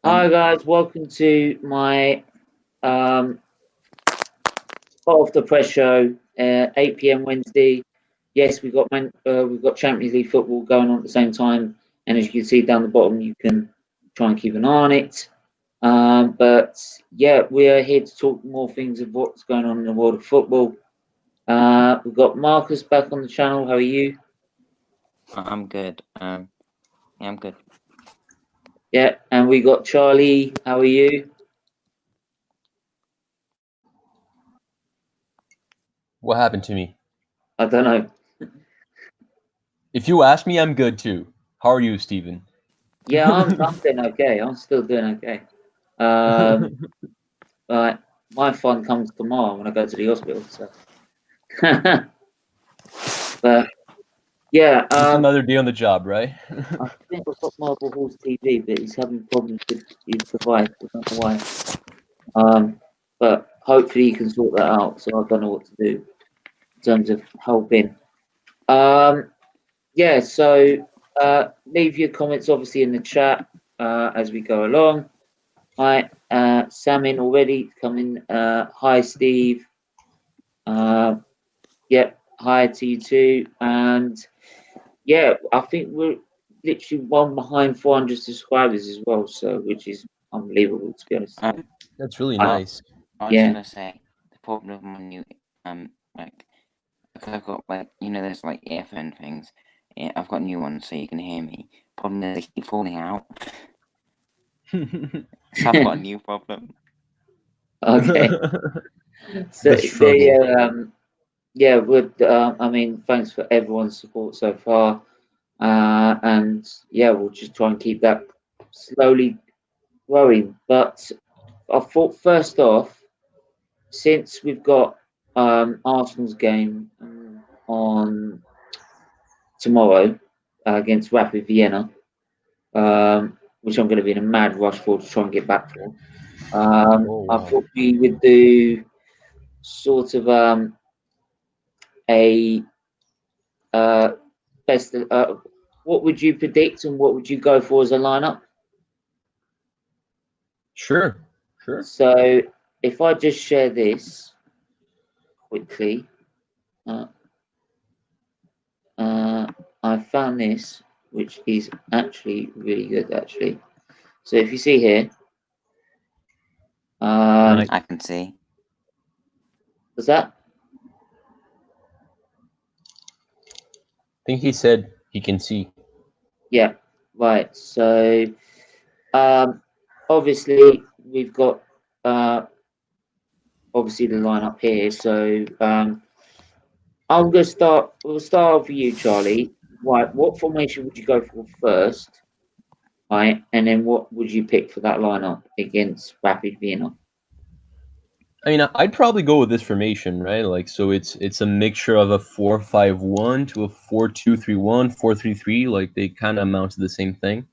Hi guys, welcome to my off the press show. 8 p.m. Wednesday. Yes, we've got Champions League football going on at the same time, and as you can see down the bottom, you can try and keep an eye on it. But yeah, we are here to talk more things of what's going on in the world of football. We've got Marcus back on the channel. How are you? I'm good. Yeah, I'm good. Yeah, and we got Charlie. How are you? What happened to me? I don't know. If you ask me, I'm good too. How are you, Steven? Yeah, I'm doing okay. I'm still doing okay. Right, my fun comes tomorrow when I go to the hospital. So, but yeah, Just another day on the job, right? I think I've got Marble Hall's TV, but he's having problems with his device. I don't know why. But hopefully he can sort that out. So I don't know what to do in terms of helping. Yeah. So leave your comments obviously in the chat as we go along. Hi, Sam in already coming. Hi, Steve. Yep. Hi to you too. And yeah, I think we're literally one behind 400 subscribers as well. So, which is unbelievable to be honest. That's really nice. I was Yeah. gonna say the problem with my new like because I've got there's like earphone things. Yeah, I've got new ones so you can hear me. Problem is they keep falling out. So I've got a new problem. Okay. So yeah, I mean, thanks for everyone's support so far. And yeah, we'll just try and keep that slowly growing. But I thought first off, since we've got Arsenal's game on tomorrow against Rapid Vienna, which I'm going to be in a mad rush for to try and get back for, I thought we would do sort of a best. What would you predict and what would you go for as a lineup? Sure. So if I just share this quickly, I found this, which is actually really good. Actually, so if you see here, I can see. What's that? I think he said he can see. Yeah, right. So, obviously we've got obviously the lineup here. So, I'm gonna start. We'll start off with you, Charlie. Right, what formation would you go for first? Right, and then what would you pick for that lineup against Rapid Vienna? I mean, I'd probably go with this formation, right? Like, so it's a mixture of a 4-5-1 to a 4-2-3-1, 4-3-3. Like, they kind of amount to the same thing.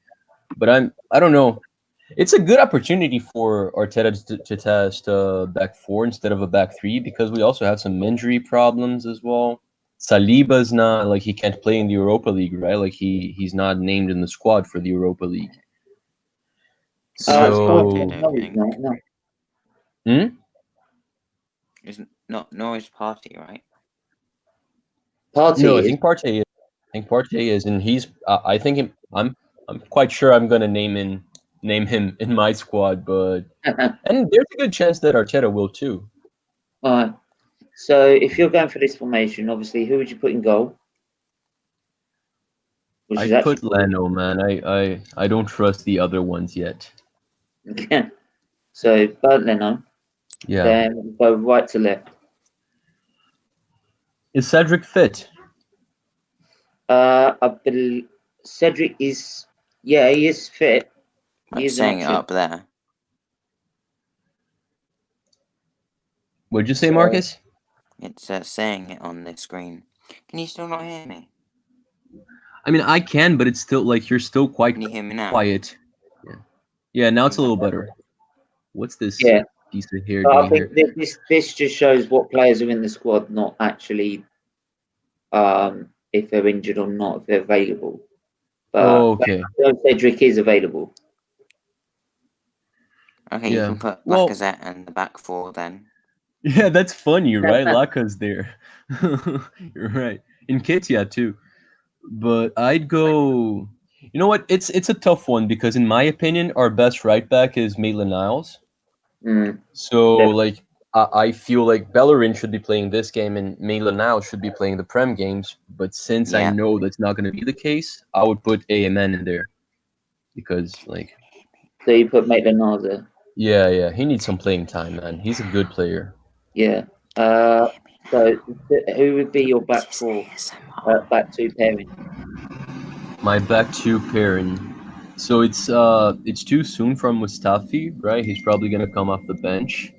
But I don't know. It's a good opportunity for Arteta to test back four instead of a back three because we also have some injury problems as well. Saliba's not like he can't play in the Europa League, right? Like he's not named in the squad for the Europa League. So Isn't not Norwich Party, right? Partey. No, I think Partey is, and he's. I think I'm quite sure I'm gonna name him in my squad, but and there's a good chance that Arteta will too. So if you're going for this formation, obviously, who would you put in goal? I put Leno, man. I don't trust the other ones yet. Okay. So Bernd Leno. Yeah. Then go right to left. Is Cedric fit? I believe Cedric is. Yeah, he is fit. He is saying it up there. What'd you say, Marcus? It's saying it on the screen. Can you still not hear me? I mean, I can, but it's still like you're still quite Can you hear me now? Quiet. Yeah. Now it's a little better. What's this piece of hair I doing think here? this just shows what players are in the squad, not actually if they're injured or not, if they're available. But okay. Cedric is available. Okay, you can put Lacazette in the back four then. Yeah, that's funny, right? Laka's there. You're right. In Nketiah too. But I'd go. You know what? It's a tough one because in my opinion, our best right back is Maitland-Niles. So like I feel like Bellerin should be playing this game and Maitland-Niles should be playing the Prem games. But since I know that's not going to be the case, I would put AMN in there because like. So you put Maitland-Niles there. Yeah, he needs some playing time, man. He's a good player. Yeah. So who would be your back four, back two pairing? My back two pairing. So it's too soon from Mustafi, right? He's probably gonna come off the bench.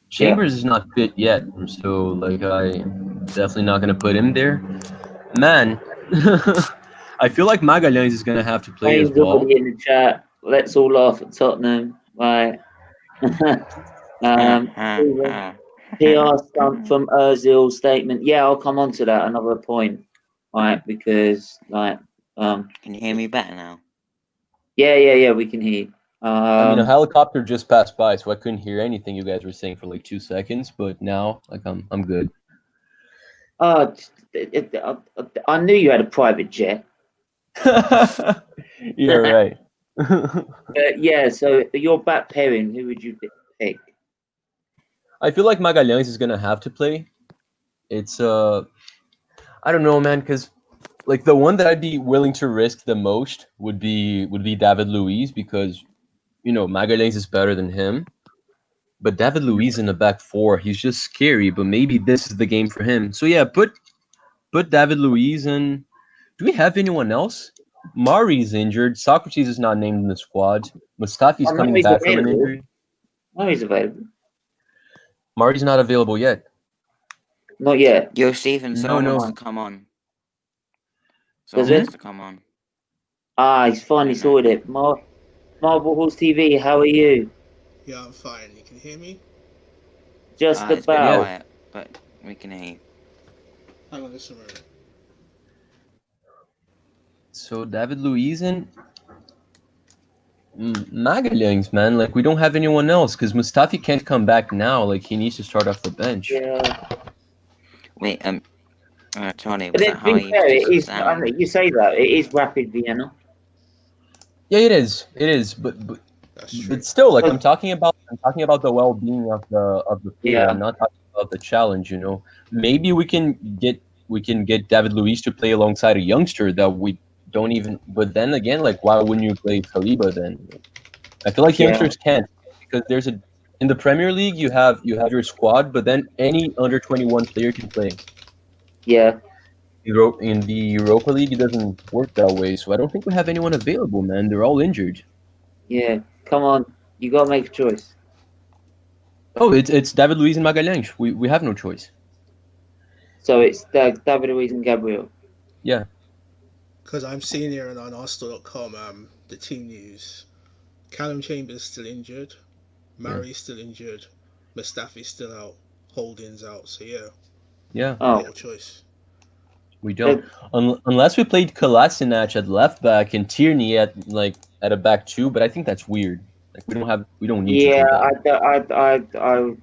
Chambers is not fit yet, so like I definitely not gonna put him there. Man, I feel like Magalhães is gonna have to play as well. Already in the chat. Let's all laugh at Tottenham, right? PR stunt from Ozil statement. Yeah, I'll come on to that. Another point, right? Because like, can you hear me better now? Yeah, we can hear you. I mean, a helicopter just passed by, so I couldn't hear anything you guys were saying for like 2 seconds. But now, like, I'm good. I knew you had a private jet. You're right. Yeah, so your back pairing, who would you pick? I feel like Magalhães is gonna have to play. It's I don't know, man, because like the one that I'd be willing to risk the most would be David Luiz because Magalhães is better than him. But David Luiz in the back four, he's just scary. But maybe this is the game for him. So yeah, put David Luiz in. Do we have anyone else? Mari's injured. Socrates is not named in the squad. Mustafi's coming back from an injury. Mari's available. Mari's not available yet. Not yet. Yo, Stephen, someone wants to come on. Does it? To come on. He's finally sorted it. Marble Horse TV, how are you? Yeah, I'm fine. You can hear me? Just about. It's a bit quiet, but we can hear you. Hang on just a moment. So David Luiz and Magalhães, man. Like we don't have anyone else because Mustafi can't come back now. Like he needs to start off the bench. Yeah. Wait, Charlie, but then, you say that it is Rapid Vienna. Yeah, it is. It is, but still, like I'm talking about the well-being of the player. Yeah. I'm not talking about the challenge. Maybe we can get David Luiz to play alongside a youngster that we don't even. But then again, like why wouldn't you play Saliba then? I feel like youngsters can't because in the Premier League you have your squad, but then any under 21 player can play. Yeah. In the Europa League, it doesn't work that way, so I don't think we have anyone available, man. They're all injured. Yeah, come on. You got to make a choice. Oh, it's David Luiz and Magalhães. We have no choice. So it's David Luiz and Gabriel. Yeah. Because I'm seeing here on Arsenal.com, the team news. Callum Chambers still injured. Mari's still injured. Mustafi's still out. Holding's out. So yeah. Yeah. No choice. We don't, unless we played Kolasinac at left back and Tierney at a back two. But I think that's weird. Like we don't need. Yeah, I wouldn't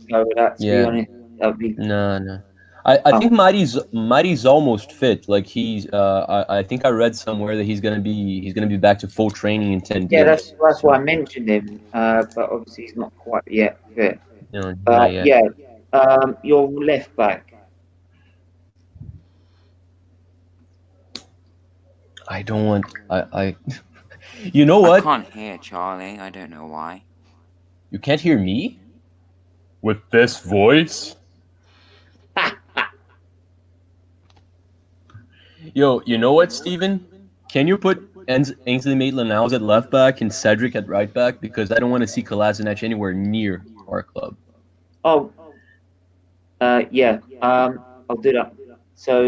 go with that. To be honest, that'd be no. I think Mari's almost fit. Like he's. I think I read somewhere that he's gonna be back to full training in 10 days. Yeah, that's why I mentioned him. But obviously he's not quite yet fit. No, not yet. Yeah. Your left back. I don't want. I. You know what? I can't hear Charlie. I don't know why. You can't hear me? With this voice? Yo, you know what, Steven? Can you put Ainsley Maitland-Niles at left back and Cedric at right back? Because I don't want to see Kolasinac anywhere near our club. Oh. Yeah. I'll do that. So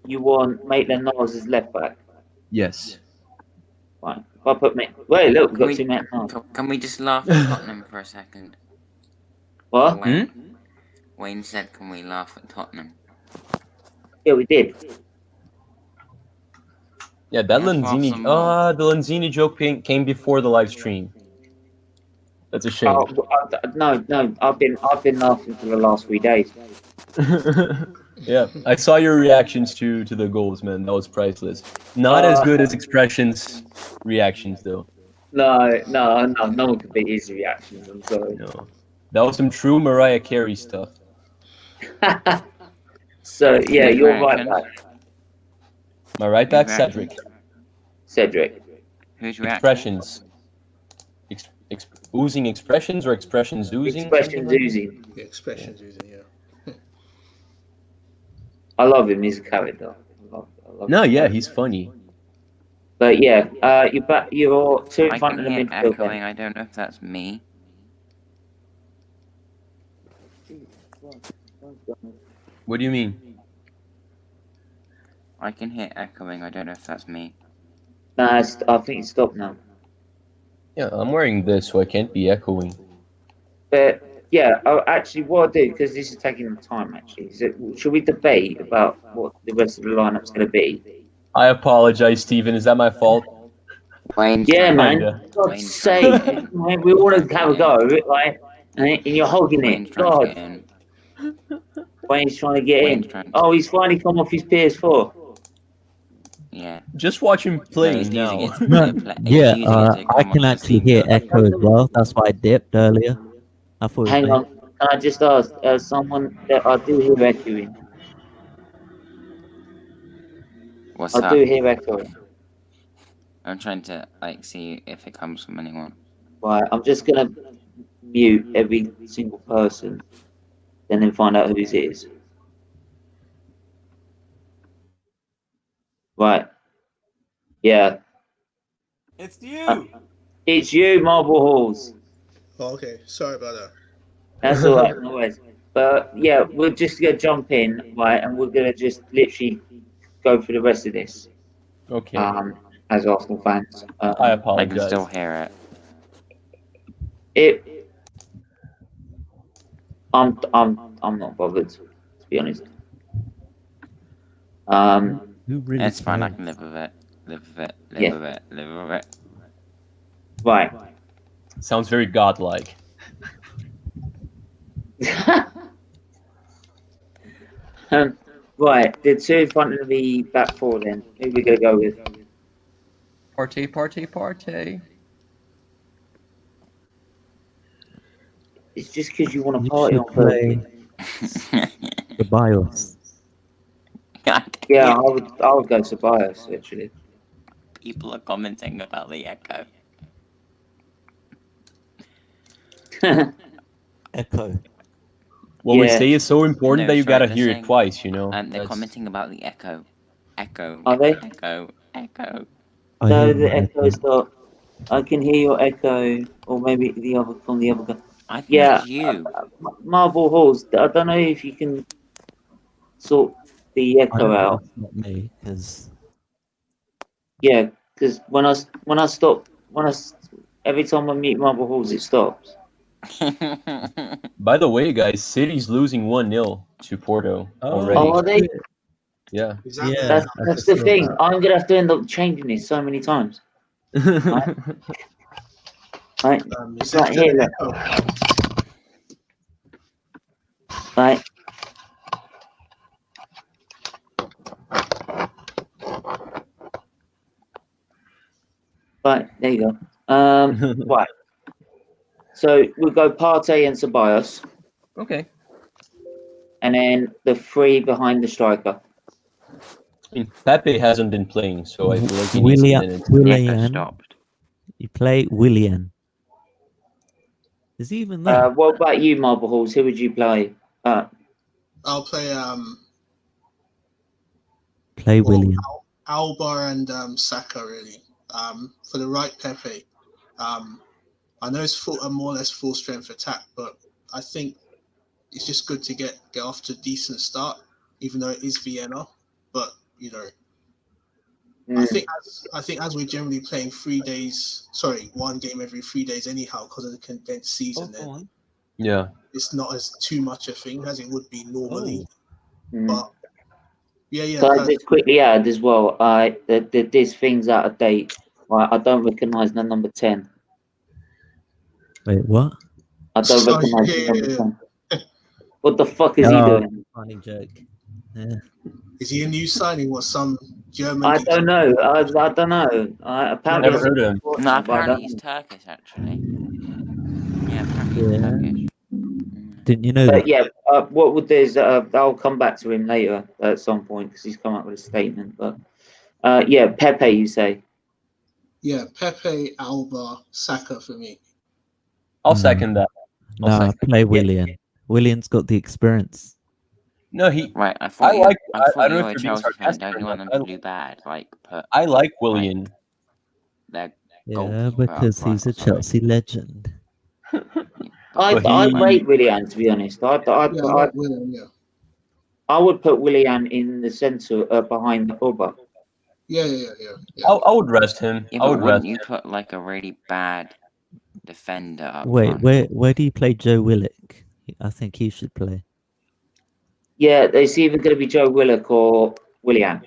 you want Maitland-Niles as left back? Yes. Right. I'll put me. Wait, look, we've got 2 minutes. Can we just laugh at Tottenham for a second? What? Wayne said, "Can we laugh at Tottenham?" Yeah, we did. Yeah, that Yeah, Lanzini. some more. The Lanzini joke came before the live stream. That's a shame. No, I've been laughing for the last 3 days. Yeah, I saw your reactions to the goals, man. That was priceless. Not as good as Expressions reactions, though. No one can beat his reactions. I'm sorry. No, that was some true Mariah Carey stuff. So yeah, Whose you're right reactions? back, My right back, Whose Cedric. Cedric. Whose reactions? Expressions. Oozing expressions or expressions oozing? Expressions Like oozing. The expressions using, yeah. I love him. He's a character. I love no, his yeah, character. he's funny. But yeah, you're two in I front can of the hear midfield. echoing. I don't know if that's me. What do you mean? I can hear echoing. I don't know if that's me. Nah, I think it's stopped now. Yeah, I'm wearing this, so I can't be echoing. But yeah, actually, what I'll do, because this is taking time, actually, should we debate about what the rest of the lineup's going to be? I apologize, Stephen. Is that my fault? Wayne's Yeah, trying man. Kinda. For God's sake, man, we want to have a go, right? And you're hogging Wayne's it. trying to get God, in. Wayne's trying to get Wayne's in. trying to... Oh, he's finally come off his PS4. Yeah. Just watch him No, playing he's now. using it No, to yeah, he's using it to I come can onto actually Steam hear Derby. echo as well. That's why I dipped earlier. I thought it was Hang me. on, can I just ask someone that I do hear echoing? What's I that? do hear echoing. I'm trying to see if it comes from anyone. Right, I'm just gonna mute every single person, and then find out whose it is. Right. Yeah. It's you. It's you, Marble Halls. Oh, okay, sorry about that. That's all right, no worries. But yeah, we're just gonna jump in, right, and we're gonna just literally go through the rest of this. Okay. As Arsenal fans. I I apologize. can still hear it. I'm not bothered, to be honest. Who really It's fine. I cares? can live with it. Live with it. Live Yeah. with it. Live with it. Right. Sounds very godlike. Right, the two in front of the back four then. Who are we going to go with? Partey. It's just because you want to You party should on Thursday. play the BIOS. Yeah, I would go to BIOS, actually. People are commenting about the echo. Echo. What we Yeah. say is so important No, that you sorry, gotta they're hear saying- it twice, you know? They're That's- commenting about the echo. Echo. Are they? Echo. Echo. I No, hear the my echo's not. I can hear your echo, or maybe the other from the other guy. I think Yeah, it's you. Marble Halls. I don't know if you can sort the I echo know out. it's not me because Yeah, because when I stop, every time I mute Marble Halls, it stops. By the way, guys, City's losing 1-0 to Porto already. Oh, are they? Yeah. Is that Yeah. the- I That's just the saw thing. that. I'm gonna have to end up changing this so many times. Right? is It's that like here, the look. echo? Right? Right, there you go. Right. So we'll go Partey and Ceballos, Okay. and then the three behind the striker. I mean, Pepe hasn't been playing, so I feel like he needs some minutes. The echo Willian. stopped. You play Willian. Is he even there? What about you, Marble Halls? Who would you play? I'll play Play well, Willian. Alba and Saka really. For the right Pepe. I know it's a more or less full strength attack, but I think it's just good to get off to a decent start, even though it is Vienna. But you know, I think as we're generally playing 3 days, one game every 3 days anyhow, because of the condensed season, then Yeah. it's not as too much a thing as it would be normally. Mm. But Yeah. Can I just quickly add as well? This thing's out of date. Right, I don't recognise the number 10. Wait, what? I don't Sorry, recognise the number 10. What the fuck is he doing? Funny joke. Yeah. Is he a new signing? What, some German? I don't know. I don't know. Apparently, Never heard of him. No, but I apparently don't he's know. Turkish, actually. Yeah, apparently he's Yeah. Turkish. Didn't you know But that? yeah, what would do is I'll come back to him later at some point because he's come up with a statement. But yeah, Pepe, you say? Yeah, Pepe, Alba, Saka for me. I'll second that. No, play Willian. Willian's got the experience. No, he. Right, I I thought like. I thought don't you know were if a you're being Chelsea fan. sarcastic Don't or you want not. them to do bad? Like, put I like Willian. their Yeah, goalkeeper up because front he's or a something. Chelsea legend. I rate Willian, to be honest. Yeah, I like Willian, yeah. I would put Willian in the centre behind Oba. Yeah. I would rest him. Yeah, I would but wouldn't rest you him. put like a really bad defender up Wait, front? where do you play Joe Willock? I think he should play. Yeah, it's either going to be Joe Willock or Willian.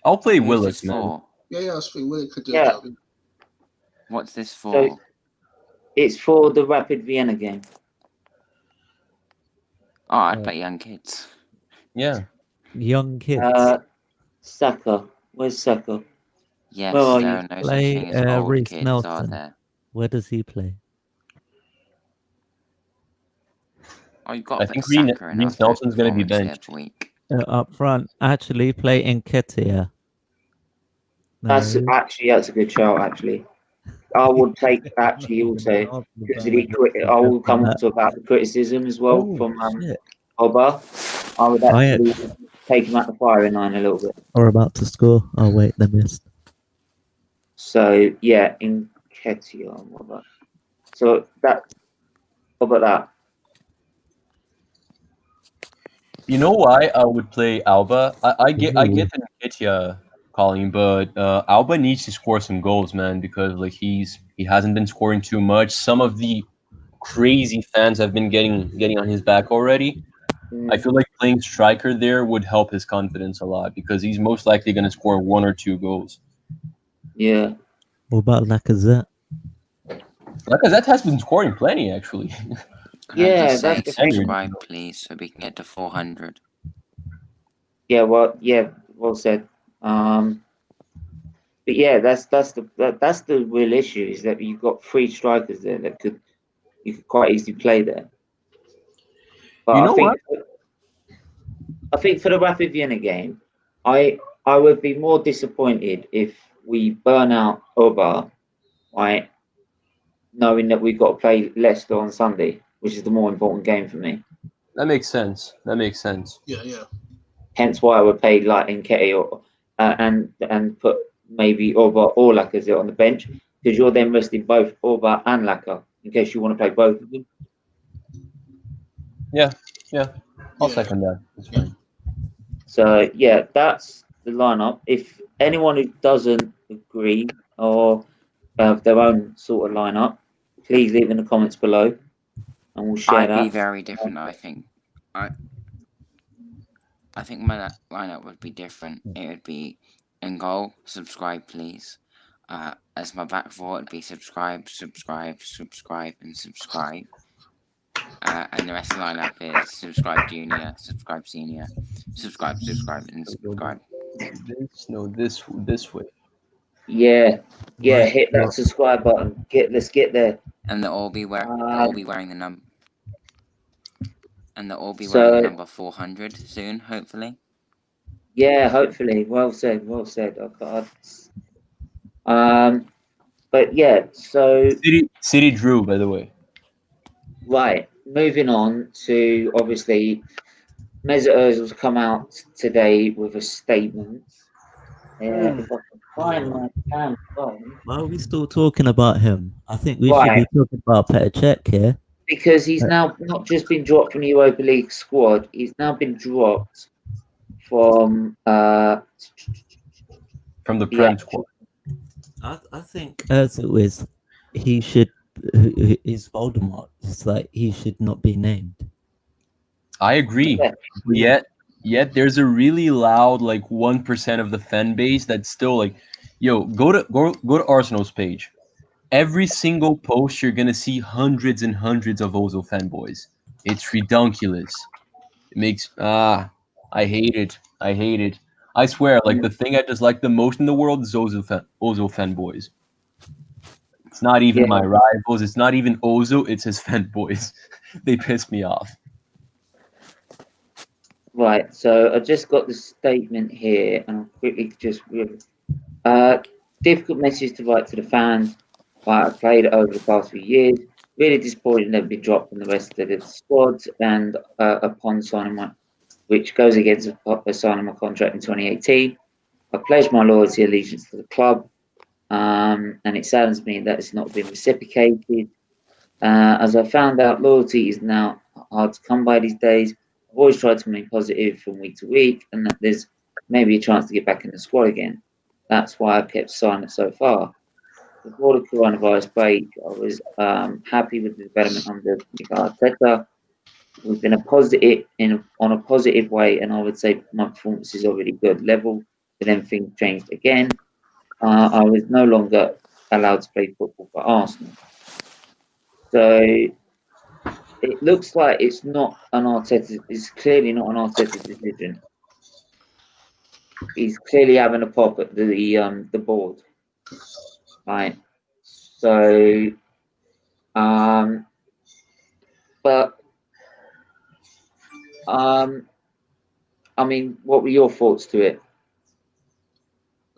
I'll play Who's Willock, this man. for? Yeah, I think Willian could do Yeah. a job. What's this for? So it's for the Rapid Vienna game. Oh, I'd play young kids. Yeah. Young kids. Saka. Where's Saka? Yes, Where are there you? are no such Play thing as old Reece kids, are Nelson. there? Where does he play? Oh, you've got I a bit think of Saka in Reece after his Nelson's gonna be performance the benched. other week. Up front, actually play Nketiah. That's No. a good shout. Actually, I would take actually also because I will come on to about the criticism as well from shit. Oba. I would actually take him out the firing line a little bit. Or about to score. Oh wait, they missed. So yeah, Nketiah. What about? So that. What about that? You know why I would play Alba? I get the Nketiah calling, but Alba needs to score some goals, man, because like he hasn't been scoring too much. Some of the crazy fans have been getting on his back already. I feel like playing striker there would help his confidence a lot because he's most likely going to score 1 or 2 goals. Yeah. What about Lacazette? Lacazette has been scoring plenty, actually. Can I just say that's the thing. subscribe, please, so we can get to 400. Yeah. Well said. But yeah, that's the real issue is that you've got 3 strikers there that you could quite easily play there. But You know I think for the Rapid Vienna game, I would be more disappointed if we burn out Oba, right? Knowing that we've got to play Leicester on Sunday, which is the more important game for me. That makes sense. Yeah. Hence why I would play like Nketiah and put maybe Oba or Lacazette on the bench because you're then resting both Oba and Laka in case you want to play both of them. Yeah. I'll second that. That's fine. So yeah, that's the lineup. If anyone who doesn't agree or have their own sort of lineup, please leave in the comments below, and we'll share I'd that. be very different, I think. I think my lineup would be different. It would be in goal, subscribe, please. As my back four, it'd be subscribe, and subscribe. And the rest of the lineup is subscribe junior, subscribe senior, subscribe, and subscribe. This way. Yeah, Right, hit that subscribe button. Let's get there. And they'll all be wearing the number. And they'll all be So- wearing the number 400 soon, hopefully. Yeah, hopefully. Well said. But yeah, so City drew, by the way. right, moving on to obviously Mesut Ozil's come out today with a statement. If I can find my damn phone. Why are we still talking about him? I think we should Right. be talking about Petr Cech here. Because he's now not just been dropped from the Europa League squad, he's now been dropped from the Prem squad. I think Ozil is Voldemort. It's like he should not be named. I agree. Yet there's a really loud 1% of the fan base that's still go to Arsenal's page. Every single post you're gonna see hundreds and hundreds of Ozil fanboys. It's redunculous. It makes I hate it. I hate it. I swear, the thing I dislike the most in the world is Ozil fanboys. It's not even my rivals. It's not even Ozil. It's his fanboys. They piss me off. Right, so I just got the statement here, and I'll quickly just difficult message to write to the fans. I've played over the past few years. Really disappointed they've been dropped from the rest of the squad, and upon signing which goes against signing my contract in 2018. I pledged my loyalty allegiance to the club, and it saddens me that it's not been reciprocated. As I found out, loyalty is now hard to come by these days. I've always tried to remain positive from week to week, and that there's maybe a chance to get back in the squad again. That's why I've kept silent so far. Before the coronavirus break, I was happy with the development under Mikel Arteta. We've been on a positive way, and I would say my performance is already good level. But then things changed again. I was no longer allowed to play football for Arsenal. So it looks like it's not an Arteta. It's clearly not an Arteta decision. He's clearly having a pop at the board, right? So, but I mean, what were your thoughts to it?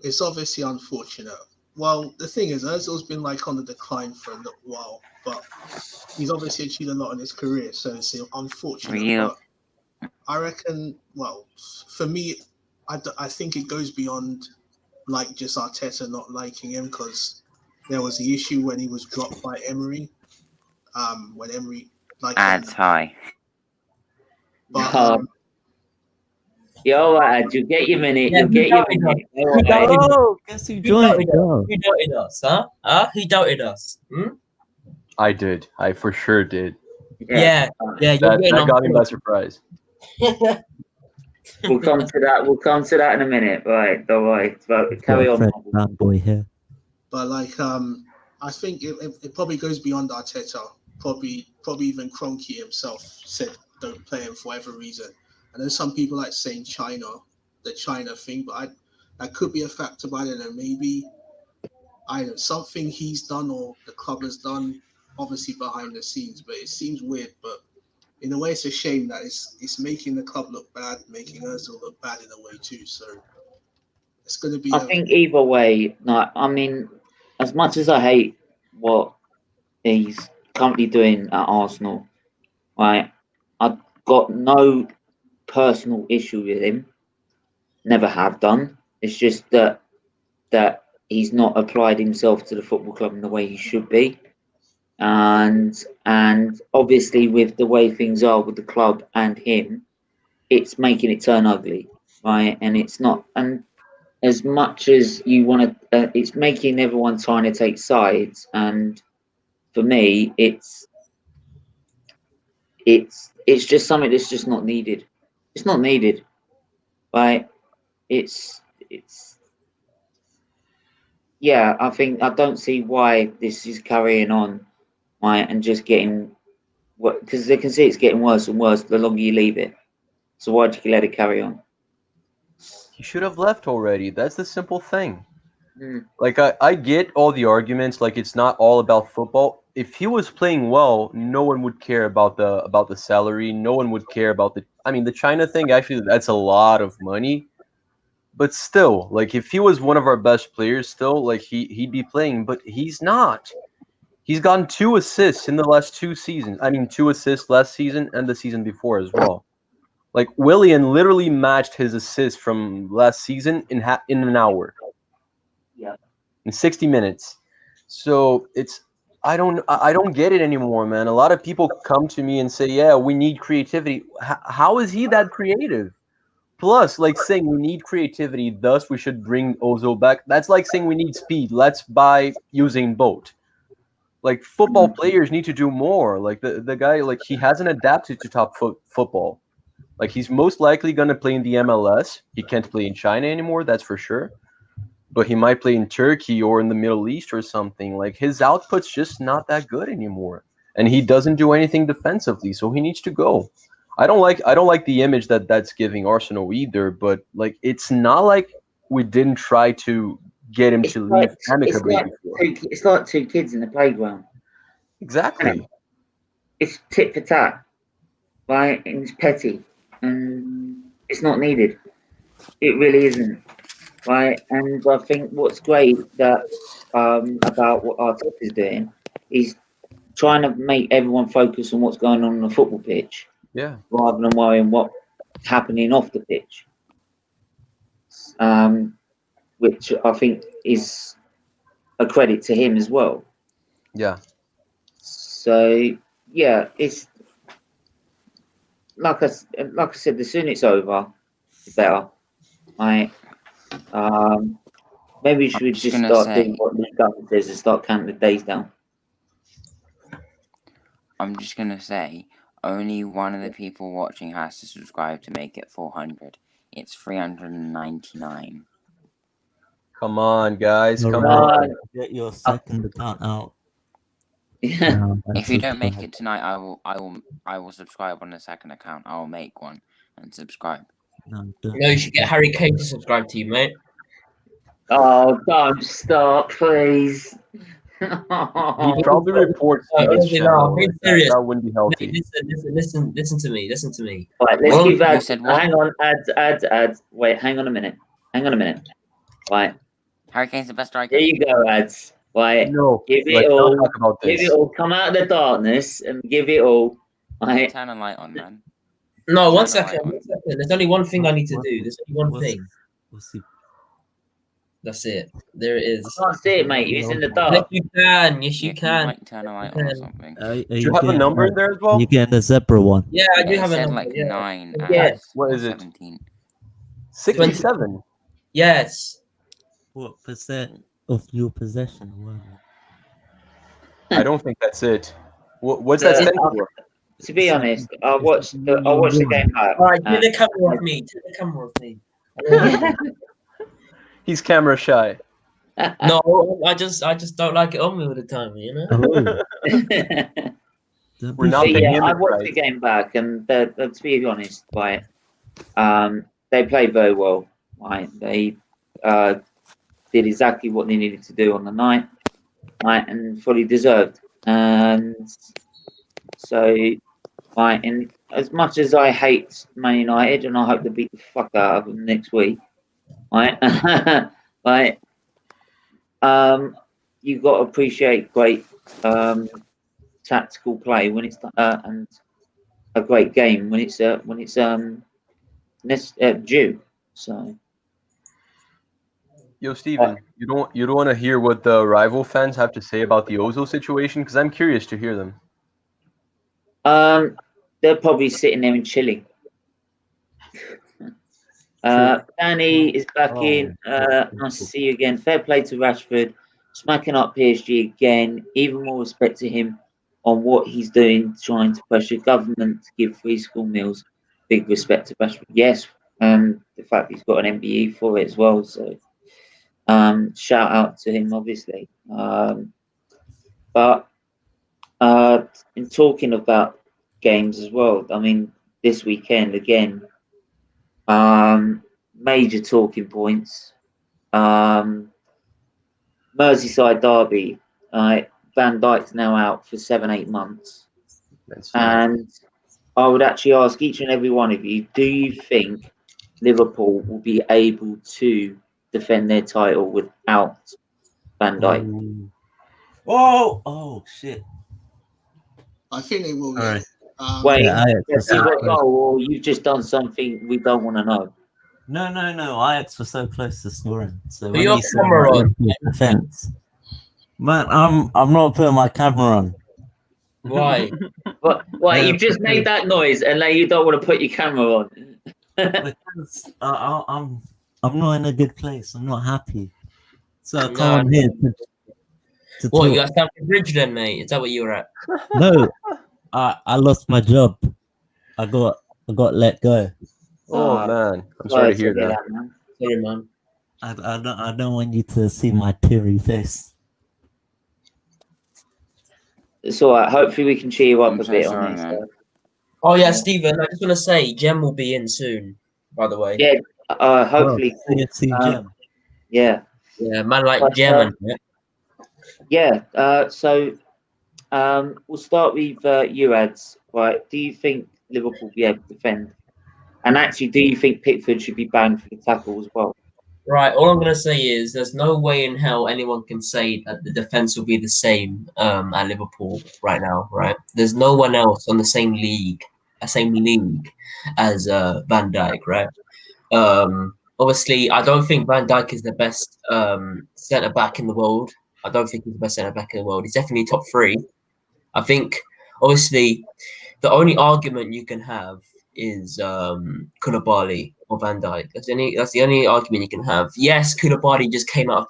It's obviously unfortunate. Well, the thing is, Ozil's been on the decline for a little while, but he's obviously achieved a lot in his career, so it's unfortunate. But I reckon, well, for me, I think it goes beyond just Arteta not liking him, because there was the issue when he was dropped by Emery. When Emery Adds high. But Yo, you get your minute. Yeah, you get your minute. Oh, guess who joined? Who doubted us? Huh? Who doubted us? I did. I for sure did. Yeah. That got me by surprise. We'll come to that. We'll come to that in a minute. Right. Don't worry. But carry on. Boy here. But I think it probably goes beyond Arteta. Probably even Kroenke himself said don't play him for whatever reason. And then some people saying the China thing, but that could be a factor. But I don't know. Maybe something he's done or the club has done, obviously behind the scenes. But it seems weird. But in a way, it's a shame that it's making the club look bad, making Ozil look bad in a way too. So it's going to be. I think either way. No, I mean, as much as I hate what he's currently doing at Arsenal, right? I've got no personal issue with him. Never have done. It's just that he's not applied himself to the football club in the way he should be, and obviously with the way things are with the club and him, it's making it turn ugly, right? And it's not. And as much as you want to, it's making everyone trying to take sides. And for me, it's just something that's just not needed. It's not needed, right? It's yeah. I don't see why this is carrying on, right? And just getting what, because they can see it's getting worse and worse the longer you leave it. So why do you let it carry on? He should have left already. That's the simple thing. I get all the arguments, it's not all about football. If he was playing well, no one would care about the salary. No one would care about the China thing. Actually, that's a lot of money. But still, if he was one of our best players, still, he'd be playing. But he's not. He's gotten 2 assists in the last 2 seasons. 2 assists last season and the season before as well. Willian literally matched his assist from last season in an hour. Yeah. In 60 minutes. So I don't get it anymore, man. A lot of people come to me and say, yeah, we need creativity. How is he that creative? Plus, saying we need creativity, thus we should bring Ozil back. That's like saying we need speed. Let's buy Usain Bolt. Football players need to do more. The guy, he hasn't adapted to top football. Like, he's most likely going to play in the MLS. He can't play in China anymore, that's for sure. But he might play in Turkey or in the Middle East or something. Like, his output's just not that good anymore. And he doesn't do anything defensively, so he needs to go. I don't like the image that's giving Arsenal either, but like, it's not like we didn't try to get him to leave amicably before. It's like two kids in the playground. Exactly. It's tit for tat, right? And it's petty, and it's not needed. It really isn't, right? And I think what's great that about what Arteta is doing, he's trying to make everyone focus on what's going on the football pitch, rather than worrying what's happening off the pitch, which I think is a credit to him as well. Yeah. So yeah, it's like I said, the sooner it's over, the better. Right? Maybe we should just start doing what the government says and start counting the days down. I'm just gonna say, only one of the people watching has to subscribe to make it 400. It's 399. Come on, guys. All Come right. on. Get your second account out. Yeah. If you don't make it tonight, I will subscribe on the second account. I will make one and subscribe. No, you should get Harry Kane to subscribe to you, mate. Oh, don't stop, please. He probably reports to his channel. I'm serious. That wouldn't be healthy. Listen to me. Right, let's give You ads. said what? Hang on, ads. Wait, hang on a minute. Right, Harry Kane's the best striker. there you go, ads. Right, No, give let's it not all. talk about Give this. it all. Come out of the darkness and give it all. Right. Turn a light on, man. No, one Turn the second. light on. There's only one thing I need to do. There's only one thing. We'll see. That's it. There it is. I can't see it, mate. It's in the Yes, dark. you can. Yes, Yeah, you can can. like turn a light on or something? Are Do you have a number in there as well? You get the zebra one. Yeah, I do It have a said number. like Yeah. 9 Yes. What or is it? 17. 67. Yes. What percent of your possession? Wow. I don't think that's it. What's that stand for? To be honest, I watched the game back. All right, take the camera off me. Take the camera off me. He's camera shy. No, I just don't like it on me all the time, you know. Oh, We're not paying him I it watched right. the game back, and to be honest, right, they played very well. Right, they did exactly what they needed to do on the night, right, and fully deserved. And so, right, and as much as I hate Man United, and I hope they beat the fuck out of them next week, right, right, you got to appreciate great tactical play when it's and a great game when it's due. So. Yo, Steven, you don't want to hear what the rival fans have to say about the Ozil situation? Because I'm curious to hear them. They're probably sitting there and chilling. Danny is back in. Nice to see you again. Fair play to Rashford, smacking up PSG again. Even more respect to him on what he's doing, trying to pressure government to give free school meals. Big respect to Rashford. Yes, the fact he's got an MBE for it as well. So. Shout out to him, obviously. But in talking about games as well, I mean, this weekend again, major talking points. Merseyside Derby. Van Dijk's now out for 7-8 months, and I would actually ask each and every one of you: do you think Liverpool will be able to defend their title without Van Dijk? Whoa! Oh shit! I think they will. All right. Wait, Yeah, or you've just done something we don't want to know. No. Ajax was so close to scoring. So Put your camera on. Defense. Man, I'm not putting my camera on. Why? But you've just made that noise, and now you don't want to put your camera on. Because I'm not in a good place. I'm not happy. So I come here to What, talk. you got Stamford Bridge then, mate? Is that what you were at? No, I lost my job. I got I got let go. Oh man, I'm sorry to hear that. man. Sorry, man. I don't want you to see my teary face. It's all right. Hopefully, we can cheer you up I'm a so bit sorry, on this. man. Oh yeah, Yeah. Stephen. I just want to say, Jem will be in soon. By the way. Yeah. Hopefully. CFC Gem. Yeah. Yeah, man, like But, Jem and yeah. Yeah. So we'll start with you, Ads. Right? Do you think Liverpool will be able to defend? And actually, do you think Pickford should be banned for the tackle as well? Right, all I'm gonna say is there's no way in hell anyone can say that the defense will be the same at Liverpool right now, right? There's no one else on the same league as Van Dijk, right? Obviously, I don't think Van Dijk is the best centre back in the world. I don't think he's the best centre back in the world. He's definitely top 3. I think, obviously, the only argument you can have is Koulibaly or Van Dijk. That's the only argument you can have. Yes, Koulibaly just came out of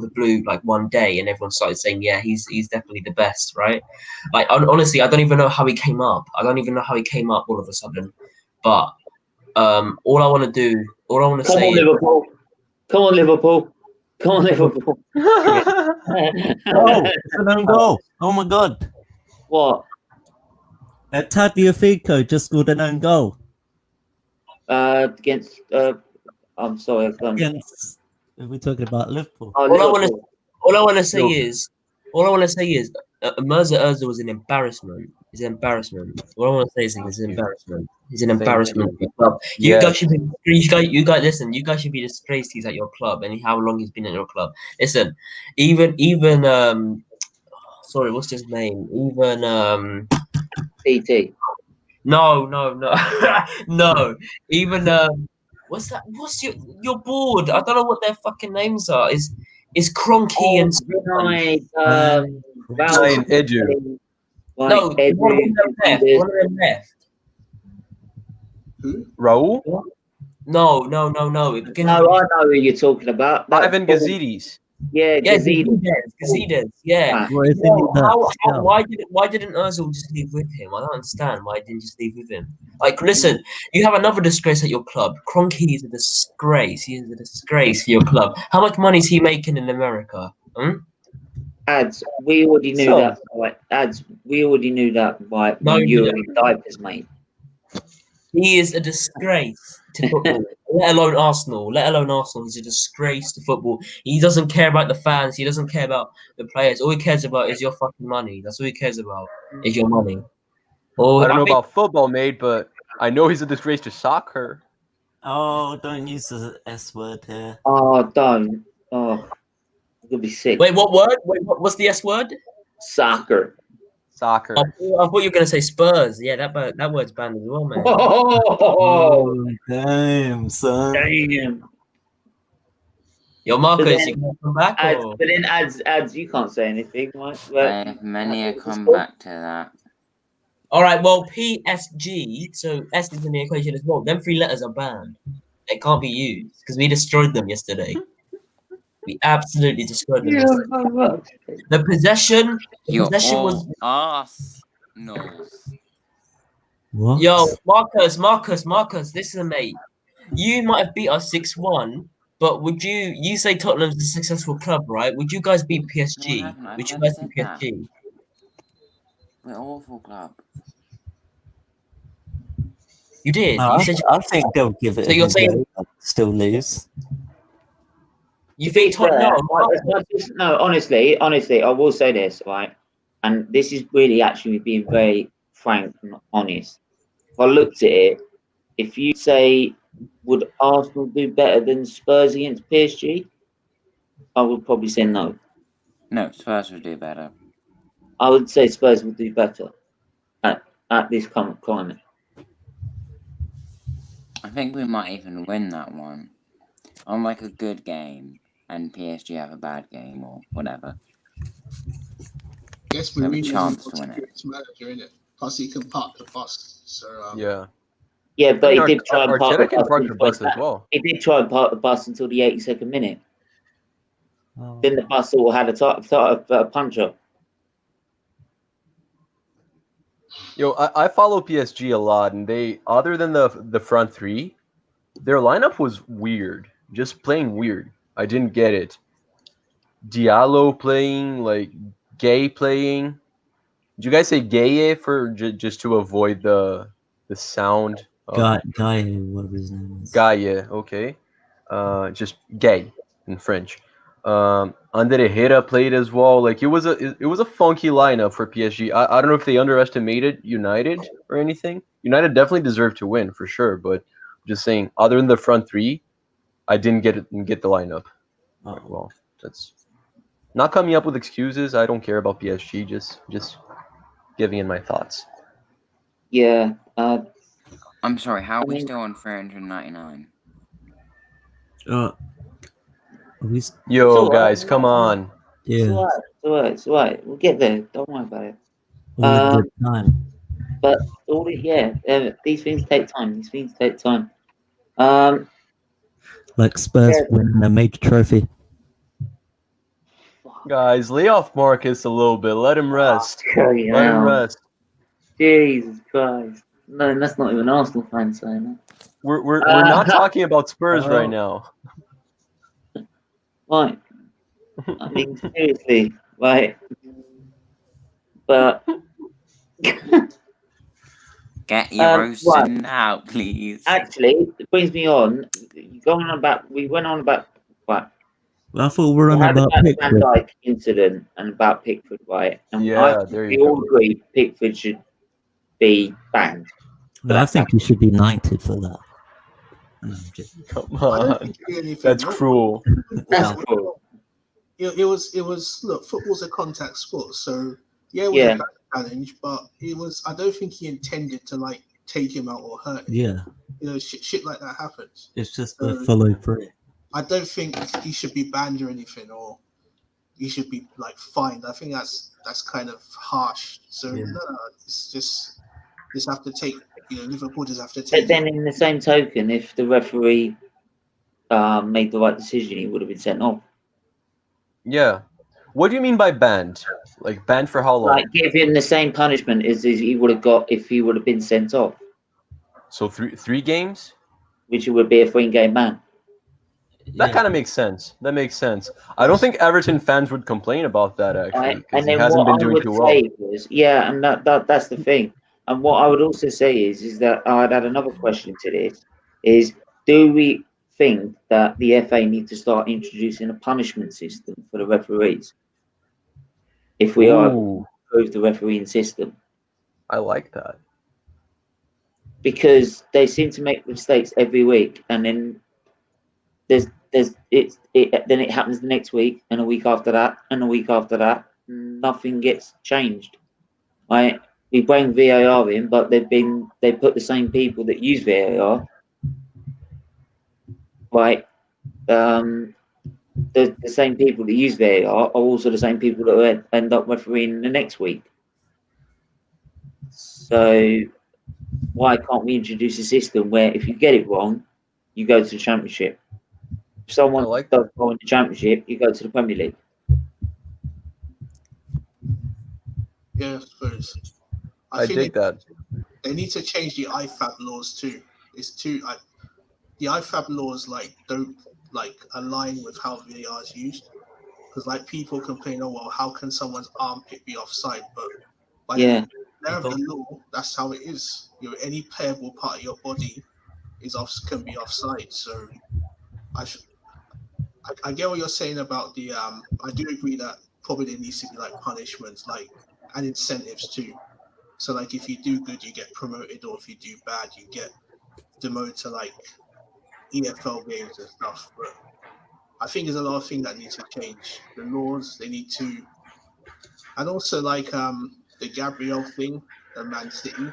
the blue like one day, and everyone started saying, yeah, he's definitely the best, right? Like honestly, I don't even know how he came up. I don't even know how he came up all of a sudden. But all I want to say on, is, Liverpool. Come on, Liverpool. Come on, Liverpool. Oh, it's an own goal. Oh my god. What? Tagliafico just scored an own goal. Against I'm sorry, I can't. Against, we're talking about Liverpool. Oh, all I want to say is Mirza Ozil was an embarrassment. He's an embarrassment. All I want to say is he's an embarrassment. He's an embarrassment for your club. You guys should be. You guys listen. You guys should be disgraced. He's at your club and how long he's been at your club. Listen, even sorry, what's his name? Even PT. No. No. Even what's that? What's your board? I don't know what their fucking names are. Is Kroenke and Ryan Edu. No, one of them left. Who? Raul? No. No, I know who you're talking about. Ivan Gazidis. Yeah, Gazidis. Yeah. Why didn't Ozil just leave with him? I don't understand why he didn't just leave with him. Like, listen, you have another disgrace at your club. Kroenke is a disgrace. He is a disgrace for your club. How much money is he making in America? Ads, we already knew that. Right? Ads, we already knew that. Right? When you were in diapers, mate. He is a disgrace to football. let alone Arsenal. He's a disgrace to football. He doesn't care about the fans. He doesn't care about the players. All he cares about is your fucking money. That's all he cares about is your money. I don't know about football, mate, but I know he's a disgrace to soccer. Oh, don't use the S word here. Oh, don't. Oh, you'll be sick. Wait, what word? Wait, what's the S word? Soccer. I thought you were gonna say Spurs. Yeah, that word's banned as well, man. Oh, damn, son. Damn. Yo, Marcus, you gonna come back? But then ads, you can't say anything, right? I have many a comeback to that. All right, well, PSG, so S is in the equation as well. Them 3 letters are banned. They can't be used because we destroyed them yesterday. We absolutely destroyed them yesterday. The possession was Arsenal's. What? Yo, Marcus, listen, mate. You might have beat us 6-1, but would you say Tottenham's a successful club, right? Would you guys beat PSG? No, would you guys beat PSG? We're an awful club. You did. No, I think they'll give it. So you're saying still lose? You think Tottenham? No, honestly, I will say this, right? And this is really actually being very frank and honest. If I looked at it, if you say, would Arsenal do better than Spurs against PSG? I would probably say no. No, Spurs would do better. I would say Spurs would do better at this current climate. I think we might even win that one. On like a good game, and PSG have a bad game or whatever. Guess we have a chance to win it. Manager, innit? Plus he can park the bus. So yeah, but he did try and park the bus as well. He did try and park the bus until the 82nd minute. Oh. Then the bus all had a punch up. Yo, I follow PSG a lot, and they, other than the front three, their lineup was weird. Just plain weird. I didn't get it. Diallo playing, like Gay playing. Did you guys say Gaye for just to avoid the sound of Guy, whatever his name is. Gaye? Okay, just Gay in French. Andre Herrera played as well. Like it was a funky lineup for PSG. I don't know if they underestimated United or anything. United definitely deserved to win for sure, but just saying, other than the front three, I didn't get the lineup. Oh. Well, that's not coming up with excuses. I don't care about PSG. Just giving in my thoughts. Yeah. I'm sorry, how are we mean- still on 399? Yo, So, guys, come on. It's Yeah, alright. It's alright. We'll get there. Don't worry about it. all in good time. But these things take time. Like Spurs Yeah. winning a major trophy. Guys, lay off Marcus a little bit. Let him rest. Let him rest. Jesus Christ. No, that's not even Arsenal fans saying that. We're not talking about Spurs right now. Right. I mean, seriously, right? But Get your roast right. now, please. Actually, it brings me on. We went on about what? Well, I thought we were on had about the Van Pickford. Dijk incident and about Pickford, right? And Yeah, there we you all go. agree Pickford should be banned. Well, I think he should be knighted for that. Come I don't on. think he did anything That's wrong. cruel. That's cool. It was look, football's a contact sport, so yeah, it was Yeah. a bad challenge, but I don't think he intended to like take him out or hurt him. Yeah, You know, shit like that happens. it's just So- the follow through. I don't think he should be banned or anything, or he should be like fined. I think that's kind of harsh. So Yeah. no, it's just have to take. Liverpool just have to But take. then, in the same token, if the referee made the right decision, he would have been sent off. Yeah. What do you mean by banned? Like banned for how long? Like give him the same punishment as he would have got if he would have been sent off, So three games? which would be a 3-game ban. That kind of makes sense. That makes sense. I don't think Everton fans would complain about that actually, Right? because And he then hasn't what been I doing would too well. say was, and that's the thing. And what I would also say is that I'd add another question to this: is do we think that the FA need to start introducing a punishment system for the referees? If we are Ooh, to improve the refereeing system, I like that. because they seem to make mistakes every week, and then then it happens the next week, and a week after that, and a week after that, nothing gets changed. Right? We bring VAR in, but they put the same people that use VAR, right? The same people that use VAR are also the same people that end up refereeing the next week. So why can't we introduce a system where if you get it wrong, you go to the Championship? If someone does well in the Championship, you go to the Premier League. Yeah, I suppose. I dig that. They need to change the IFAB laws too. It's too the IFAB laws don't align with how VAR is used, because people complain, oh well, how can someone's armpit be offside? But by the letter of the law, that's how it is. Any playable part of your body can be offside. So I get what you're saying about the I do agree that probably there needs to be punishments and incentives too. So if you do good, you get promoted, or if you do bad, you get demoted to EFL games and stuff. But I think there's a lot of things that need to change. The laws they need to, and also the Gabriel thing, the Man City.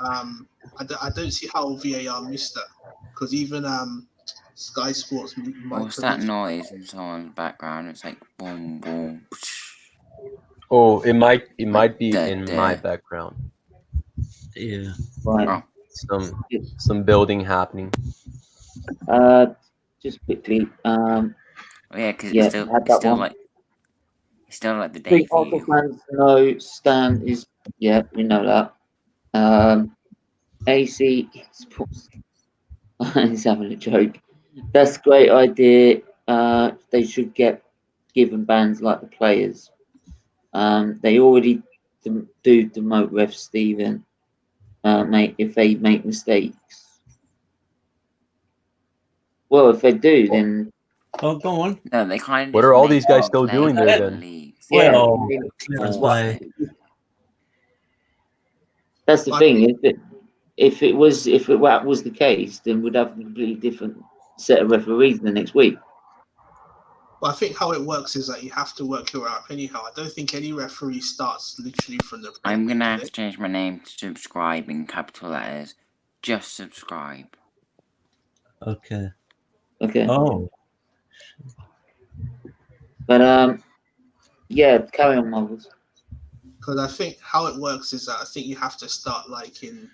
I don't see how VAR missed that, because even Sky Sports. What's that noise in someone's background? It's like boom, boom. Oh, it might be in my background. Yeah. Right. Some building happening. Just quickly. Because it's still like the day Three for Arsenal you. fans know Stan is. Yeah, we know that. AC Sports. He's having a joke. That's a great idea. They should get given bans like the players. They already do demote ref Stephen, mate, if they make mistakes. Well, if they do, then Oh, go on. No, they kind of. What are all these guys still doing there then? yeah. Well, Why? That's the thing. If it was the case, then we'd have a completely different set of referees the next week. Well, I think how it works is that you have to work your way up anyhow. I don't think any referee starts literally from the. I'm gonna have to change my name to subscribe in capital letters. Just subscribe. Okay. Okay. Oh. But yeah, carry on, Marvels. Because I think how it works is that I think you have to start like in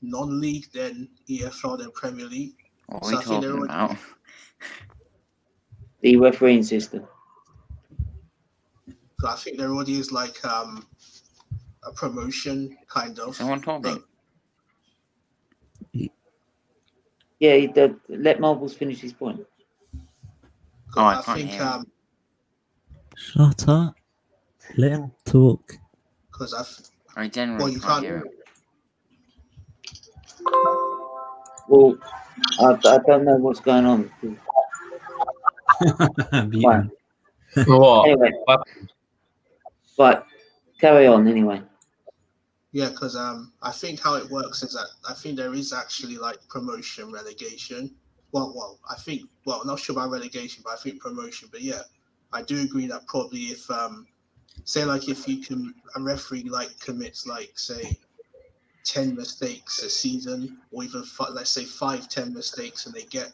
non-league, then EFL, then Premier League. What are we talking about? The refereeing system. So I think there already is like a promotion kind of. Someone talking. Yeah, let Marvels finish his point. Oh, I can't hear. Shut up. Let him talk. Because I generally can't hear him. Well, I don't know what's going on. Right. What? Anyway, but carry on anyway. Yeah, because I think how it works is that I think there is actually like promotion, relegation. Well, I think not sure about relegation, but I think promotion. But yeah, I do agree that probably if say like if a referee like commits like say 10 mistakes a season, or even let's say 5-10 mistakes, and they get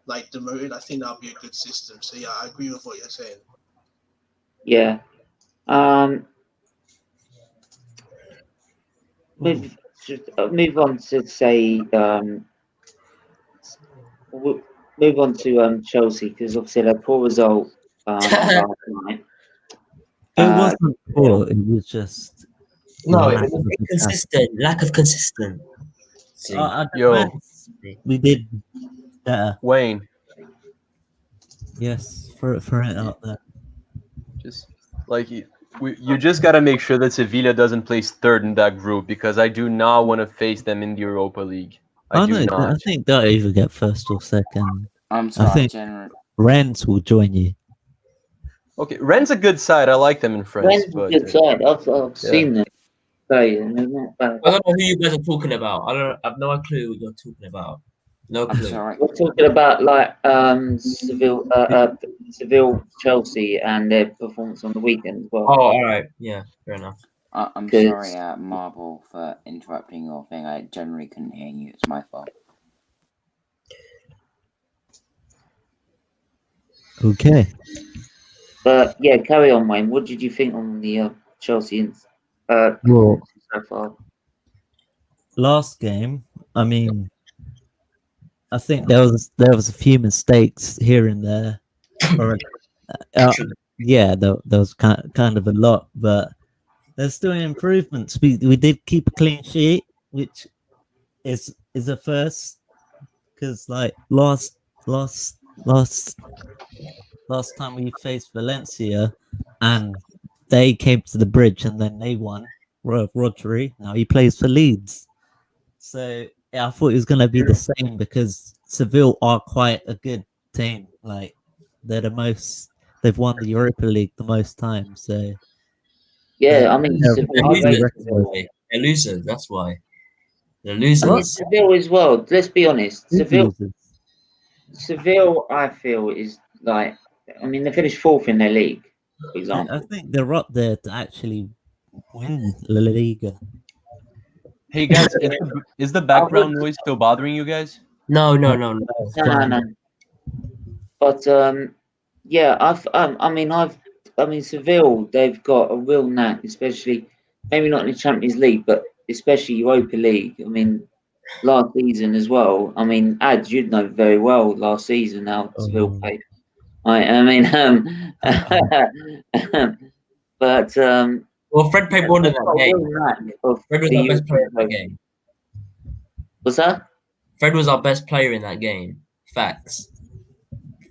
like demoted, I think that'll be a good system. So yeah, I agree with what you're saying. Yeah. Move on to say move on to Chelsea, because obviously their poor result last night. It wasn't poor. It was just no, it was inconsistent. Lack of consistency. Yo, we did better. Wayne. Yes, throw it out there. Just like you just gotta make sure that Sevilla doesn't place third in that group, because I do not want to face them in the Europa League. I think they'll either get first or second. I'm sorry, I think Rennes will join you. Okay, Rennes a good side. I like them in France. Rennes a good side. I've seen them play, and they're not bad. I don't know who you guys are talking about. I've no clue what you're talking about. No clue. Sorry. We're talking about like Seville, Chelsea, and their performance on the weekend as well. Oh, all right. Yeah, fair enough. I'm sorry, Marble, for interrupting your thing. I generally couldn't hear you. It's my fault. Okay. But yeah, carry on, Wayne. What did you think on the Chelsea well, so far? Last game, I mean, I think there was a few mistakes here and there. Yeah, there was kind of a lot, but there's still improvements. We did keep a clean sheet, which is a first, because like last time we faced Valencia, and they came to the bridge and then they won. Rodri, now he plays for Leeds, so yeah, I thought it was going to be the same, because Seville are quite a good team. Like they've won the Europa League the most times. So yeah, I mean, they're losers. That's why they're losers. I mean, Seville as well. Let's be honest, Seville, I feel, is like, I mean, they finished fourth in their league, for example. I think they're up there to actually win La Liga. Hey guys, is the background noise still bothering you guys? No. No. But yeah, I mean, Seville, they've got a real knack, especially maybe not in the Champions League, but especially Europa League. I mean, last season as well. I mean, Ads, you'd know very well last season how Seville played. I mean, but Well, Fred played more than that game. Fred was the our best player in that Europa. game. What's that? Fred was our best player in that game. Facts.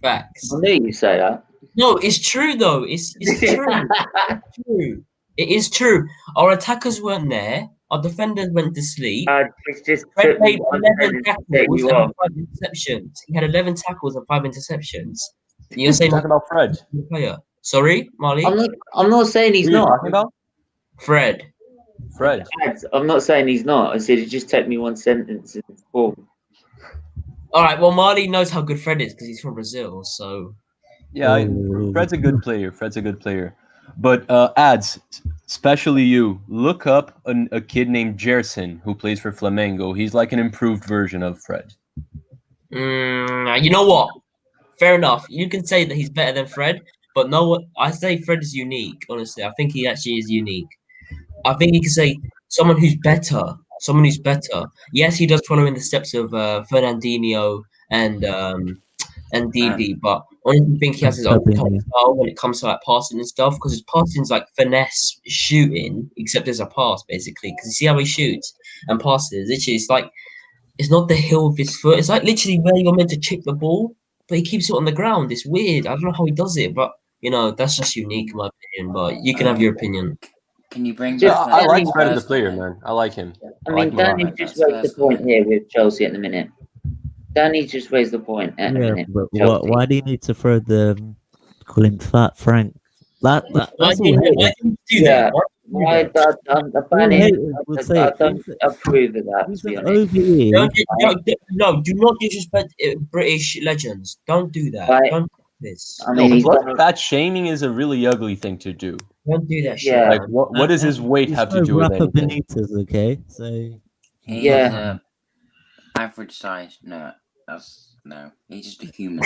Facts. I knew you say that. No, it's true though. It's true. It's true. It is true. Our attackers weren't there. Our defenders went to sleep. It's just Fred took me played one 11 second to tackles take and you 5 off. interceptions. He had 11 tackles and 5 interceptions. You're saying Talking about Fred. player? Sorry, Marley. I'm not saying he's Who are you not. talking about? Fred. I'm not saying he's not. I said it just took me one sentence in form. All right. Well, Marley knows how good Fred is because he's from Brazil. So Yeah, Fred's a good player. But ads, especially you, look up a kid named Gerson who plays for Flamengo. He's like an improved version of Fred. you know what? Fair enough. You can say that he's better than Fred, but no one. I say Fred is unique. Honestly, I think he actually is unique. I think you can say someone who's better. Someone who's better. Yes, he does follow in the steps of Fernandinho and DD, but I don't think he has his own kind of style when it comes to like passing and stuff. Because his passing's like finesse shooting, except as a pass basically. Because you see how he shoots and passes. Literally, it's like it's not the heel of his foot. It's like literally where you're meant to chip the ball, but he keeps it on the ground. It's weird. I don't know how he does it, but you know that's just unique in my opinion. But you can have your opinion. Can you bring Just- back I that like Spurs Fred as a player, comment? man. I like him. I mean, Danny just raised the point here with Chelsea at the minute. Danny just raised the point at the Yeah, minute. but with Chelsea. why do you need to throw the call him Fat Frank? Why That's do you all do Yeah. that? Why All haters would say I don't approve of that, he's to be an honest. No, do not disrespect British legends. Don't do that. Right. Don't do this. I mean, he's Plus, done- fat shaming is a really ugly thing to do. Don't do that shit. Yeah. Like, what does his weight have to do with Rafa anything? Benitez, okay? So He's Yeah. average size. No. He's just a human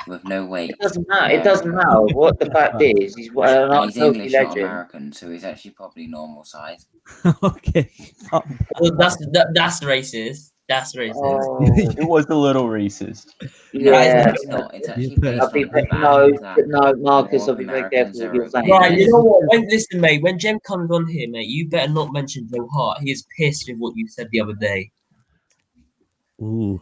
with no weight. It doesn't matter. It doesn't matter what the fact is. He's an And he's Chelsea English, not legend. American, so he's actually probably normal size. okay. That's racist. That's racist. Oh, It was a little racist. yeah. It's not. It's actually Yeah. based I'll be on the no, fact that no, Marcus. more I'll be very Americans careful with are your saying. Right, you this. know what? Listen, mate. When Jem comes on here, mate, you better not mention Joe Hart. He is pissed with what you said the other day. Ooh.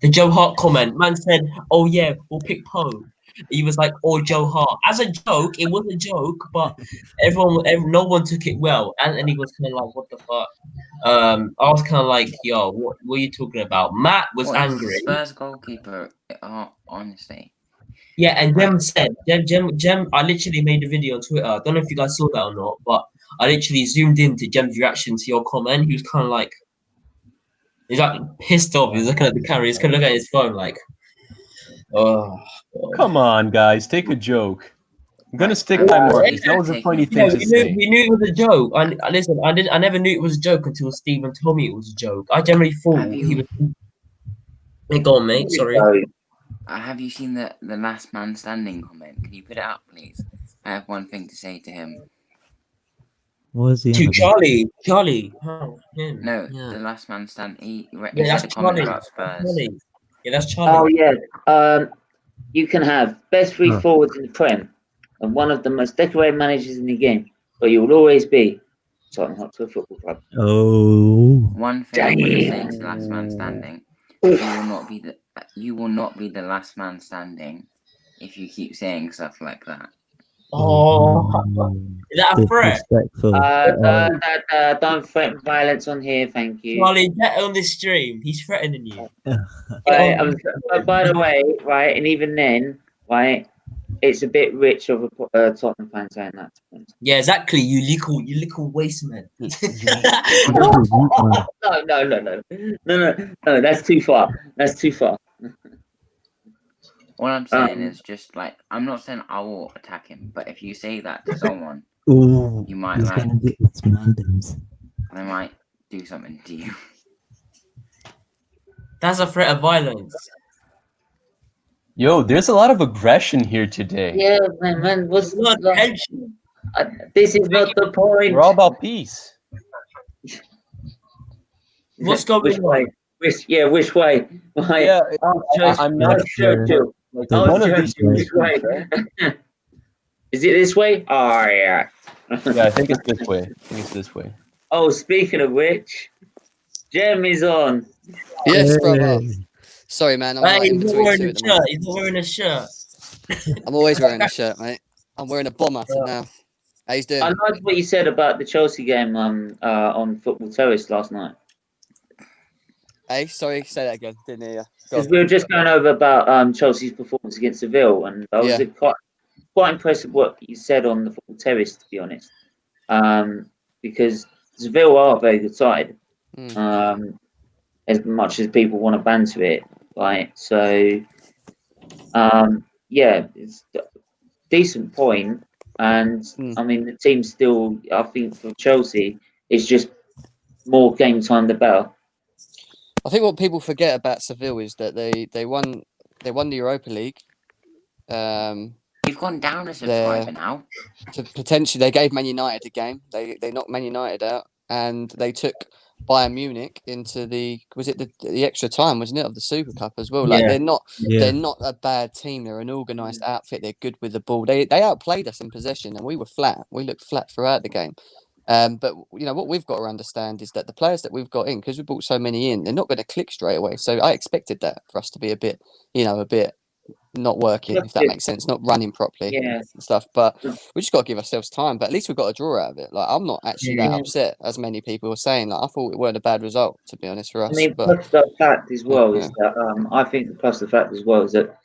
The Joe Hart comment, man said, "Oh yeah, we'll pick Poe." He was like, "Oh, Joe Hart." As a joke, it was a joke, but no one took it well. Anthony was kind of like, "What the fuck?" I was kind of like, "Yo, what are you talking about?" Matt was What is angry. Spurs goalkeeper. Honestly, Yeah, and Jem said, Jem, I literally made a video on Twitter. I don't know if you guys saw that or not, but I literally zoomed into Jem's reaction to your comment. He was kind of like, he's like pissed off. He's looking at the camera. He's kind of looking at his phone like, oh. God. Come on, guys, take a joke. I'm gonna stick by Marcus. That was a funny thing to say. We knew it was a joke. Listen, I never knew it was a joke until Stephen told me it was a joke. I generally thought he was. Hey, go on, mate. Sorry. have you seen the last man standing comment? Can you put it up, please? I have one thing to say to him. What was he? To on about? Charlie. Oh, him. No, Yeah. the last man standing. He Yeah, said that's a comment Charlie. about Spurs. Charlie. Yeah, that's Oh Charlie. yeah. You can have best three forwards in the Prem and one of the most decorated managers in the game, but you will always be Tottenham Hotspur Football Club. Oh. One thing I want to say to the last man standing: you will not be the last man standing if you keep saying stuff like that. Oh, is that a threat? Disrespectful. Don't threaten violence on here, thank you. Charlie, get on this stream. He's threatening you. Right, by the way, right, and even then, right, it's a bit rich of a Tottenham fan saying that. Yeah, exactly. You little waste man. No. That's too far. That's too far. All I'm saying is just like I'm not saying I will attack him, but if you say that to someone, Ooh, you might he's gonna get its mandems. they might do something to you. That's a threat of violence. Yo, there's a lot of aggression here today. Yeah, man. What's Not tension. this is not the point. We're all about peace. What's going Which way? Which way? Why? Yeah, Just, I'm not sure. Like, one of these Which way? Is it this way? Oh yeah. Yeah, I think it's this way. Oh, speaking of which, Jeremy's on. Yes, Hey. brother. Sorry, man. I'm Hey, like in he's not between wearing two a at the shirt. moment. He's not wearing a shirt. I'm always wearing a shirt, mate. I'm wearing a bomber now. How you doing? I liked what you said about the Chelsea game on Football Terrace last night. Hey, sorry, say that again. Didn't hear you. Go Because on. we were just going over about Chelsea's performance against Seville, and I was quite impressed with what you said on the Football Terrace, to be honest. Because Seville are a very good side, as much as people want to banter it, right? So, yeah, it's a decent point, and I mean the team still. I think for Chelsea, it's just more game time the better. I think what people forget about Seville is that they won the Europa League. You've gone down a subscriber now. Potentially, they gave Man United a game. They knocked Man United out, and they took Bayern Munich into the extra time, wasn't it, of the Super Cup as well? Like they're not a bad team. They're an organised outfit. They're good with the ball. They outplayed us in possession, and we were flat. We looked flat throughout the game. But you know what we've got to understand is that the players that we've got in, because we brought so many in, they're not going to click straight away. So I expected that for us to be a bit not working, if that makes sense, not running properly and stuff. But we just got to give ourselves time. But at least we've got a draw out of it. Like I'm not actually that upset as many people are saying. Like I thought it weren't a bad result, to be honest, for us. I mean, plus the fact as well is that I think plus the fact as well is that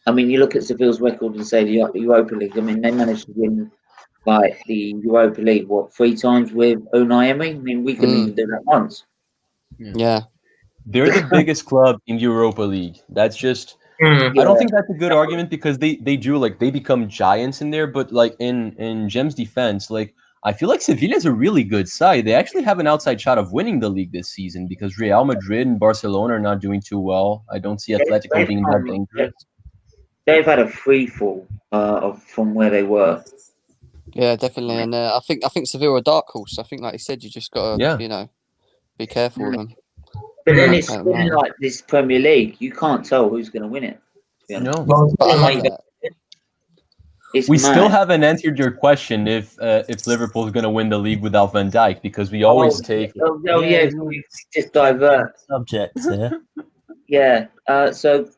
I mean you look at Seville's record and say the Europa League. I mean they managed to win like the Europa League 3 times with Unai Emery. I mean we couldn't even do that once. Yeah. They're the biggest club in the Europa League. That's just I don't think that's a good argument because they do like they become giants in there, but like in Gem's defense, like I feel like Sevilla is a really good side. They actually have an outside shot of winning the league this season because Real Madrid and Barcelona are not doing too well. I don't see Atletico being that dangerous. They've had a free fall from where they were. Yeah, definitely, and I think Seville are a dark horse. I think, like you said, you just got to be careful with them. But then it's been like this Premier League. You can't tell who's going to win it. No, but I love that. We still haven't answered your question if Liverpool's going to win the league without Van Dijk because we always take. We just divert subjects here. Yeah. So,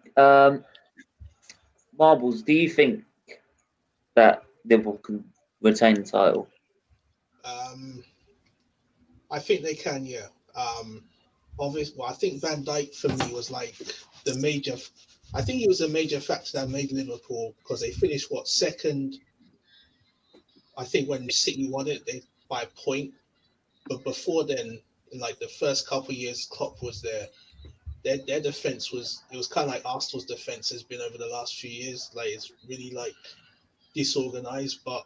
Marbles, do you think that Liverpool can retain the title? I think they can. Yeah. Obviously, I think Van Dijk for me was like the major. I think he was a major factor that made Liverpool because they finished second. I think when City won it, they by a point. But before then, in like the first couple of years, Klopp was there. Their defense was kind of like Arsenal's defense has been over the last few years. Like it's really like disorganized. But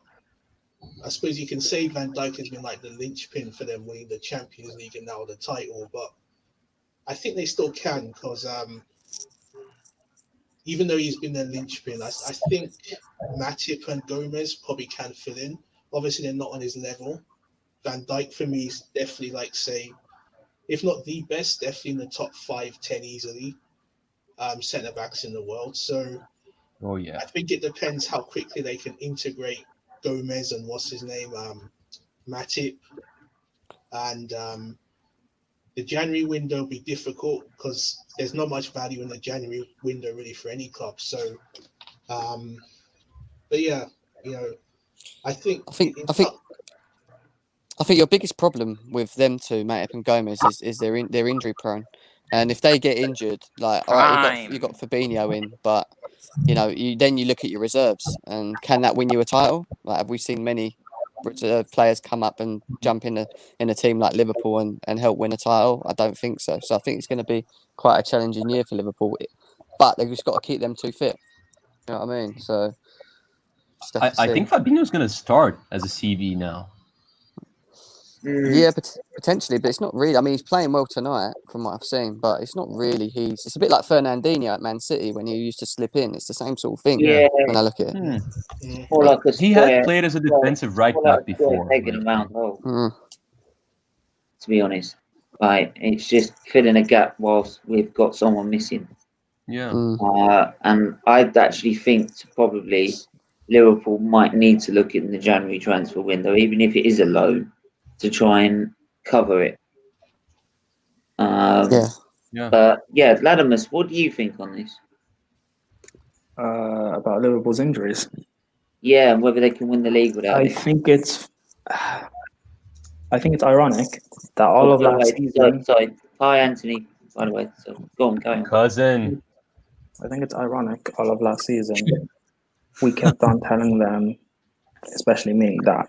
I suppose you can say Van Dijk has been like the linchpin for them winning the Champions League and now the title. But I think they still can because even though he's been their linchpin, I think Matip and Gomez probably can fill in. Obviously, they're not on his level. Van Dijk for me is definitely like say, if not the best, definitely in the top 5-10 easily centre backs in the world. So, I think it depends how quickly they can integrate Gomez and Matip, and the January window will be difficult because there's not much value in the January window really for any club. So, but yeah, I think your biggest problem with them two, Matip and Gomez, is they're injury prone, and if they get injured, like all right, you got Fabinho in, but you look at your reserves and can that win you a title? Like have we seen many players come up and jump in a team like Liverpool and help win a title? I don't think so. So I think it's going to be quite a challenging year for Liverpool, but they've just got to keep them two fit. You know what I mean? So I think Fabinho's going to start as a CV now. Yeah, potentially, but it's not really. I mean, he's playing well tonight, from what I've seen, but it's not really. It's a bit like Fernandinho at Man City when he used to slip in. It's the same sort of thing. Yeah. When I look at it, Or like a he has played as a defensive right back before. To be honest, like it's just filling a gap whilst we've got someone missing. Yeah. And I'd actually think to probably Liverpool might need to look in the January transfer window, even if it is a loan, to try and cover it. But yeah, Latimus, what do you think on this? About Liverpool's injuries. Yeah, and whether they can win the league without I it. think it's ironic that all of last season. Sorry. Hi, Anthony. By the way, so go on. Cousin. I think it's ironic all of last season. We kept on telling them, especially me, that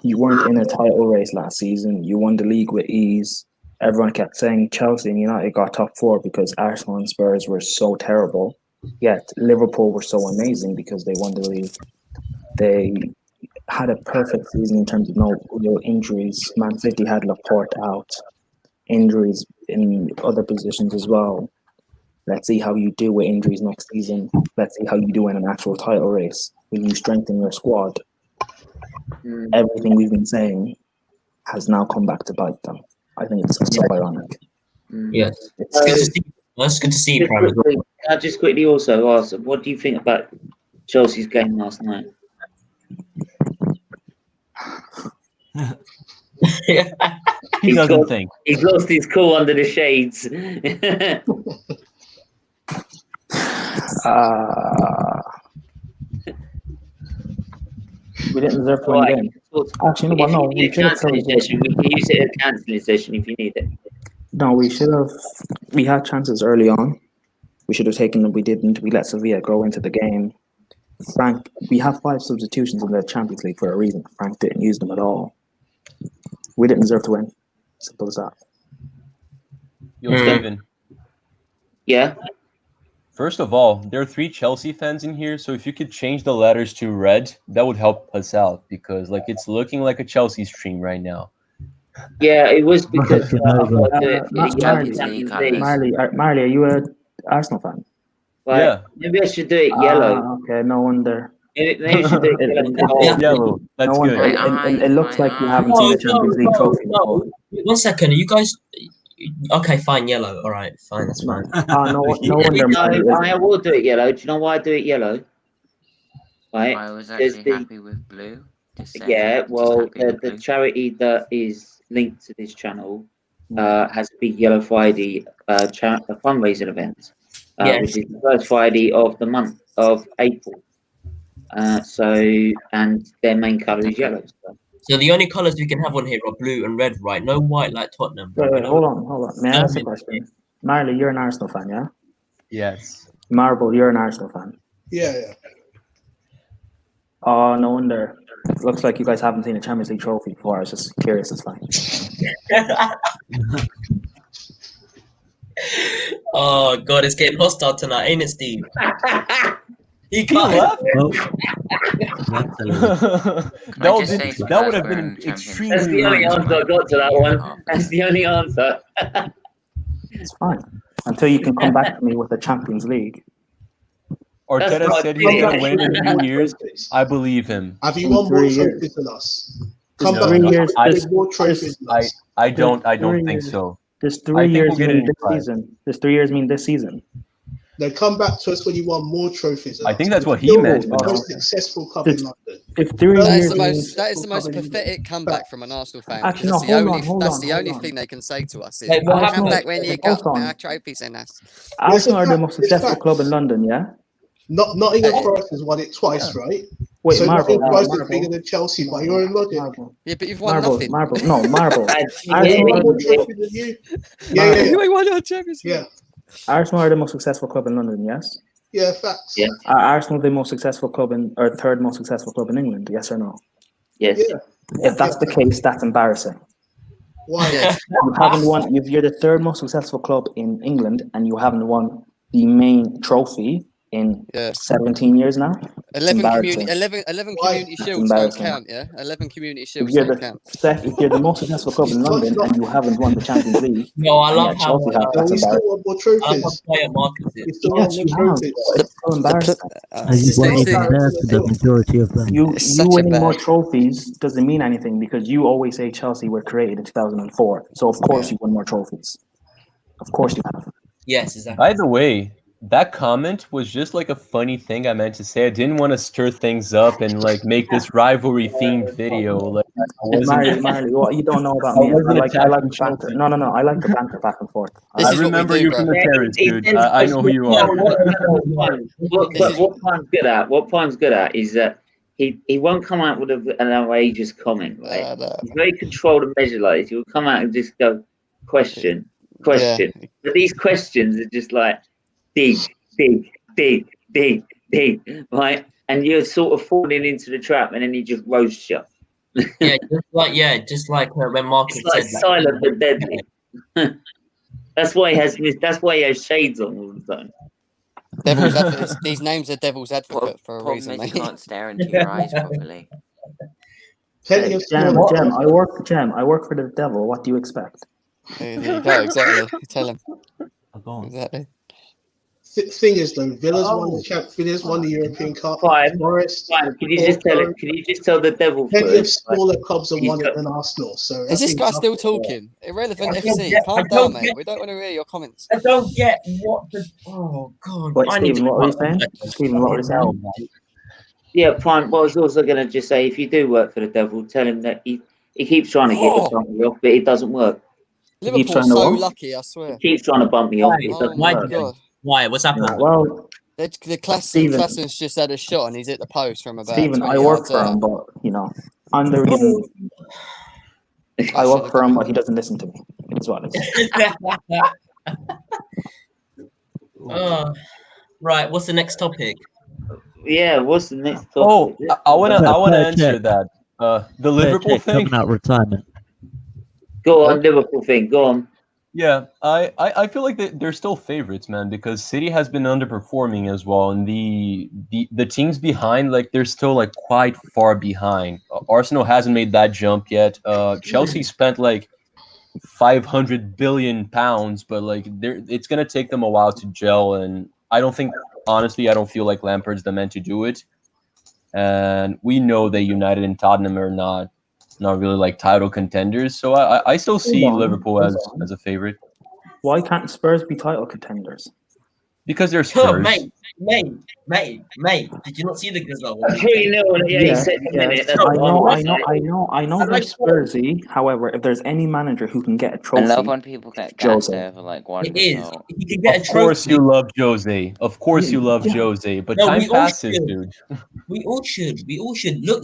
you weren't in a title race last season. You won the league with ease. Everyone kept saying Chelsea and United got top 4 because Arsenal and Spurs were so terrible. Yet Liverpool were so amazing because they won the league. They had a perfect season in terms of no real injuries. Man City had Laporte out. Injuries in other positions as well. Let's see how you do with injuries next season. Let's see how you do in an actual title race when you strengthen your squad. Everything we've been saying has now come back to bite them. I think it's so ironic. Yes, it's good to see. That's good to see. I'll just quickly also ask, what do you think about Chelsea's game last night? He doesn't think. He's lost his cool under the shades. We didn't deserve to win the game. Actually, no, we should have cancelling session. We can use it as a cancelling session if you need it. No, we should have. We had chances early on. We should have taken them. We didn't. We let Sevilla go into the game. Frank, we have 5 substitutions in the Champions League for a reason. Frank didn't use them at all. We didn't deserve to win. Simple as that. Yo, Steven. Yeah? First of all, there are 3 Chelsea fans in here, so if you could change the letters to red, that would help us out, because like it's looking like a Chelsea stream right now. Yeah, it was because Marley, are you an Arsenal fan? Right. Yeah. Maybe I should do it yellow. Okay, no wonder. Maybe I should do it yellow. That's no good. It looks like you haven't seen the Champions League trophy before. 1 second, are you guys... Okay, fine, yellow. All right, fine, that's fine. No wonder. I will do it yellow. Do you know why I do it yellow? Right. I was actually happy with blue. Yeah, well, the charity that is linked to this channel has a big Yellow Friday fundraising event, which is the first Friday of the month of April. And their main colour is yellow. So the only colours we can have on here are blue and red, right? No white like Tottenham. Wait, hold on. May I ask a question? Marley, you're an Arsenal fan, yeah? Yes. Marble, you're an Arsenal fan. Yeah. Oh, no wonder. Looks like you guys haven't seen a Champions League trophy before. I was just curious. It's fine. Oh God, it's getting hostile tonight, ain't it, Steve? He can't. That would have been extremely. That's the only answer I got to that one. That's the only answer. It's fine until you can come back to me with the Champions League. Arteta said he's going to win in a few years. I believe him. Have you won more trophies than us? Come back. 3 years. More trophies than us. I don't think so. There's 3 years mean this season. There's 3 years mean this season. Then come back to us when you won more trophies. I think that's what he meant. The most successful club in London. That is the most pathetic comeback from an Arsenal fan. Actually, that's the only thing they can say to us. Is, come back when you got our trophies in us. Arsenal are the most successful club in London, yeah? Nottingham Forest has won it twice, right? Wait, so Marble. Twice is bigger than Chelsea, but you're in London. Yeah, but you've won nothing. Marble. You won more trophies than you. Yeah. You won your Champions League. Yeah. Arsenal are the most successful club in London, yes? Yeah, facts. Yeah. Are Arsenal the most successful club or third most successful club in England, yes or no? Yes. Yeah. If that's the case, that's embarrassing. Why? You haven't won. You're the third most successful club in England, and you haven't won the main trophy in 17 years now. 11 community shields don't count, yeah? 11 community shields don't count. If you're the most successful club in London and you haven't won the Champions League, no, I love how we still won more trophies. Yes, you have. It's so embarrassing. You weren't even there for the majority of them. You winning more trophies doesn't mean anything because you always say Chelsea were created in 2004. So of course you won more trophies. Of course you have. Yes, exactly. By the way, that comment was just like a funny thing I meant to say. I didn't want to stir things up and like make this rivalry themed video. Like I wasn't. Marley, what you don't know about I me is I wasn't like attacking the banter. Chelsea. No, I like the banter back and forth. This I is what we remember do, you bro. from the terrace, dude. It's I know who you are. What Prime's good at? What Prime's good at is that he won't come out with an outrageous comment, right? He's very controlled and measured like this. He'll come out and just go, question. Yeah. But these questions are just like dig, right? And you're sort of falling into the trap, and then he just roasts you. just like when Marcus It's like said, silent but deadly. That's why he has shades on all the time. Devil's advocate. These names are devil's advocate for a reason, Problem is mate. you can't stare into your eyes properly. Hey, Jem, I work for the devil. What do you expect? There you go, exactly. Tell him. Exactly. Thing is, though, Villa's won the European Cup. Fine. Forest. Fine. Can you just tell it? Can you just tell the devil Plenty of first? smaller clubs have won it than Arsenal. So Is this guy still talking? Irrelevant FC. Calm down, mate. We don't want to hear your comments. I don't get what the. Oh, God. Wait, Stephen, what were you saying? Stephen, what were you saying? Yeah, Prime. Well, I was also going to just say, if you do work for the devil, tell him that he keeps trying to get the bump me off, but it doesn't work. Liverpool's so lucky, I swear. He keeps trying to bump me off, but it doesn't work. God. Why? What's happened? Well, the Klassen's just had a shot and he's hit the post from about. Stephen, I work for him, but I'm the reason. I work for him, but he doesn't listen to me. It's what it is. Right. What's the next topic? Yeah. What's the next topic? Oh, I wanna answer that. The Liverpool thing. Coming out retirement. Go on, Liverpool thing. Go on. Yeah, I feel like they're still favorites, man, because City has been underperforming as well, and the teams behind, like, they're still like quite far behind. Arsenal hasn't made that jump yet. Chelsea spent like 500 billion pounds, but like it's gonna take them a while to gel, and I don't feel like Lampard's the man to do it. And we know that United and Tottenham are not really like title contenders, so I still see Liverpool as a favorite. Why can't Spurs be title contenders? Because they're Spurs. Mate. Did you not see the result? He said a minute. I know they're Spursy. However, if there's any manager who can get a trophy, I love when people get gassed over like one result. If you can get a trophy. Of course you love Jose. Of course you love Jose. But time passes, dude. We all should. Look,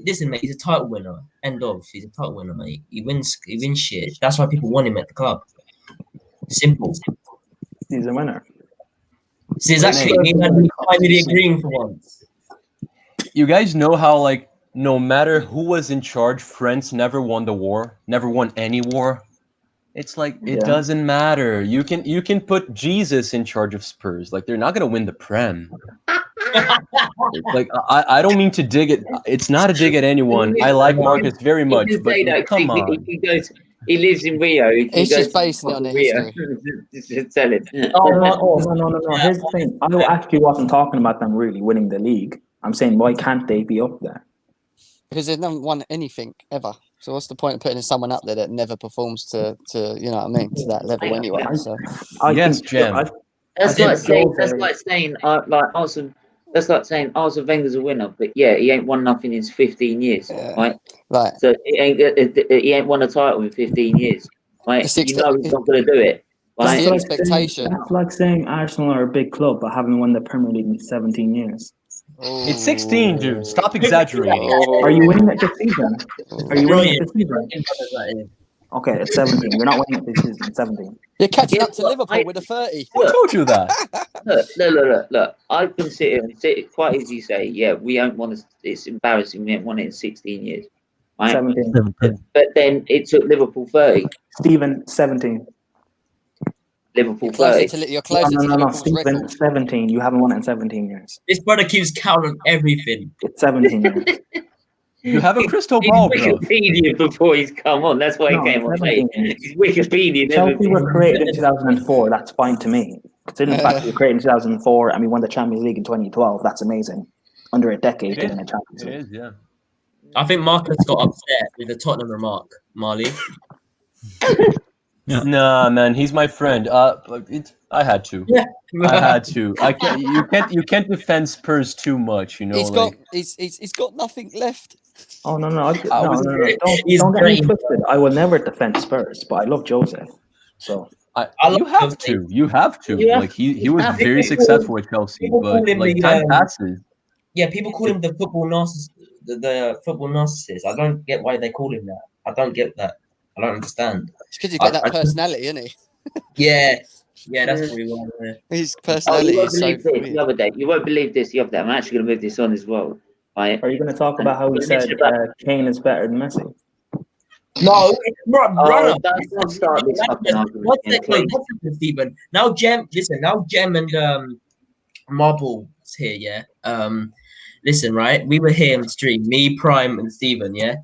listen, mate. He's a title winner. End of. He's a title winner, mate. He wins shit. That's why people want him at the club. Simple. He's a winner. See, exactly. Me and finally agreeing for once. You guys know how, like, no matter who was in charge, France never won the war, never won any war. It's like it doesn't matter. You can put Jesus in charge of Spurs. Like, they're not gonna win the Prem. Like, I don't mean to dig it. It's not a dig at anyone. I like Marcus very much, but come on. He lives in Rio. He's just basing it on the history. Just tell him. No. Here's the thing. I actually wasn't talking about them really winning the league. I'm saying, why can't they be up there? Because they've never won anything ever. So what's the point of putting someone up there that never performs to you know what I mean, to that level anyway? So yes, Jem. That's like saying Arsene. That's like saying Arsene Wenger's a winner, but yeah, he ain't won nothing in 15 years, right? Right. So he ain't won a title in 15 years, right? You know he's not going to do it. Right? That's the expectation. That's like saying Arsenal are a big club but haven't won the Premier League in 17 years. Oh. It's 16, dude. Stop exaggerating. Are you winning it this season? Are you winning it this season? Okay, it's 17. You're not winning it this season. 17. You're catching up to Liverpool with a 30. Who told you that? Look. I can sit here and say quite easy say, yeah, we ain't won it. It's embarrassing. We ain't won it in 16 years. Right? 17. But then it took Liverpool 30. Stephen, 17. Liverpool 30. You're closer to Liverpool's Stephen, record. 17. You haven't won it in 17 years. This brother keeps counting everything. It's 17 years. You have a crystal ball, bro. Wikipedia before he's come on. That's why he came on late. Wikipedia. Chelsea were created in 2004. That's fine to me. Considering the fact we were created in 2004 and we won the Champions League in 2012, that's amazing. Under a decade in a Champions League. It is, yeah. I think Marcus got upset with the Tottenham remark, Marley. Nah, man, he's my friend. I had to. Yeah. I had to. I can't. You can't defend Spurs too much. You know, he's got nothing left. Oh no, no, I no, was- no, no! He's Don't get me great. twisted. I will never defend Spurs, but I love Jose. So I you love have Jose. to. You have to. You have- Like he you was have very to. successful at Chelsea, People but call him like the, time passes. Yeah, people call him the football narcissist. The football narcissist. I don't get why they call him that. I don't get that. I don't understand. It's because he's got that personality, isn't he? Yeah, that's probably why. His Oh, personality you won't is so believe this weird. the other day. You won't believe this the other day. I'm actually going to move this on as well. Right? are you going to talk about how he And said it's about- Kane is better than Messi? No, brother. Don't start this fucking argument. One again, second, please. Stephen. Now, Jem and Marble is here. Yeah. Listen, right? We were here on the stream. Me, Prime, and Stephen. Yeah.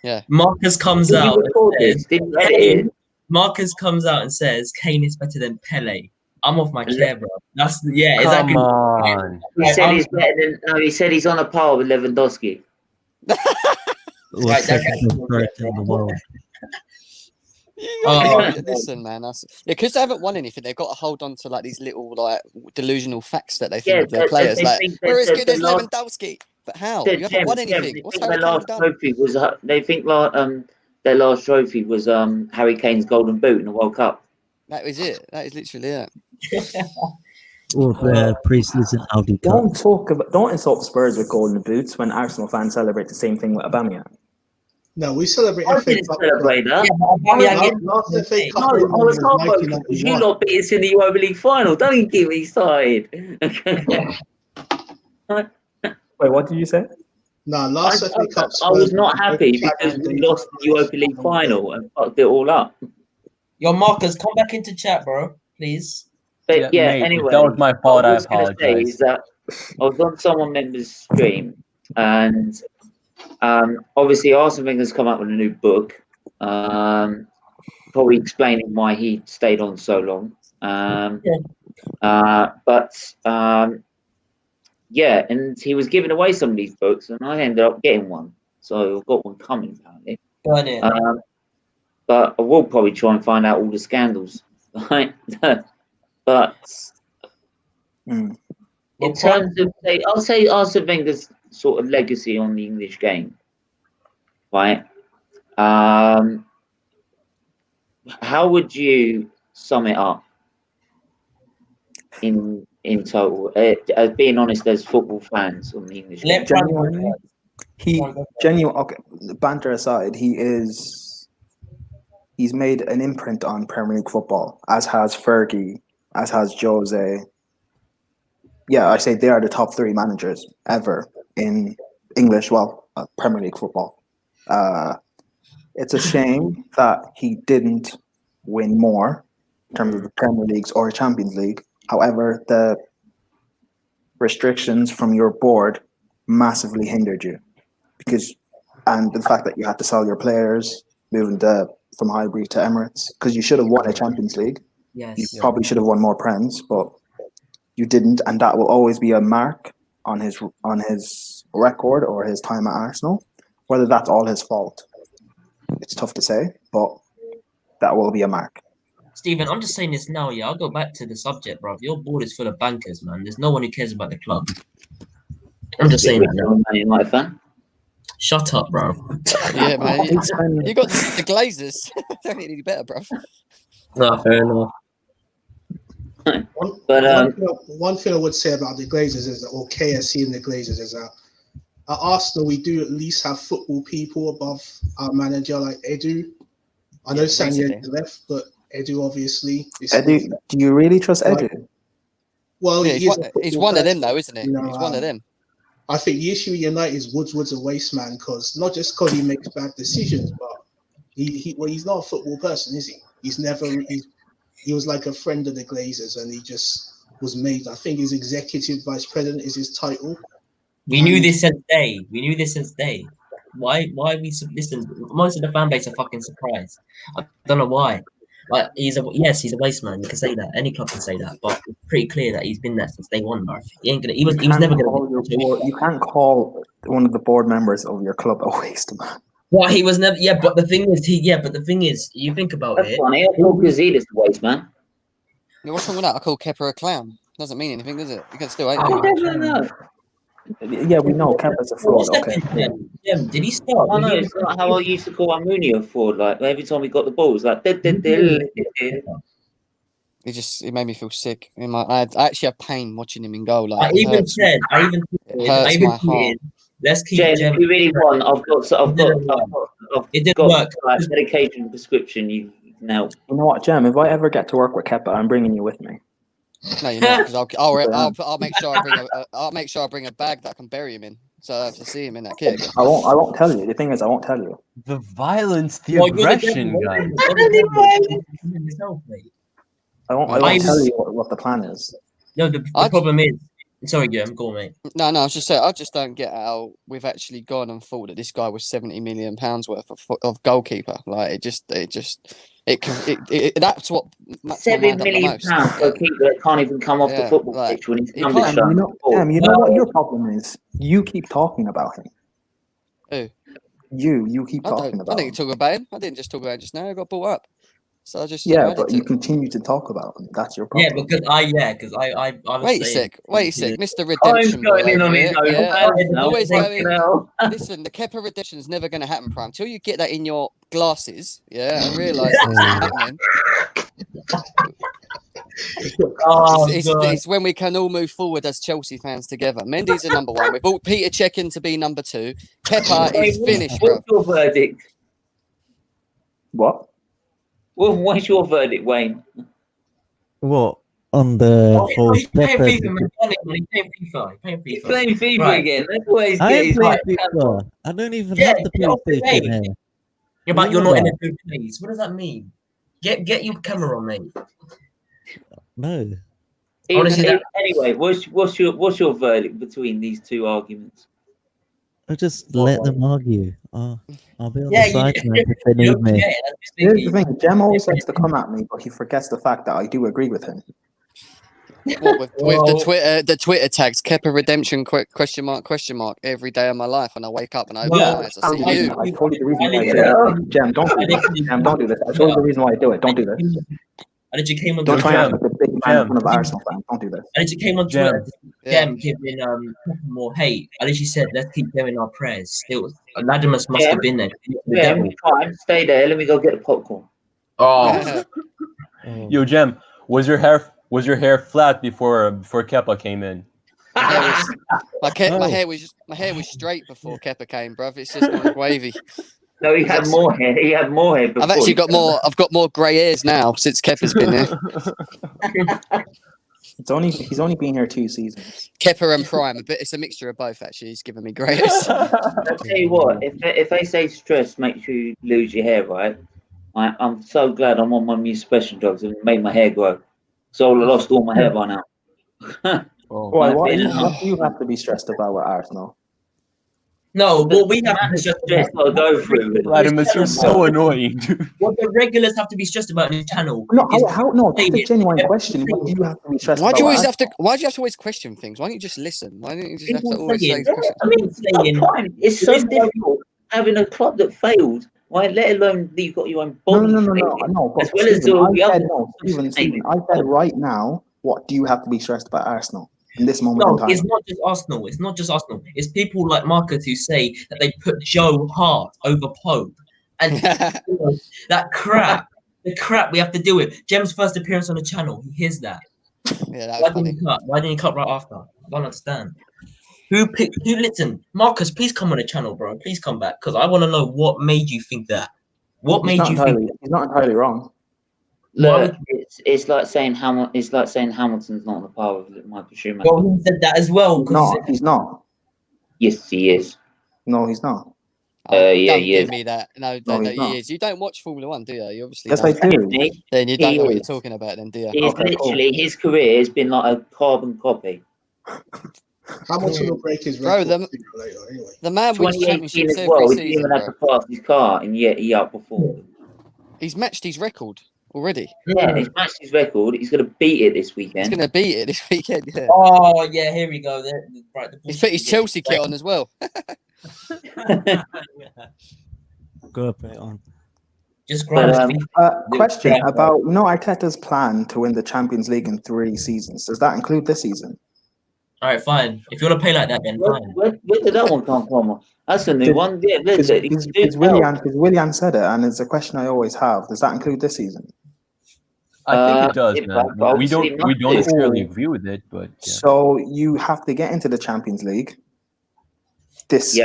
Yeah. Marcus comes Did out. you record this? Did you edit it? Marcus comes out and says Kane is better than Pele. I'm off my And chair, bro. That's Come exactly. on. He said he's better than. No, he said he's on a par with Lewandowski. Was Right, that second guy's best in the world. Listen, man, because they haven't won anything. They've got to hold on to like these little like delusional facts that they think of their players. they Like think we're as that good the as last- Lewandowski, but how? They You haven't won anything. They What's think Harry their Kane last done? trophy was. They think their last trophy was Harry Kane's Golden Boot in the World Cup. That was it. That is literally it. Or Priestley's and Audi Cup. Don't insult Spurs with golden boots when Arsenal fans celebrate the same thing with Aubameyang. No, we celebrate I FA didn't Cup. celebrate that. Last FA No, Cup I was heartbroken because 1991. you lot beat us in the Europa League final. Don't even get me started. Wait, what did you say? No, last FA Cup. I was not happy because we lost the Europa League final and fucked it all up. Yo, Marcus, come back into chat, bro, please. But Yeah, mate, anyway, that was my fault. what I I was going to say apologize. is that I was on someone member's stream, and obviously Arsene Wenger's come up with a new book, probably explaining why he stayed on so long. Yeah, and he was giving away some of these books, and I ended up getting one. So I've got one coming apparently. Got it. But I will probably try and find out all the scandals, right? But in terms of, I'll say Arsene Wenger's sort of legacy on the English game, right? How would you sum it up in total? As being honest, as football fans on the English game. Genuinely, okay, banter aside, he's made an imprint on Premier League football, as has Fergie, as has Jose. Yeah, I say they are the top 3 managers ever in English, Premier League football. It's a shame that he didn't win more in terms of the Premier Leagues or Champions League. However, the restrictions from your board massively hindered you, and the fact that you had to sell your players, moving from Highbury to Emirates, because you should have won a Champions League. Yes. You probably should have won more Prems, but you didn't, and that will always be a mark on his record or his time at Arsenal. Whether that's all his fault, it's tough to say, but that will be a mark. Stephen, I'm just saying this now, yeah. I'll go back to the subject, bro. Your board is full of bankers, man. There's no one who cares about the club. I'm just saying that now. Man United fan. Shut up, bro. Yeah, man. You got the Glazers. Don't need any better, bro. No, fair enough. One thing I would say about the Glazers is that, or KSC and the Glazers, is that at Arsenal we do at least have football people above our manager, like Edu. I know Sanya's left, but Edu obviously. Edu, do you really trust Edu? Well, yeah, he's one of them, though, isn't he? He's one of them. I think the issue with United is Woodward's a waste man, because not just because he makes bad decisions, but he's not a football person, is he? He was like a friend of the Glazers, and he just was made. I think his executive vice president is his title. We knew this since day. Why we listen? Most of the fan base are fucking surprised. I don't know why. Like he's a waste man. You can say that. Any club can say that. But it's pretty clear that he's been there since day one, bro. He was never gonna. You can't call one of the board members of your club a waste man. Well, he was never. Yeah, but the thing is, you think about That's it. funny. I thought Gazidis the waste man. What's wrong with that? I call Kepa a clown. Doesn't mean anything, does it? You can still hate I me. never know. Yeah, we know Kepa's a fraud. Okay. Jim, did he start? I know it's not how I used to call Almunia a fraud. Like every time he got the ball, it was like. He made me feel sick. I actually have pain watching him in goal. Like I even tweeted, let's keep James, Jem. if you really want, I've got work. like medication prescription. You now. You know what, Jem? If I ever get to work with Kepa, I'm bringing you with me. No, you're not, because I'll make sure I bring a bag that I can bury him in, so I have to see him in that kit again. I won't tell you. The thing is, I won't tell you. The violence, the aggression, guys. I won't tell you what the plan is. No, the problem is. Sorry, Jim, go on, mate. No, I was just saying, I just don't get how we've actually gone and thought that this guy was £70 million worth of goalkeeper. Like that's what £7 million for a keeper that can't even come off the football pitch when he's under shot. You know what your problem is? You keep talking about him. Who? You keep talking about him. I didn't talk about him. I didn't just talk about him just now. I got brought up. So I just but you continue to talk about him. That's your problem. Yeah, because I was Wait a sec, Mr. Redemption. I'm going in on his own. Always going. Listen, the Kepa redemption is never going to happen, Prime. Until you get that in your glasses, and realise it's not happening. It's when we can all move forward as Chelsea fans together. Mendy's a number one. We've brought Peter Cech in to be number two. Kepa is finished, bro. What's your verdict? What? Well, what's your verdict, Wayne? What? On the whole He's playing FIFA again. That's why he's getting FIFA. I don't even have the PlayStation here. Yeah, but you're not in a good place. What does that mean? Get your camera on, mate. No. Anyway, what's your verdict between these two arguments? I'll just let them argue. I'll be on the sideline if they need me. Here's the thing. Jem always likes to come at me, but he forgets the fact that I do agree with him. What, with the Twitter tags, Kepa redemption question mark every day of my life when I wake up and I open my eyes, I see you. I told you the reason why I do it. Jem, don't do this. Jem, don't do this. I told you the reason why I do it. Don't do this. And you came on. Don't try and act like a big man in front of Arsenal fans. Don't do this. And you came on Twitter, Jem giving more hate. I literally said, let's keep them in our prayers. Latimus must have been there. Yeah, fine. Stay there. Let me go get the popcorn. Oh. Yo, Jem, was your hair flat before Kepa came in? My hair was straight before Kepa came, bruv. It's just gone wavy. No, he had more hair. He had more hair. I've actually got more. I've got more grey hairs now since Kepa's been here. He's only been here 2 seasons. Kepa and Prime, it's a mixture of both. Actually, he's given me grey hairs. I'll tell you what. If they say stress makes you lose your hair, right? I'm so glad I'm on my new special drugs and it made my hair grow. So I lost all my hair by now. What do you have to be stressed about with Arsenal? No, what we have to just go through. Latimus, you're so annoying, dude. What the regulars have to be stressed about in this channel. No, that's a genuine question. What do you have to be stressed about? Why do you have to always question things? Why don't you just listen? Why don't you just have to always say questions? It's so difficult having a club that failed. Why? Let alone that you've got your own body. No. As well as all the other. Stephen, I said right now, what do you have to be stressed about Arsenal in this moment in time? It's not just Arsenal. It's people like Marcus who say that they put Joe Hart over Pope. And that crap, the crap we have to deal with. Jem's first appearance on the channel, he hears that. Yeah, that was funny. Why didn't he cut right after? I don't understand. Listen, Marcus, please come on the channel, bro. Please come back, because I want to know what made you think that. He's not entirely wrong. Look, it's like saying Hamilton's not on the par with Michael Schumacher. Well, he said that as well. He's not. Yes, he is. No, he's not. Don't give me that. No, he is. You don't watch Formula 1, do you? You obviously yes, I do. Then you don't know what you're talking about, then, do you? His career has been like a carbon copy. Hamilton will break his record later anyway. The man wins championships every season. He didn't even have to pass his car, and yet he outperformed. He's matched his record already. Yeah, he's matched his record. He's going to beat it this weekend. Yeah. Oh, yeah, here we go. Right, he's put his Chelsea kit on as well. Go put it on. Just grind. Question about Arteta's plan to win the Champions League in 3 seasons. Does that include this season? All right, fine. If you want to play like that, then fine. Where did that one come from? That's a new one. Yeah, Because Willian said it, and it's a question I always have. Does that include this season? I think it does, man. but We don't necessarily agree with it, but yeah. So you have to get into the Champions League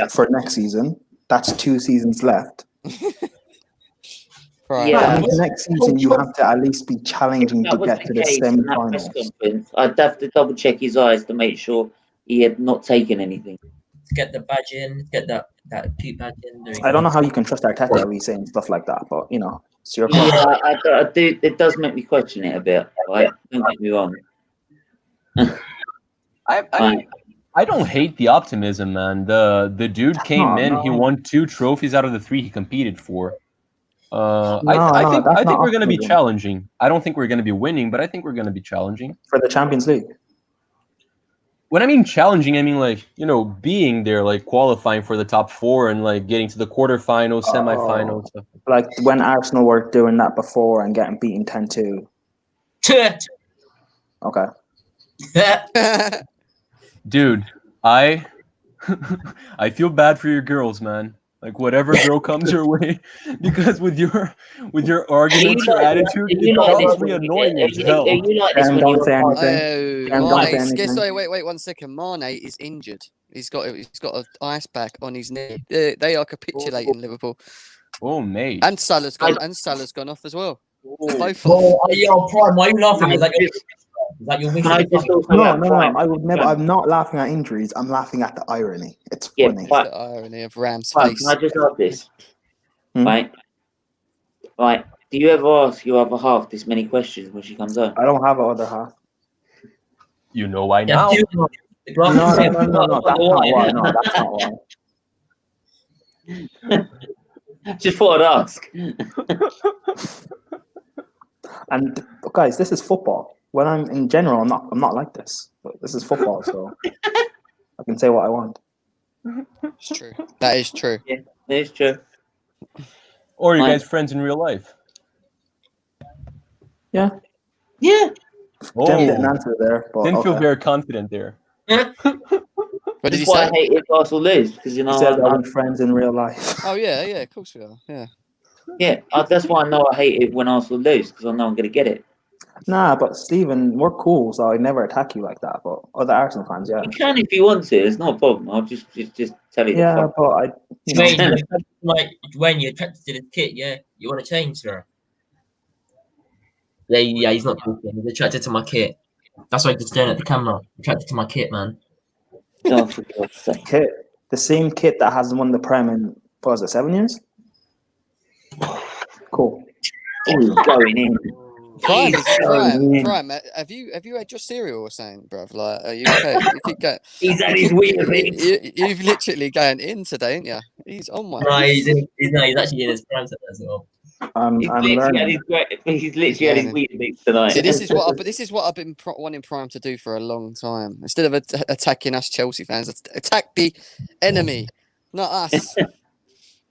for next season. That's 2 seasons left. Right. Yeah. And the next season, you have to at least be challenging to get to the semi-finals. I'd have to double check his eyes to make sure he had not taken anything. To get the badge in, get that cute badge in. I don't know how you can trust Arteta when he's saying stuff like that, but it's your call. Yeah, I do. It does make me question it a bit. Right? Don't get me wrong. I don't hate the optimism, man. The dude came in. He won 2 trophies out of the 3 he competed for. I think we're going to be challenging. I don't think we're going to be winning, but I think we're going to be challenging for the Champions League. When I mean challenging, I mean being there, qualifying for the top 4 and getting to the quarterfinals, semifinals. Like when Arsenal were doing that before and getting beaten 10-2. Okay. Dude, I feel bad for your girls, man. Whatever girl comes your way, because with your arguments, your attitude, it's probably annoying as hell. Don't say anything. Sorry, wait 1 second. Mane is injured. He's got an ice pack on his knee. They are capitulating, Liverpool. Oh, mate. And Salah's gone off as well. Both Prime. Why are you laughing? Is that your No. I would never. I'm not laughing at injuries. I'm laughing at the irony. It's funny. The irony of Ram's face. Can I just ask this? Right. Do you ever ask your other half this many questions when she comes home? I don't have an other half. You know why now? No. That's not why. No, that's not why. Just thought I'd ask. And guys, this is football. When I'm in general, I'm not like this. But this is football, so I can say what I want. It's true. That is true. Yeah, that is true. Or are you guys friends in real life? Yeah. Yeah. Jem didn't answer there, but didn't feel very confident there. What did he say? I hate if Arsenal lose because he said I'm friends in real life. Oh yeah, of course we are. Yeah. Yeah, that's why I know I hate it when Arsenal lose because I know I'm going to get it. Nah, but Stephen, we're cool, so I never attack you like that. But other Arsenal fans, yeah. You can if you want to. It's not a problem. I'll just tell you. Yeah, but when you're attracted to the kit, yeah, you want to change, sir. Yeah, he's not talking. He's attracted to my kit. That's why he's just staring at the camera. Attracted to my kit, man. Oh, for God's sake. Kit, the same kit that has won the Prem in 7 years. Cool. Oh, going in. Prime. Have you had your cereal or something, bruv? Are you okay? You keep going. He's at his weird thing. You've literally going in today, ain't you? He's on one. No, he's actually in his prime as well. He's literally at his weird things tonight. See, this is what I've been wanting Prime to do for a long time. Instead of attacking us Chelsea fans, attack the enemy, not us.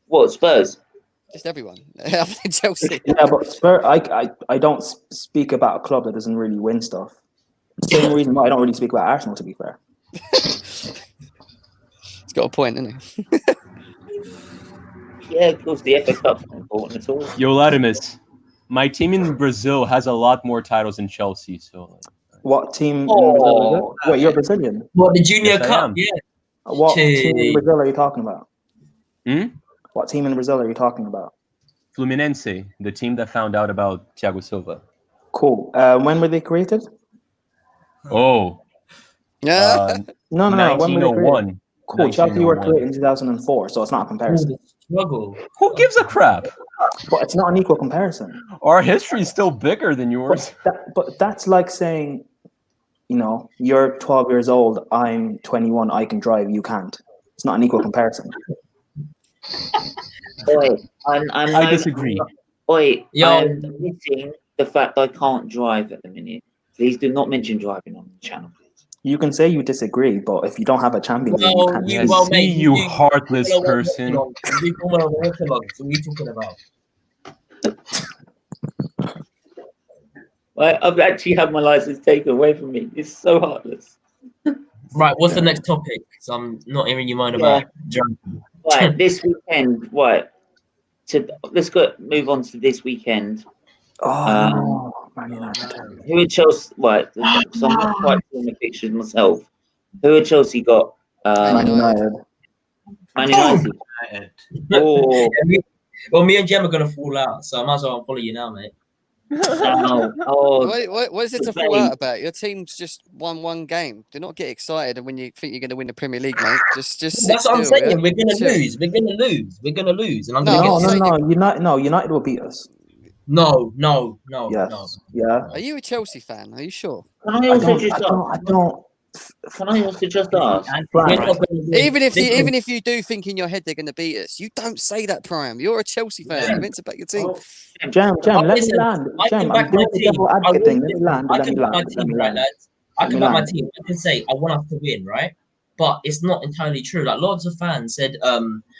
What, Spurs? Just everyone. Chelsea. Yeah, but Spurs. I don't speak about a club that doesn't really win stuff. Same reason why I don't really speak about Arsenal. To be fair, he's got a point, isn't he? Yeah, of course, the FA Cup's not important at all. Yo, Latimus, my team in Brazil has a lot more titles than Chelsea. So, what team? In Brazil? Wait, you're Brazilian? What, the Junior Cup? Yeah. What team in Brazil are you talking about? Hmm? What team in Brazil are you talking about? Fluminense, the team that found out about Thiago Silva. Cool. When were they created? Oh. Yeah. No. 1901. Cool. Chelsea were created in 2004, so it's not a comparison. Struggle. Who gives a crap? But it's not an equal comparison. Our history is still bigger than yours. But that's like saying, you're 12 years old, I'm 21, I can drive, you can't. It's not an equal comparison. I disagree. I'm admitting the fact I can't drive at the minute. Please do not mention driving on the channel, please. You can say you disagree, but if you don't have a Champions League, you Well, can't. Yeah, well, see, mate, you you heartless follow what person. watch-alongs. You follow what watch-alongs. What are you talking about? I've actually had my license taken away from me. It's so heartless. Right, what's the next topic? So I'm not hearing your mind about drinking. Right, this weekend. Let's move on to this weekend. Oh no, Man United. Who are Chelsea? Right, so I'm not quite seeing the pictures myself. Who are Chelsea got? Man United. Man United. Oh, Well, me and Jem are gonna fall out, so I might as well unfollow you now, mate. no. Oh, What is it to fall out about? Your team's just won one game. Do not get excited when you think you're going to win the Premier League, mate. Just sit That's what I'm still, saying. yeah? We're gonna Chill. lose. We're gonna lose. We're gonna lose. And I'm No, gonna I'm get not saying United will beat us. No. Yes. Yeah. Are you a Chelsea fan? Are you sure? can I also just ask? I don't. Can I also just ask? We're not gonna win. Even Listen, if you do think in your head they're going to beat us, you don't say that, Prime. You're a Chelsea fan. You're meant to back your team. Jam, let me listen, land. I Jam, can I'm back my doing the team. devil I advocate will thing. Let me land. I Let can me back my land. Let team, me right, land. lads? I Let can me back my land. team. I can say I want us to win, right? But it's not entirely true. Like lots of fans said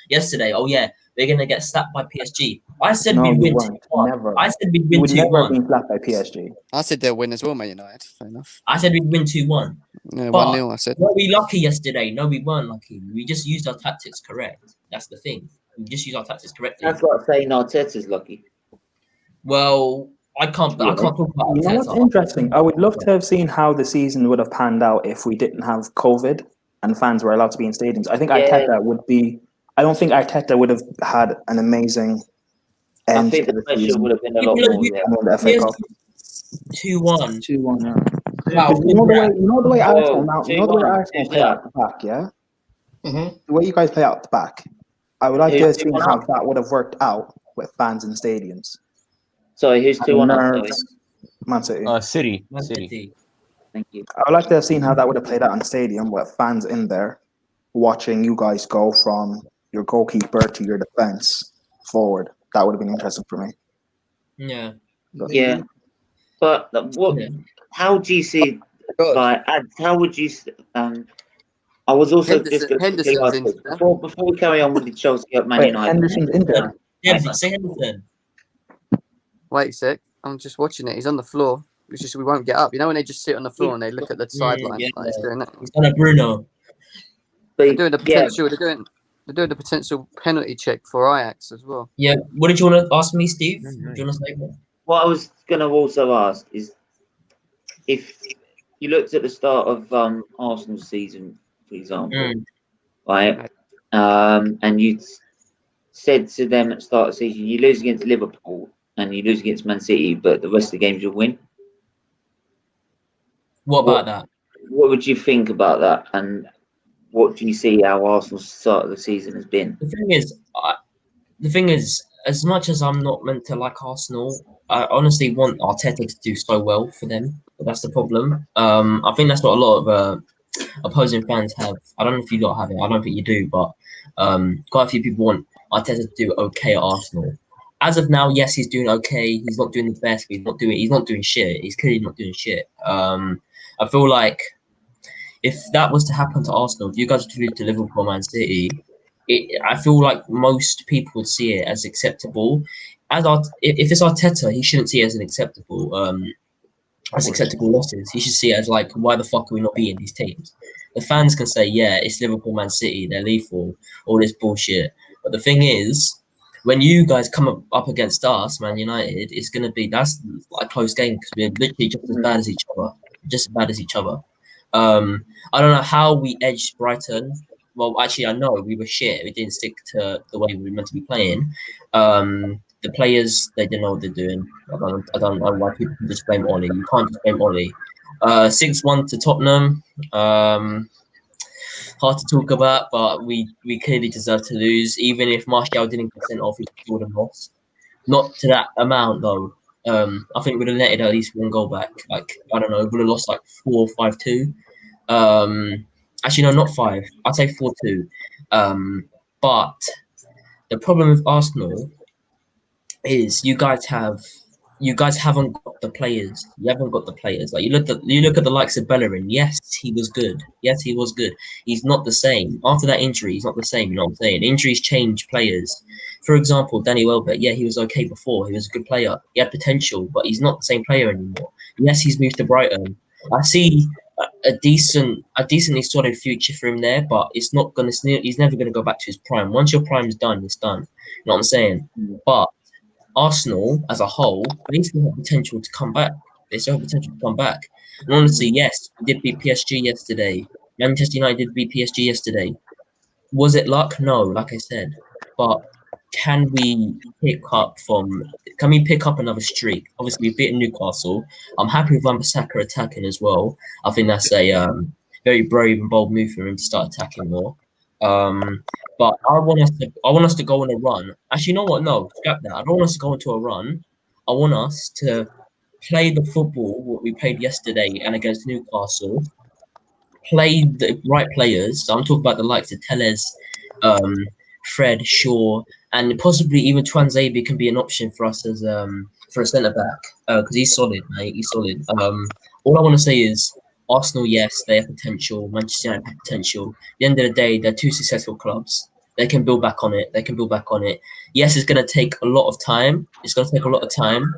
yesterday, oh yeah, we're gonna get slapped by PSG. I said No, we'd you win weren't. 2-1. Never. I said we'd You win would never have 2-1. been slapped by PSG. I said they'll win as well, Man United. Fair enough. I said we'd win 2-1. Yeah, But 1-0, I said. were we lucky yesterday? No, we weren't lucky. We just used our tactics correct. That's the thing. We just used our tactics correctly. That's like saying Arteta's lucky. Well, I can't talk about You know what's Arteta. interesting? I would love to have seen how the season would have panned out if we didn't have COVID and fans were allowed to be in stadiums. I think Arteta would be. I don't think Arteta would have had an amazing end I think to the the pressure season. would have been a lot more. Yeah. And then the FA Cup. 2-1. 2-1, yeah. Wow, Because you know the way Arsenal now, you know the way 2-1. Arsenal play out the back, yeah? Mm-hmm. The way you guys play out the back. I would like to Who's have seen 2-1 how up? that would have worked out with fans in stadiums. Sorry, who's 2-1 up? Sorry. Man City. City. Man City. City. Thank you. I would like to have seen how that would have played out in the stadium with fans in there watching you guys go from your goalkeeper to your defense forward. That would have been interesting for me. Yeah. Yeah, but what? Yeah. How do you see? God. Like, how would you? I was also just going to Henderson's ask in this, there. before we carry on with the Chelsea up Man Wait, United. Henderson's in there. Yeah, say Henderson. Wait a sec. I'm just watching it. He's on the floor. It's just we won't get up. You know when they just sit on the floor and they look at the sideline? Yeah. Like he's doing that. He's done a Bruno. They're doing the potential. They're doing the potential penalty check for Ajax as well. Yeah. What did you want to ask me, Steve? Do you want to say that? What I was going to also ask is, if you looked at the start of Arsenal's season, for example, right, and you said to them at the start of the season, you lose against Liverpool and you lose against Man City, but the rest of the games you'll win. What about that? What would you think about that? And what do you see how Arsenal's start of the season has been? The thing is, as much as I'm not meant to like Arsenal, I honestly want Arteta to do so well for them. But that's the problem. I think that's what a lot of opposing fans have. I don't know if you lot have it. I don't think you do, but quite a few people want Arteta to do okay at Arsenal. As of now, yes, he's doing okay. He's not doing the best, but he's not doing shit. He's clearly not doing shit. I feel like if that was to happen to Arsenal, if you guys were to lose to Liverpool, Man City, I feel like most people would see it as acceptable. If it's Arteta, he shouldn't see it as an acceptable losses. He should see it as like, why the fuck are we not beating these teams? The fans can say, yeah, it's Liverpool, Man City, they're lethal, all this bullshit. But the thing is, when you guys come up against us, Man United, it's gonna be that's like a close game because we're literally just as bad as each other. I don't know how we edged Brighton. Well, actually, I know we were shit. We didn't stick to the way we were meant to be playing. The players, they didn't know what they're doing. I don't know why people can just blame Ollie. You can't just blame Ollie. 6-1 to Tottenham. Hard to talk about, but we clearly deserve to lose. Even if Martial didn't get sent off, we would have lost. Not to that amount, though. I think we'd have netted at least one goal back. Like, I don't know, we would have lost like 4-5-2. Actually, no, not 5. I'd say 4-2. But the problem with Arsenal is you guys have you guys haven't got the players. You haven't got the players. Like you look at the likes of Bellerin. Yes, he was good. Yes, he was good. He's not the same. After that injury, he's not the same. You know what I'm saying? Injuries change players. For example, Danny Welbeck. Yeah, he was okay before. He was a good player. He had potential, but he's not the same player anymore. Yes, he's moved to Brighton. I see a decently solid future for him there, but it's not gonna. He's never gonna go back to his prime. Once your prime's done, it's done. You know what I'm saying? But Arsenal as a whole, they still have potential to come back. They still have potential to come back. And honestly, yes, we did beat PSG yesterday. Manchester United did beat PSG yesterday. Was it luck? No, like I said. But can we can we pick up another streak? Obviously we've beaten Newcastle. I'm happy with Wan-Bissaka attacking as well. I think that's a very brave and bold move for him to start attacking more. But I want us to go on a run. Actually, you know what? No, scrap that. I don't want us to go into a run. I want us to play the football what we played yesterday and against Newcastle. Play the right players. So I'm talking about the likes of Telles, Fred, Shaw, and possibly even Twanzebe can be an option for us as for a centre back because he's solid, mate. He's solid. All I want to say is Arsenal, yes, they have potential. Manchester United have potential. At the end of the day, they're two successful clubs. They can build back on it. They can build back on it. Yes, it's going to take a lot of time. It's going to take a lot of time.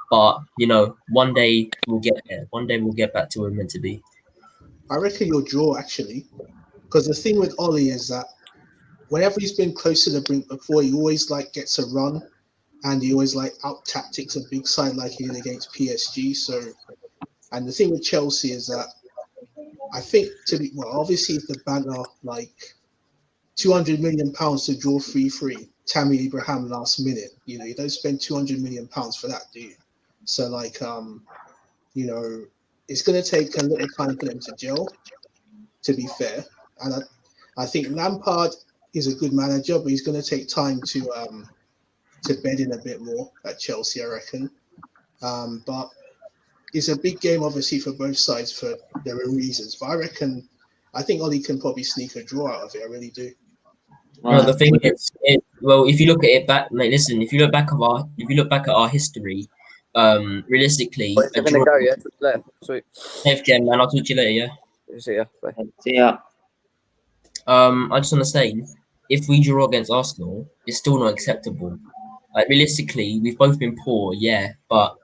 But you know, one day we'll get there. One day we'll get back to where we're meant to be. I reckon you'll draw actually, because the thing with Ollie is that whenever he's been close to the brink before, he always like gets a run, and he always like out tactics a big side like he did against PSG. So, and the thing with Chelsea is that I think obviously if the banner like £200 million to draw 3-3, Tammy Abraham last minute, you know, you don't spend £200 million for that, do you? So like you know, it's going to take a little time for them to gel, to be fair. And I think Lampard is a good manager, but he's going to take time to bed in a bit more at Chelsea, I reckon. But it's a big game, obviously, for both sides for their own reasons. But I think Ollie can probably sneak a draw out of it. I really do. No, the thing is, if you look at it back, like, listen, if you look back at our history, realistically, They're gonna go, yeah. Left. Sweet. FJ, man, I'll talk to you later, yeah. See ya. Bye. See ya. I just want to say, if we draw against Arsenal, it's still not acceptable. Like realistically, we've both been poor, yeah, but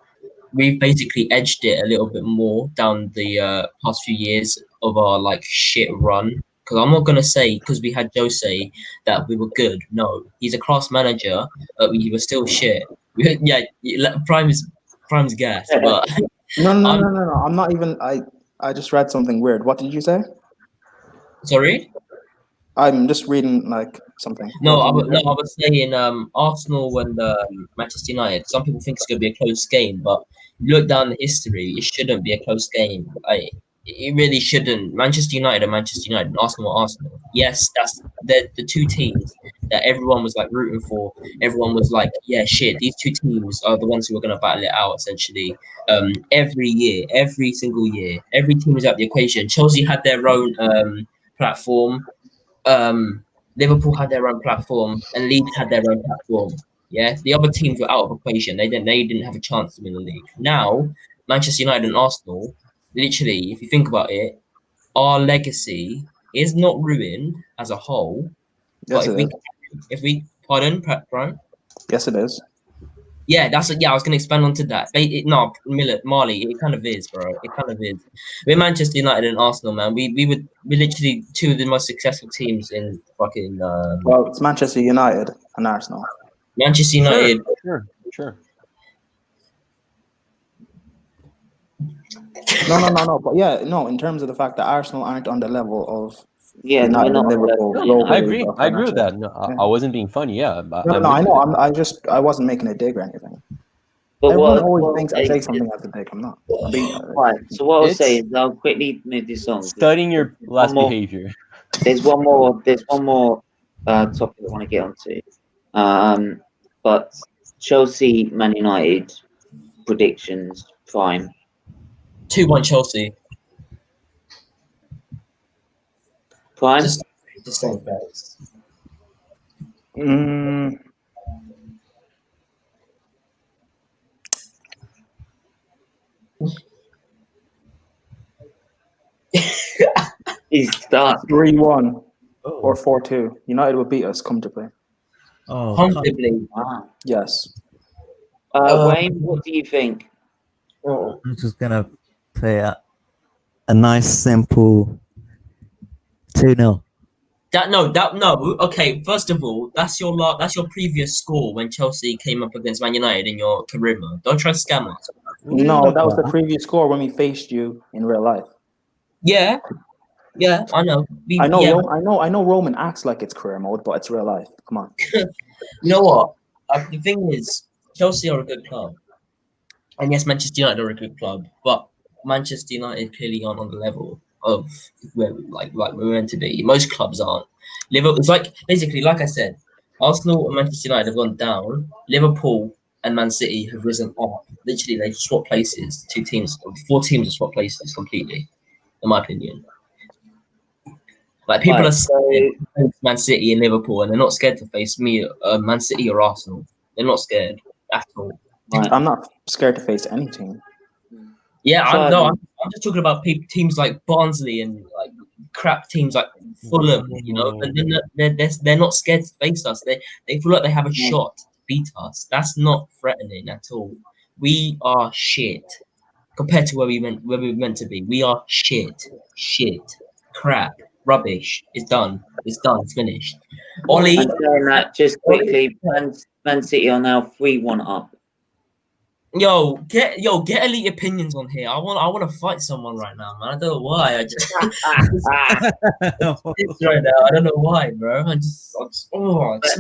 we've basically edged it a little bit more down the past few years of our like shit run. Because I'm not gonna say because we had Jose that we were good. No, he's a class manager, but we were still shit. Yeah, Prime's gas, but No. I'm not even. I just read something weird. What did you say? sorry. I'm just reading like something. No, I was saying Arsenal and Manchester United. Some people think it's going to be a close game, but you look down the history, it shouldn't be a close game. It really shouldn't. Manchester United and Manchester United, and Arsenal are Arsenal. Yes, that's the two teams that everyone was like rooting for. Everyone was like, yeah, shit, these two teams are the ones who are going to battle it out essentially. Every year, every single year, every team was out the equation. Chelsea had their own platform. Liverpool had their own platform and Leeds had their own platform. Yeah, the other teams were out of equation. They didn't have a chance to win the league. Now, Manchester United and Arsenal, literally, if you think about it, our legacy is not ruined as a whole. Yes, but if we pardon, Brian? Yes, it is. Yeah, I was gonna expand onto that. Marley, it kind of is, bro. It kind of is. We're Manchester United and Arsenal, man. We're literally two of the most successful teams in fucking. Well, it's Manchester United and Arsenal. Manchester United. Sure. No. But yeah, no. In terms of the fact that Arsenal aren't on the level of United and Liverpool. No, I agree with that. No, I wasn't being funny. Yeah, I know. I wasn't making a dig or anything. But everyone always thinks I say something as a dig. I'm not. Right. So what I'll say is I'll quickly move this on. Studying your last behavior. There's one more topic I want to get onto. But Chelsea, Man United predictions. Prime. 2-1 Chelsea. Prime. Just saying facts. He's done. 3-1 or 4-2. United will beat us comfortably. Oh, Comfortably. Wow. Yes. Wayne, what do you think? I'm just gonna play a nice simple 2-0. No. Okay, first of all, that's your previous score when Chelsea came up against Man United in your career mode. Don't try to scam us. No, that was the previous score when we faced you in real life. Yeah, I know. I know Roman acts like it's career mode, but it's real life. Come on. You know what? The thing is, Chelsea are a good club. And yes, Manchester United are a good club, but Manchester United clearly aren't on the level of where we're meant to be. Most clubs aren't. Liverpool, it's like basically, like I said, Arsenal and Manchester United have gone down. Liverpool and Man City have risen up. Literally, they've swapped places. 4 teams have swapped places completely, in my opinion. Like people are scared to face Man City and Liverpool, and they're not scared to face me, Man City or Arsenal. They're not scared at all. Right. I'm not scared to face any team. Yeah, I'm just talking about teams like Barnsley and like crap teams like Fulham. You know, and they're not scared to face us. They feel like they have a shot to beat us. That's not threatening at all. We are shit compared to where we were meant to be. We are shit, crap, rubbish. It's done. It's finished. Ollie, I'm saying that just quickly. Man City are now 3-1 up. Yo, get elite opinions on here. I want to fight someone right now, man. I don't know why. I just right now. I don't know why, bro.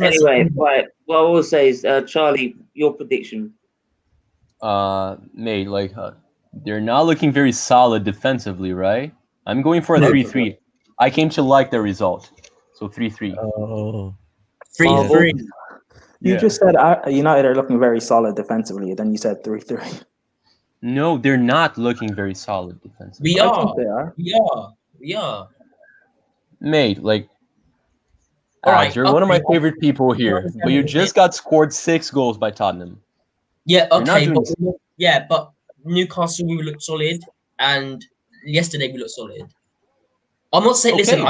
Anyway, right. What I will say is, Charlie, your prediction. Mate, they're not looking very solid defensively, right? I'm going for a 3-3. I came to like the result, so 3-3. Oh, 3-3. You just said United are looking very solid defensively, then you said 3-3. No, they're not looking very solid defensively. I think they are. We are. Mate, All right, you're one of my favorite people here, but you just got scored 6 goals by Tottenham. Yeah, okay, but Newcastle we looked solid, and yesterday we looked solid. I'm not saying. Okay. Listen,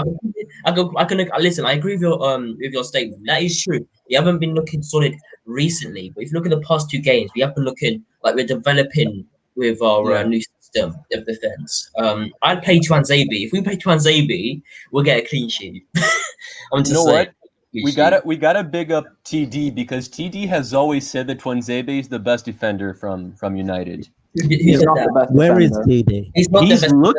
I can listen. I agree with your statement. That is true. We haven't been looking solid recently, but if you look at the past 2 games, we have been looking like we're developing with our new system of defense. I'd play Tuanzebe. If we play Tuanzebe, we'll get a clean sheet. I'm just saying. What? We gotta big up TD because TD has always said that Tuanzebe is the best defender from United. He's not the best where is defender. DD? He's not the best defender.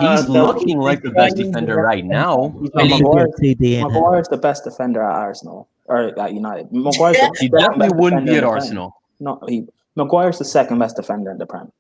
He's looking like the best defender right now. Maguire's the best defender at Arsenal or at United. He definitely wouldn't be at Arsenal. No, Maguire's the second best defender in the Prem.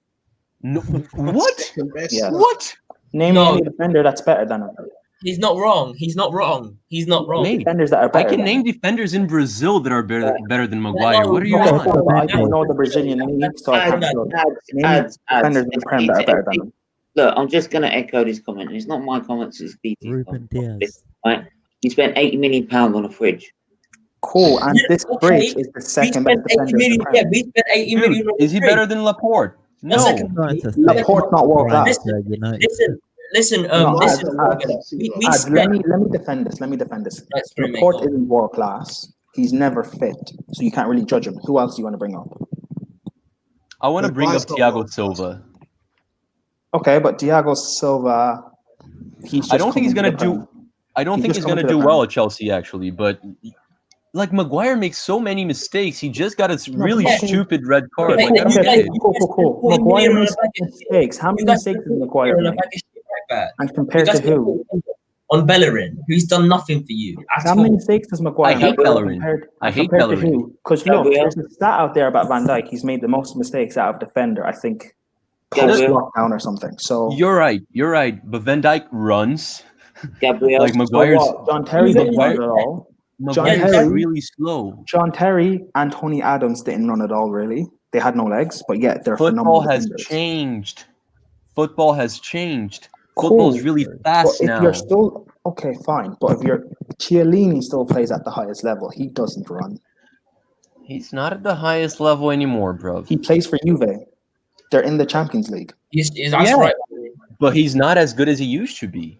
No, what? Yeah. What? Name any defender that's better than him. He's not wrong. Mate, defenders that are better. I can name defenders in Brazil that are better than Maguire. What are you on? I don't know the Brazilian league, so I can't show. Name defenders in the Prem that are better than him. Look, I'm just going to echo this comment. It's not my comments, it's DT's comments. Right? You spent £80 million on a fridge. Cool, and this fridge is the second best defender. We spent 80 million. Is he better than Laporte? No. Laporte's not world class. Listen. Let me defend this. Laporte isn't world class. He's never fit, so you can't really judge him. Who else do you want to bring up? I want to bring up Thiago Silva. Okay, but Thiago Silva, I don't think he's gonna do well at Chelsea actually, but like Maguire makes so many mistakes. He just got a really stupid red card. Cool. Maguire makes mistakes. How many mistakes does Maguire make? And compared to who? On Bellerin, who's done nothing for you. How many mistakes does Maguire make? I hate Bellerin. Because look, there's a stat out there about Van Dijk. He's made the most mistakes out of defender, I think, post-lockdown or something. So You're right. But Van Dijk runs. Gabriel. Like Maguire's. John Terry didn't run at all. Maguire's really slow. John Terry and Tony Adams didn't run at all, really. They had no legs, but yet they're phenomenal defenders. Football has changed. Football's really fast but if now. You're still okay, fine. But if Chiellini still plays at the highest level, he doesn't run. He's not at the highest level anymore, bro. He plays for Juve. They're in the Champions League. That's right. But he's not as good as he used to be.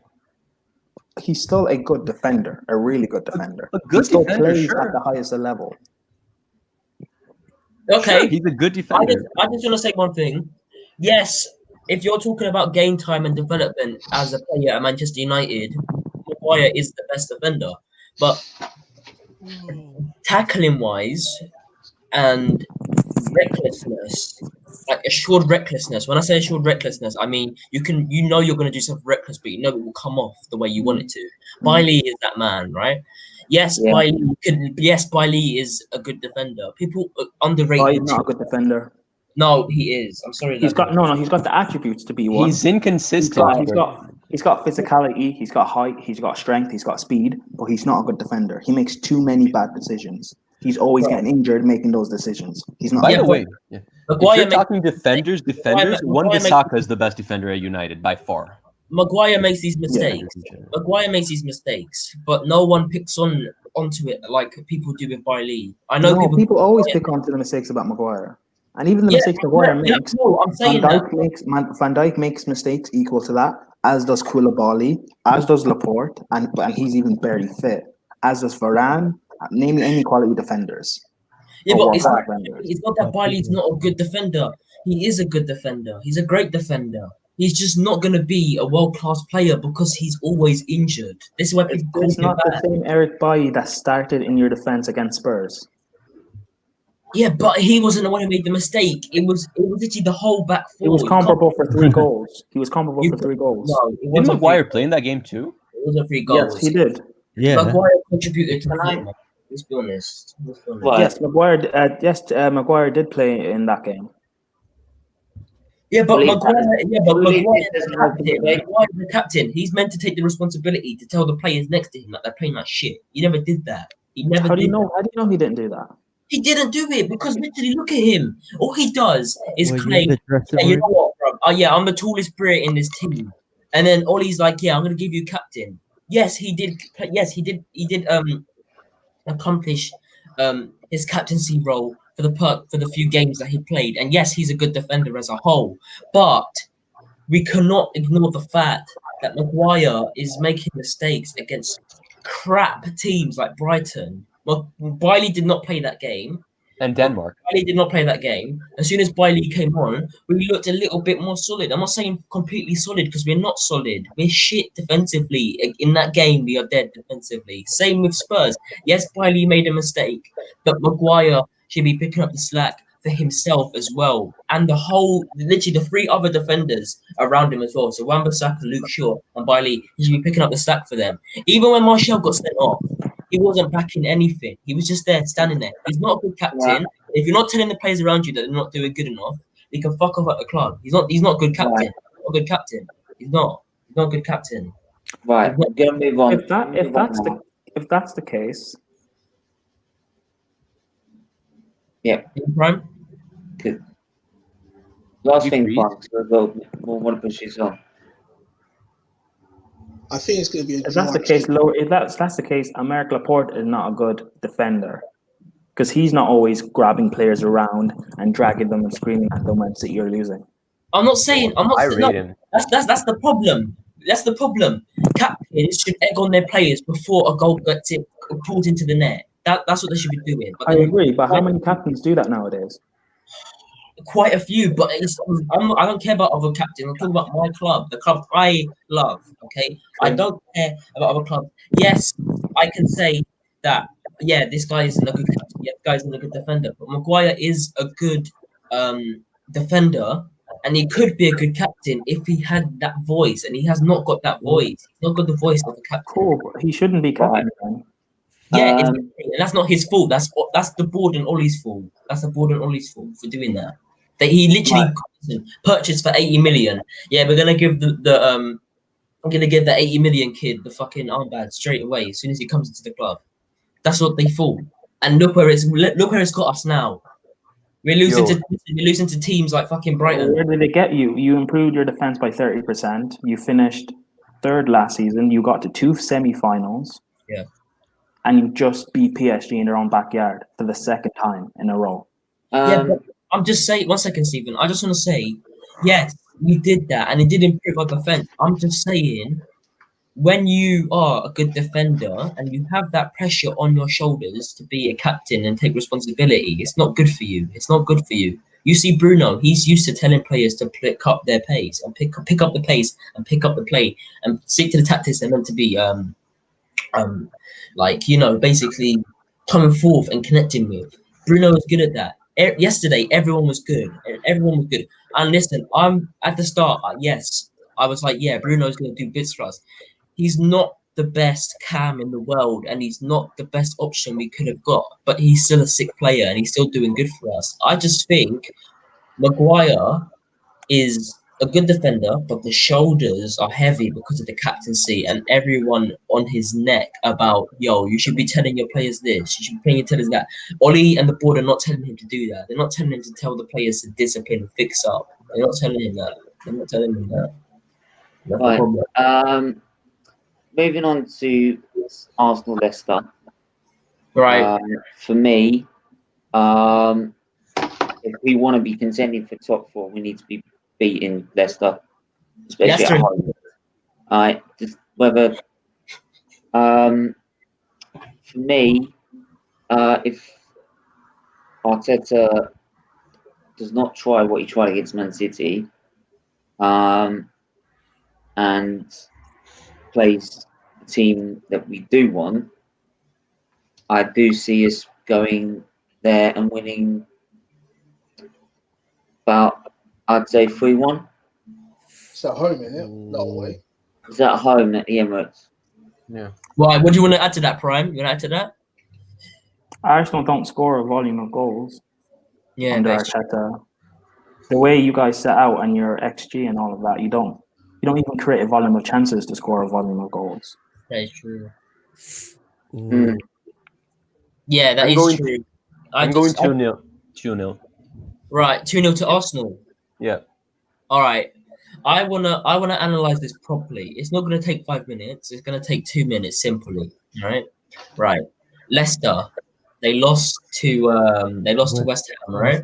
He's still a good defender, a really good defender. A good he still defender, plays sure. at the highest level. Okay, Sure, he's a good defender. I just want to say one thing. Yes, if you're talking about game time and development as a player at Manchester United, Maguire is the best defender. But tackling wise and recklessness, like assured recklessness. When I say assured recklessness, I mean you're going to do something reckless, but you know it will come off the way you want it to. Bailey is that man, right? Yes, Yeah. Bailey is a good defender. People underrate. He's not a good defender. No, he is. I'm sorry. He's got the attributes to be one. He's inconsistent. He's got physicality, he's got height, he's got strength, he's got speed, but he's not a good defender. He makes too many bad decisions. He's always getting injured making those decisions. He's not. By the way, if you're talking defenders, Maguire Wan-Bissaka is the best defender at United by far. Maguire makes these mistakes. Maguire makes these mistakes, but no one picks onto it like people do with Bailey. I know people always pick onto the mistakes about Maguire. And even the mistakes Maguire makes, Van Dijk makes mistakes equal to that, as does Koulibaly, as does Laporte, and he's even barely fit, as does Varane, name any quality defenders. Yeah, but it's not that Bailey's not a good defender. He is a good defender. He's a great defender. He's just not going to be a world-class player because he's always injured. This is why people call him It's not the same Eric Bailly that started in your defense against Spurs. Yeah, but he wasn't the one who made the mistake. It was literally the whole back four. He was comparable for 3 goals. No, Did Maguire play in that game too? It wasn't 3 goals. Yes, he did. Yeah. Maguire contributed to the game. Let's be honest. Yes, Maguire did play in that game. Yeah, but Maguire's the captain. He's meant to take the responsibility to tell the players next to him that they're playing like shit. He never did that. How do you know he didn't do that? He didn't do it because literally look at him. All he does is claim, hey, you know what, bro? Oh yeah, I'm the tallest player in this team. And then Ollie's like, yeah, I'm gonna give you captain. Yes, he did. Yes, he did. He did accomplish his captaincy role for the few games that he played. And yes, he's a good defender as a whole. But we cannot ignore the fact that Maguire is making mistakes against crap teams like Brighton. Well, Bailey did not play that game. And Denmark. Bailey did not play that game. As soon as Bailey came on, we looked a little bit more solid. I'm not saying completely solid because we're not solid. We're shit defensively. In that game, we are dead defensively. Same with Spurs. Yes, Bailey made a mistake, but Maguire should be picking up the slack for himself as well. And literally the 3 other defenders around him as well. So Wan-Bissaka, Luke Shaw, and Bailey, he should be picking up the slack for them. Even when Martial got sent off, he wasn't backing anything. He was just there, standing there. He's not a good captain. Yeah. If you're not telling the players around you that they're not doing good enough, he can fuck off at the club. He's not a good captain. Right. He's not a good captain. He's not a good captain. Right. We're gonna move on. If that's the case. Yeah. Prime? Good. Last thing, Frank, so we'll want to push this on. I think it's going to be. If that's the case, that's the case, Aymeric Laporte is not a good defender because he's not always grabbing players around and dragging them and screaming at them when you're losing. I'm not saying. That's the problem. That's the problem. Captains should egg on their players before a goal gets pulled into the net. That's what they should be doing. But I agree, but how many captains do that nowadays? Quite a few, but I don't care about other captains. I'm talking about my club, the club I love. Okay, I don't care about other clubs. Yes, I can say that. Yeah, this guy isn't a good captain. Yeah, this guy isn't a good defender. But Maguire is a good defender, and he could be a good captain if he had that voice. And he has not got that voice. He's not got the voice of a captain. Cool, but he shouldn't be captain. Right. Yeah, and that's not his fault. That's the board and Ollie's fault. That's the board and Ollie's fault for doing that. That he literally purchased for 80 million. Yeah, we're gonna give the 80 million kid the fucking armband straight away as soon as he comes into the club. That's what they thought. And look where it's got us now. We're losing to teams like fucking Brighton. Where did it get you? You improved your defense by 30%. You finished 3rd last season. You got to 2 semi-finals. Yeah. And you just beat PSG in their own backyard for the 2nd time in a row. Yeah, but I'm just saying, 1 second, Stephen. I just want to say, yes, we did that, and it did improve our defense. I'm just saying, when you are a good defender and you have that pressure on your shoulders to be a captain and take responsibility, it's not good for you. It's not good for you. You see Bruno, he's used to telling players to pick up their pace and pick up the pace and pick up the play and stick to the tactics they're meant to be basically coming forth and connecting with. Bruno was good at that. Yesterday, everyone was good. Everyone was good. And listen, I'm at the start. Yes, I was like, yeah, Bruno's going to do bits for us. He's not the best cam in the world, and he's not the best option we could have got. But he's still a sick player, and he's still doing good for us. I just think Maguire is a good defender, but the shoulders are heavy because of the captaincy and everyone on his neck about, yo, you should be telling your players this, you should be telling your players that. Ollie and the board are not telling him to do that. They're not telling him to tell the players to discipline and fix up. They're not telling him that. They're not telling him that. That's the problem. Moving on to Arsenal Leicester. Right. For me, if we want to be contending for top four, we need to be beating Leicester, especially at home. Just whether for me, if Arteta does not try what he tried against Man City, and plays the team that we do want, I do see us going there and winning about, I'd say 3-1. It's at home, isn't it? Not away. It's at home at the Emirates. Yeah. Why? What do you want to add to that, Prime? You want to add to that? Arsenal don't score a volume of goals. Yeah, under Arteta. The way you guys set out and your XG and all of that, you don't even create a volume of chances to score a volume of goals. That is true. Mm. Yeah, that is true. I'm going 2-0. 2-0. Right, 2-0 to Arsenal. Yeah. All right. I wanna analyze this properly. It's not gonna take 5 minutes. It's gonna take 2 minutes simply. All right. Right. Leicester. They lost to West Ham, right?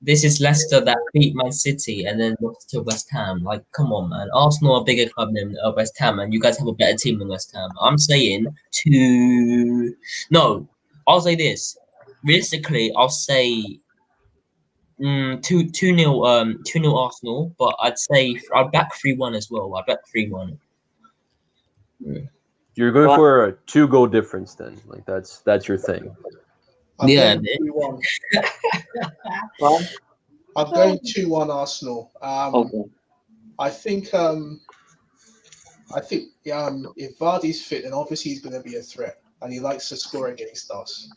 This is Leicester that beat Man City and then lost to West Ham. Like, come on, man. Arsenal are a bigger club than West Ham, and you guys have a better team than West Ham. I'm saying I'll say this. Realistically, I'll say 2-0 Arsenal, but I'd back 3-1 as well. I'd back 3-1. You're going for a 2-goal difference then. Like that's your thing. I'm going 2-1 Arsenal. Okay. I think if Vardy's fit, then obviously he's going to be a threat, and he likes to score against us.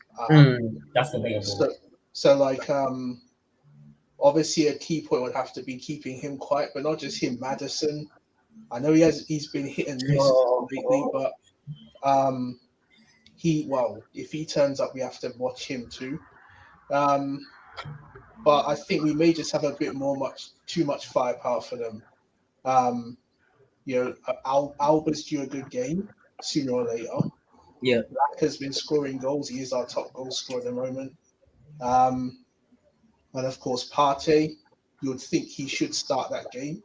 That's available. So obviously a key point would have to be keeping him quiet, but not just him. Maddison, I know he's been hit and miss lately, but if he turns up, we have to watch him too. But I think we may just have a bit too much firepower for them. Alba's due a good game sooner or later. Yeah, Black has been scoring goals. He is our top goal scorer at the moment. And of course, Partey, you would think he should start that game.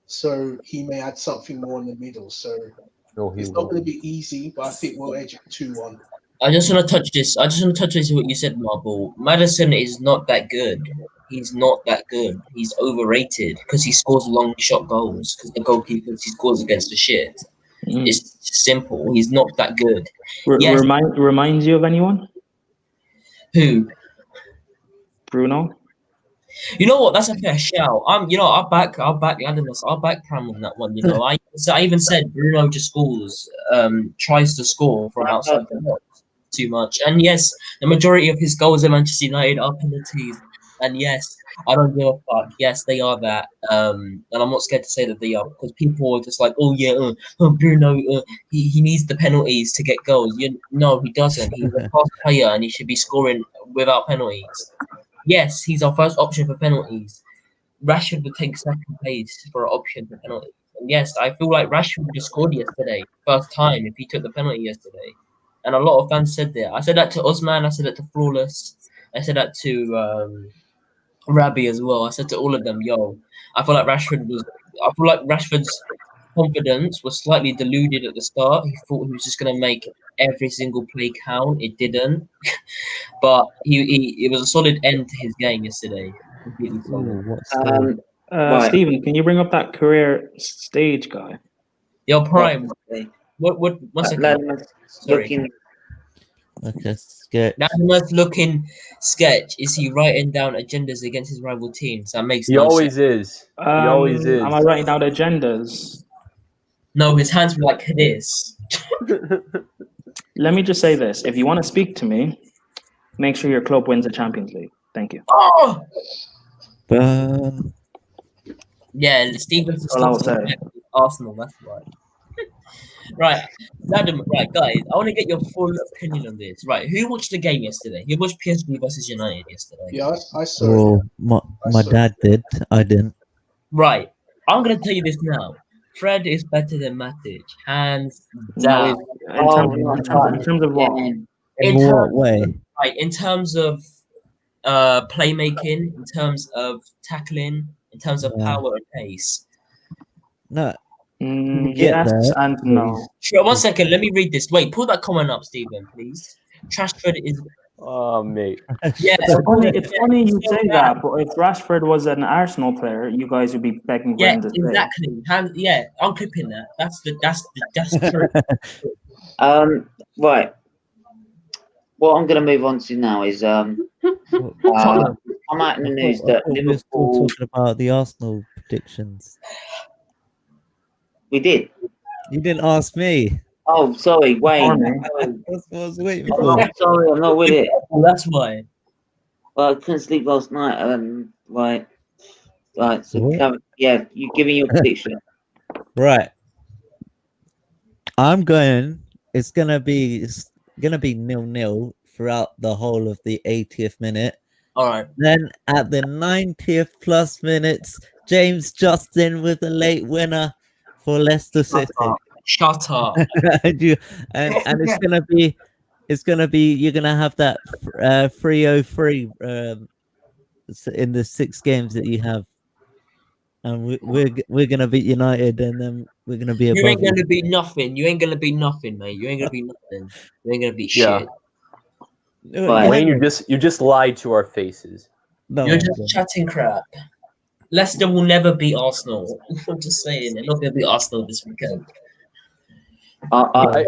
So he may add something more in the middle. So it's not going to be easy, but I think we'll edge it 2-1. I just want to touch this. What you said, Marble. Maddison is not that good. He's not that good. He's overrated because he scores long shot goals because the goalkeepers he scores against the shit. It's simple. He's not that good. Reminds you of anyone? Who? Bruno. You know what? That's a fair shout. I'll back Latimus. I'll back Pram on that one. I even said Bruno just scores, tries to score from outside the box too much. And yes, the majority of his goals at Manchester United are penalties. And yes, I don't give a fuck. Yes, they are that. And I'm not scared to say that they are because people are just like, Bruno, he needs the penalties to get goals. No, he doesn't. He's a fast player and he should be scoring without penalties. Yes, he's our first option for penalties. Rashford would take second place for an option for penalties. And yes, I feel like Rashford would have scored yesterday, first time, if he took the penalty yesterday. And a lot of fans said that. I said that to Osman. I said that to Flawless. I said that to Rabbi as well. I said to all of them, "Yo, I feel like Rashford's confidence was slightly deluded at the start. He thought he was just going to make every single play count. It didn't, but it was a solid end to his game yesterday. Completely solid. Right. Stephen, can you bring up that career stage guy? Yo, Prime. What? 1 second. Sorry. Okay, sketch. Now the most looking sketch is he writing down agendas against his rival teams. That makes He no always sense. is. He always is. Am I writing down agendas? No, his hands were like this. Let me just say this: if you want to speak to me, make sure your club wins the Champions League. Thank you. Oh! Yeah, Stephen's Arsenal. That's right. Right, Adam. Right, guys. I want to get your full opinion on this. Right, who watched the game yesterday? Who watched PSG versus United yesterday? Yeah, I saw it. My dad did. I didn't. Right, I'm gonna tell you this now. Fred is better than Matic, hands down. In terms of what? In what way? Right, in terms of playmaking, in terms of tackling, in terms of power and pace. No. Yes and no. Sure, 1 second. Let me read this. Wait, pull that comment up, Stephen, please. Trashford is. Oh, mate. Yeah, it's funny you say that, but if Rashford was an Arsenal player, you guys would be begging for him to stay. Exactly. Yeah, I'm clipping that. That's true. Right. What I'm going to move on to now is I'm out in the news that Liverpool. We're talking about the Arsenal predictions. We did. You didn't ask me. Oh, sorry, Wayne. That's what I was waiting for. Sorry, I'm not with it. Well, that's why. Well, I couldn't sleep last night. Right. So, yeah, you giving your prediction. Right. It's gonna be 0-0 throughout the whole of the 80th minute. All right. Then at the 90th plus minutes, James Justin with a late winner for Leicester City. Shut up. and it's gonna be you're gonna have that 303 in the 6 games that you have, and we're gonna beat United, and then we're gonna be. You ain't gonna be nothing. You ain't gonna be nothing, mate. You ain't gonna be nothing. You ain't gonna be shit. Wayne, you just lied to our faces. No, you're just chatting crap. Leicester will never beat Arsenal. I'm just saying, they're not going to beat Arsenal this weekend. I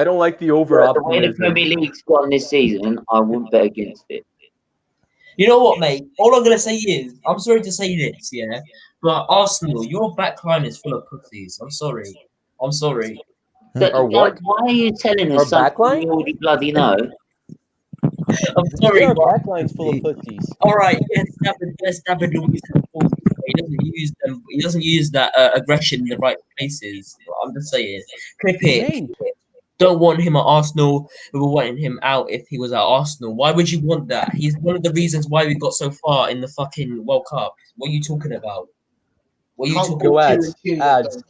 don't like the over optimism. The way the Premier League's gone this season, I wouldn't bet against it. You know what, mate? All I'm going to say is, I'm sorry to say this, yeah, but Arsenal, your back line is full of pussies. I'm sorry. Or what? Why are you telling us something you already bloody know? I'm sorry. Our backline's full of pussies. All right, yes, David Luiz. He doesn't use that aggression in the right places. I'm just saying. Clip it. Don't want him at Arsenal. We were wanting him out if he was at Arsenal. Why would you want that? He's one of the reasons why we got so far in the fucking World Cup. What are you talking about? What are you talking about?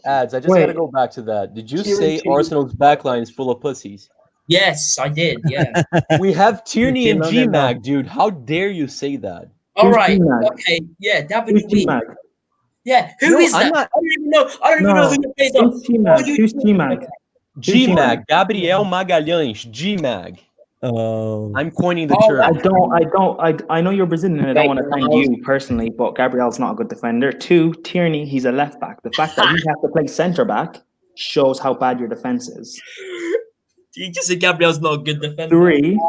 Ads. I just got to go back to that. Did you say Arsenal's backline is full of pussies? Yes, I did. Yeah. We have Tierney and G-Mag, dude. How dare you say that? All right. Okay. Yeah, David Luiz. Yeah. Who is that? I don't even know. I don't even know who the players are. Who's G-Mag? G-Mag. Gabriel Magalhães. G-Mag. Oh. I'm coining the term. I know you're Brazilian and I don't want to offend you personally, but Gabriel's not a good defender. 2, Tierney, he's a left back. The fact that you have to play centre back shows how bad your defense is. You just said Gabriel's not a good defender. 3,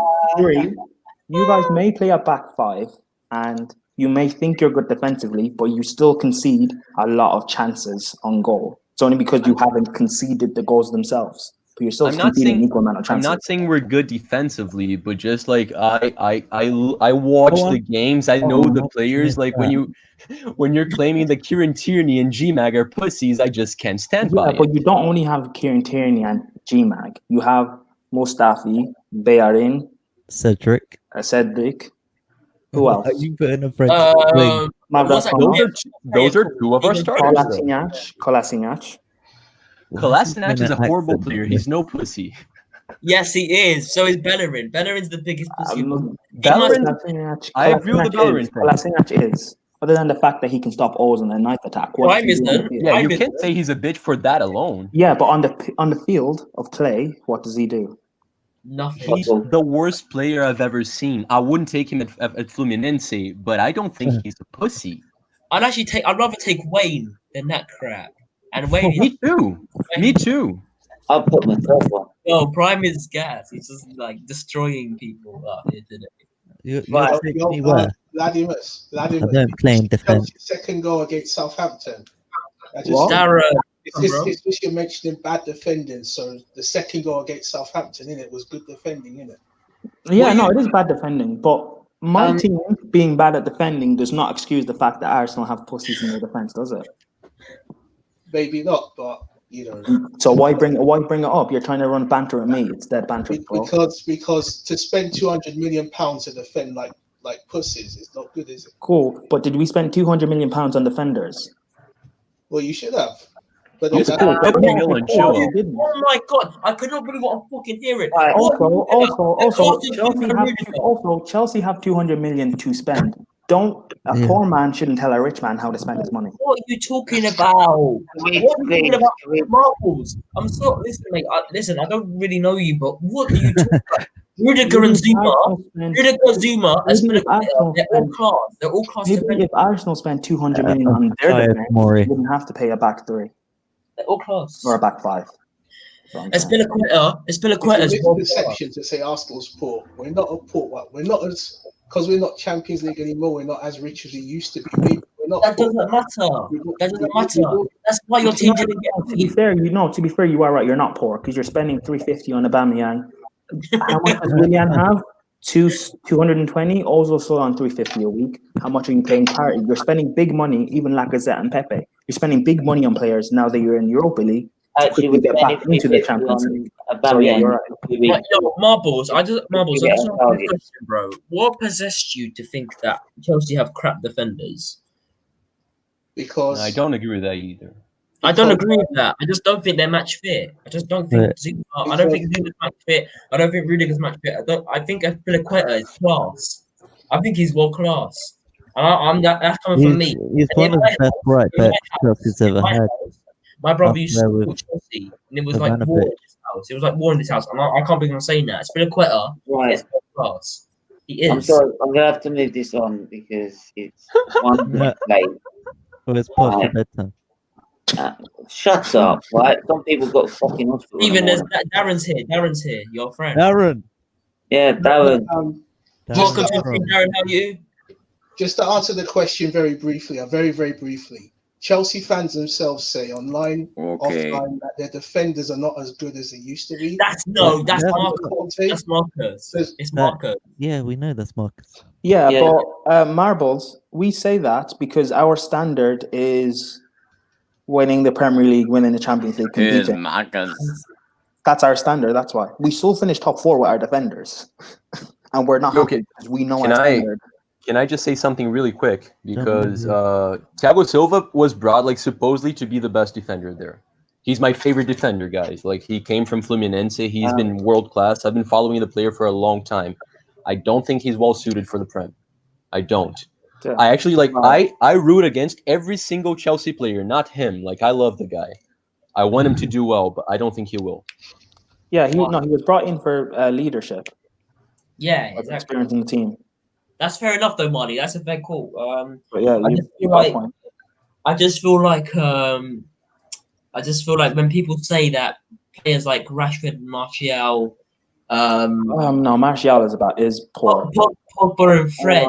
you guys may play a back 5 and you may think you're good defensively, but you still concede a lot of chances on goal. It's only because you haven't conceded the goals themselves. But you're still conceding an equal amount of chances. I'm not saying we're good defensively, but just like I watch the games, I know the players. Like when you're claiming that Kieran Tierney and G-Mag are pussies, I just can't stand by it. But you don't only have Kieran Tierney and G-Mag. You have Mustafi, Bellerin, Cedric. Who else? Are you putting a French those are 2 of our starters. Kolasinac. Kolasinac is a horrible player. He's no pussy. Yes, he is. So is Bellerin. Bellerin's the biggest pussy. Bellerin, I agree with the Bellerin thing. Kolasinac is. Other than the fact that he can stop O's on a knife attack. What Prime does he do on the isn't. field? Yeah, you can't say he's a bitch for that alone. Yeah, but on the field of play, what does he do? Nothing. He's the worst player I've ever seen. I wouldn't take him at Fluminense, but I don't think he's a pussy. I'd rather take Wayne than that crap. And Wayne Me too. Me too. I'll put my third one. No, Prime is gas. He's just like destroying people out here today. Vladimir, I don't play in defense. second goal against Southampton. Darren, It's just you're mentioning bad defending. So the second goal against Southampton, innit, was good defending, innit? Yeah, no, it is bad defending, but my team being bad at defending does not excuse the fact that Arsenal have pussies in their defense, does it? Maybe not, but you know. So why bring it up? You're trying to run banter at me. It's dead banter, bro. Because to spend £200 million to defend like pussies is not good, is it? Cool, but did we spend £200 million on defenders? Well, you should have. But Oh my god, I could not believe what I'm fucking hearing. Also, Chelsea have 200 million to spend. A poor man shouldn't tell a rich man how to spend his money. What are you talking about? What are you talking about? Marbles. I'm so listen, mate. Listen, I don't really know you, but what are you talking about? Rudiger and Zuma. They're all class. They're all class. If Arsenal spent 200 million on their defense, they wouldn't have to pay a back three. They're all class. Or a back five. It's been a quitter. It's a perception to say Arsenal's poor. We're not a poor. We're not as because we're not Champions League anymore. We're not as rich as we used to be. We're not. That doesn't matter. That doesn't matter. That's why your team didn't get. To be fair, you are right. You're not poor because you're spending 350 on Aubameyang. How much does Willian have? 220. Also sold on 350 a week. How much are you paying parity? You're spending big money. Even Lacazette and Pepe. You're spending big money on players now that you're in Europa League. Actually, we get back into the Champions League. So, yeah, you're right. Marbles. I just have a question, bro. What possessed you to think that Chelsea have crap defenders? Because I don't agree with that either. I don't agree with that. I just don't think they're match fit. I just don't think I don't think Zuma's match fit. I don't think Rudiger's match fit. I think Aspilicueta is class. I think he's world class. That's coming from me. He's one of the best right backs Chelsea's ever had. My brother used to support Chelsea, and it was like war in this house. It was like war in this house, and I can't believe I'm saying that. Aspilicueta is world class. He is. I'm sorry. I'm gonna have to move this on because it's 1 minute late. Well, it's past your bedtime. Shut up, right? Some people got fucking hospital. Even there's Darren's here. Darren's here. Your friend. Darren. Yeah, Darren. Welcome to Darren. How are you? Just to answer the question very briefly, very, very briefly. Chelsea fans themselves say online, offline, that their defenders are not as good as they used to be. That's Marcus. That's Marcus. It's Marcus. Yeah, we know that's Marcus. Yeah, but Marbles, we say that because our standard is winning the Premier League, winning the Champions League, competing. Marcus. That's our standard. That's why we still finish top 4 with our defenders, and we're not happy because we know our standard. Can I just say something really quick? Because Thiago Silva was brought supposedly to be the best defender there. He's my favorite defender, guys. He came from Fluminense. He's been world class. I've been following the player for a long time. I don't think he's well suited for the Prem. I don't. Yeah. I actually I root against every single Chelsea player, not him. I love the guy. I want him to do well, but I don't think he will. Yeah, he was brought in for leadership. Yeah, exactly. Experience in the team. That's fair enough, though, Marty. That's a fair call. But yeah, I just feel like when people say that players like Rashford and Martial, no, Martial is poor. Pogba and Fred.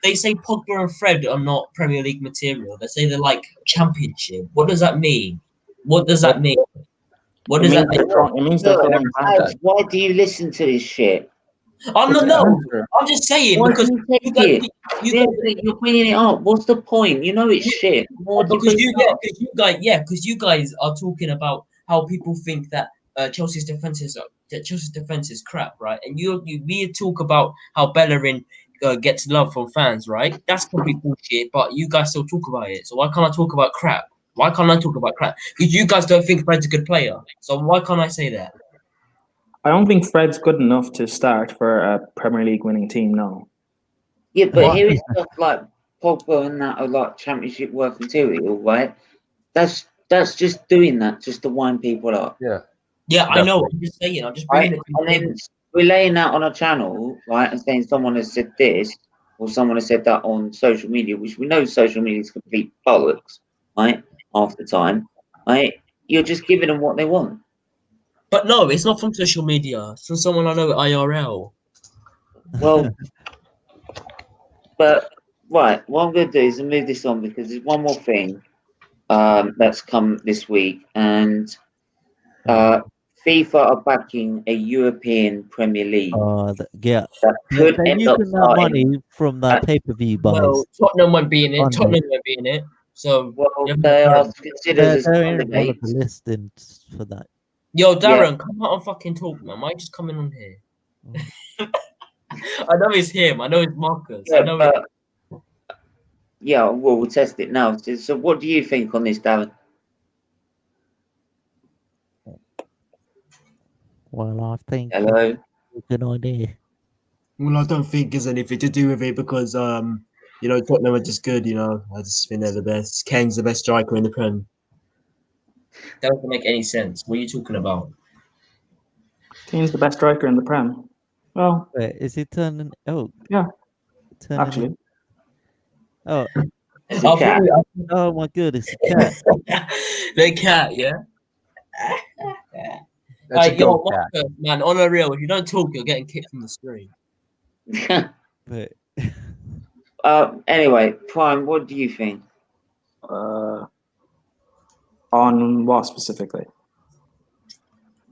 They say Pogba and Fred are not Premier League material. They say they're Championship. What does that mean? What does that mean? What does that mean? It means why do you listen to this shit? I'm just saying because you're bringing it up. What's the point? You know it's shit. Because you guys are talking about how people think that Chelsea's defense is crap, right? And we talk about how Bellerin gets love from fans, right? That's probably bullshit, but you guys still talk about it. So why can't I talk about crap? Why can't I talk about crap? Because you guys don't think Fred's a good player. So why can't I say that? I don't think Fred's good enough to start for a Premier League winning team. No. Yeah, but here is stuff like Pogba and that are like championship worth material, right? That's just doing that just to wind people up. Yeah. Yeah, I know. I'm just saying. I'm just bringing it. And then relaying that on a channel, right, and saying someone has said this or someone has said that on social media, which we know social media is complete bollocks, right? Half the time, right? You're just giving them what they want. But no, it's not from social media. It's from someone I know at IRL. Well, but right, what I'm going to do is move this on because there's one more thing that's come this week, and FIFA are backing a European Premier League. Yeah. That could They're end up using that money from that pay-per-view buys. Well, Tottenham won't be in it. Tottenham won't be in it. So they are considered as they're in one of candidates. the listings for that. Yo, Darren, come out and fucking talk, man. Why are you just coming on here? I know it's him. I know it's Marcus. Yeah, I know yeah, well, we'll test it now. So what do you think on this, Darren? Well, I think Hello. it's a good idea. Well, I don't think there's anything to do with it because you know, Tottenham are just good. You know, I just think they're the best. Kane's the best striker in the Prem. that doesn't make any sense. What are you talking about? Kane's the best striker in the Prem. Well, wait, is he turning? Oh, yeah. Turning Actually. in, oh, Oh my god, it's a cat. The cat, yeah. That's a yo, goat cat. Marcus, man, on a real, if you don't talk, you're getting kicked from the screen. But anyway, Prime, what do you think? On what specifically?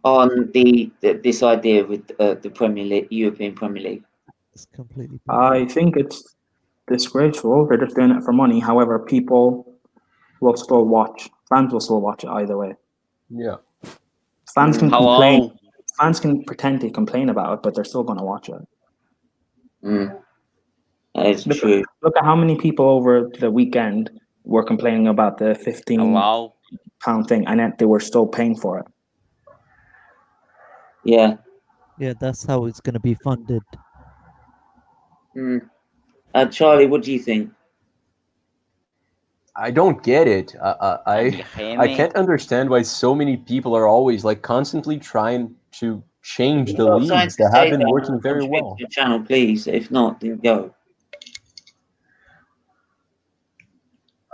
On this idea with the Premier League, European Premier League. It's completely. I think it's disgraceful. They're just doing it for money. However, people will still watch. Fans will still watch it either way. Yeah. Fans can complain. Fans can pretend to complain about it, but they're still going to watch it. That is true. Look at how many people over the weekend were complaining about the £15 thing, and yet they were still paying for it. Yeah. Yeah, that's how it's going to be funded. Charlie, what do you think? I don't get it. I can't understand why so many people are always like constantly trying to change the leagues that have been working very well. Your channel, please. If not, then go.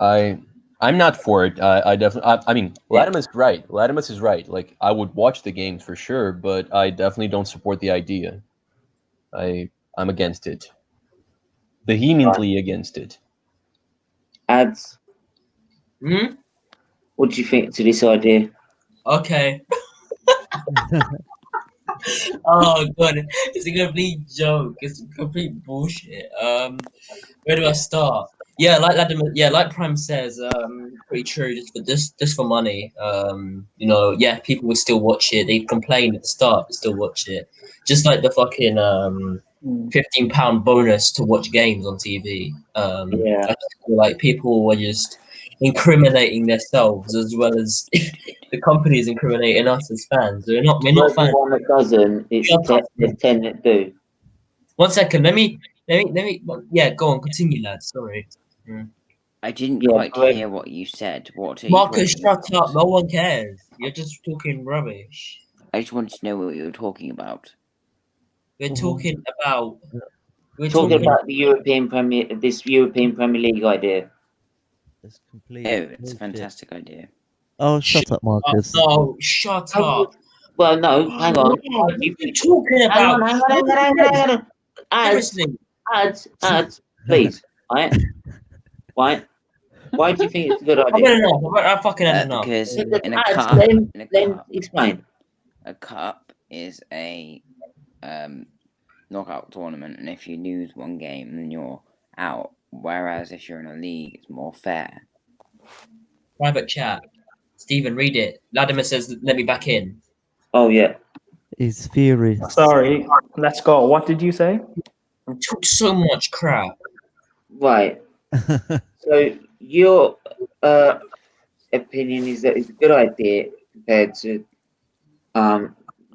I'm not for it. I definitely. I mean, Latimus is right. Latimus is right. Like, I would watch the games for sure, but I definitely don't support the idea. I'm against it. Vehemently against it. Ads. What do you think to this idea? Okay. Oh god, it's a complete joke. It's complete bullshit. Where do I start? Yeah, like Prime says, pretty true. Just for money. You know, yeah, people would still watch it. They complained at the start, but still watch it. Just like the fucking £15 bonus to watch games on TV. I just feel like people were just incriminating themselves as well as the company is incriminating us as fans. We're not fans. One that doesn't, it's 10 that do. 1 second, let me. Yeah, go on, continue, lads. Sorry. I didn't quite hear what you said. What are Marcus, you shut up. No one cares. You're just talking rubbish. I just wanted to know what you were talking about. We're talking about. We're talking about the European Premier League idea. It's completely. Oh, it's a fantastic idea. Oh, shut up, Marcus. No, shut up. Well, no, hang on. What are you talking about? Hang on. Ads, please. Right? Why do you think it's a good idea? I've had enough. I've fucking had enough. Because in a Ads, cup, then explain. A cup is a knockout tournament, and if you lose one game, then you're out. Whereas if you're in a league, it's more fair. Private chat. Stephen, read it. Latimer says, let me back in. Oh, yeah. He's furious. Sorry. Let's go. What did you say? I talk so much crap. Right. So your opinion is that it's a good idea compared to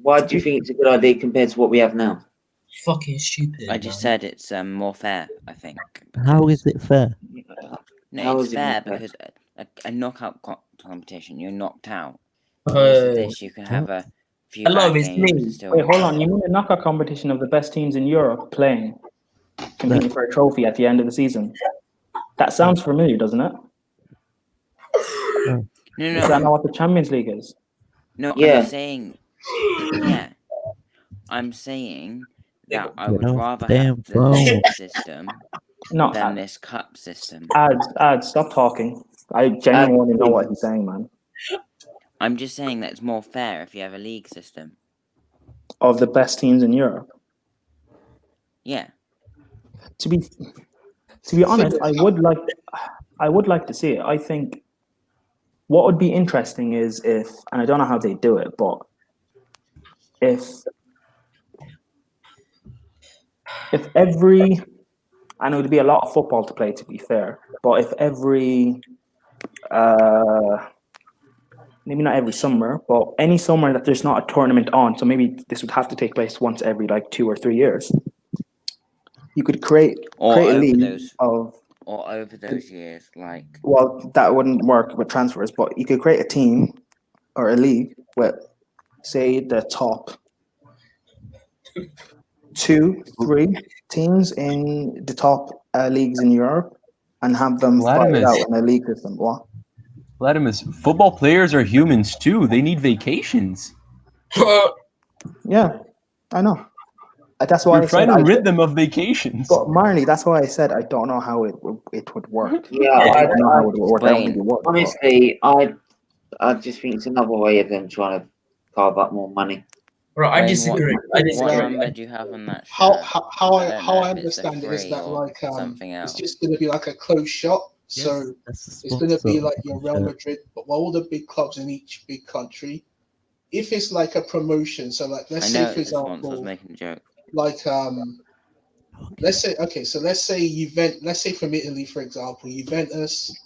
Why do you think it's a good idea compared to what we have now? Fucking stupid. I just said it's more fair, I think. How is it fair? No, How it's is it fair more fair? because a knockout competition, you're knocked out. Whereas this, you can have a few Hello, bad it's games and me. still Wait, hold on. You mean a knockout competition of the best teams in Europe competing for a trophy at the end of the season? That sounds familiar, doesn't it? No, Is that not what the Champions League is? No, Yeah. I'm saying, yeah. I'm saying that I would rather have the league system than this cup system. Ads, stop talking. I genuinely want to know what he's saying, man. I'm just saying that it's more fair if you have a league system. Of the best teams in Europe. Yeah. To be honest, I would like to see it. I think what would be interesting is if, and I don't know how they do it, but if every, I know it'd be a lot of football to play, to be fair, but if every, maybe not every summer, but any summer that there's not a tournament on, so maybe this would have to take place once every like 2 or 3 years. You could create a league over those years, like. Well, that wouldn't work with transfers, but you could create a team or a league with, say, the top 2, 3 teams in the top leagues in Europe, and have them fight it out in a league system. What? Vladimus, football players are humans too. They need vacations. Yeah, I know. That's why You're trying to rid them of vacations. But Marley, that's why I said I don't know how it would work. Yeah, I don't know how it would work. I don't think it would. Honestly, I just think it's another way of them trying to carve up more money. Right, I disagree. What number do you have on that? How I understand it is that like it's just going to be like a closed shop. So it's going to be like your Real Madrid, but all the big clubs in each big country. If it's like a promotion, so like let's say for example, I was making a joke. Like let's say let's say from Italy, for example, Juventus,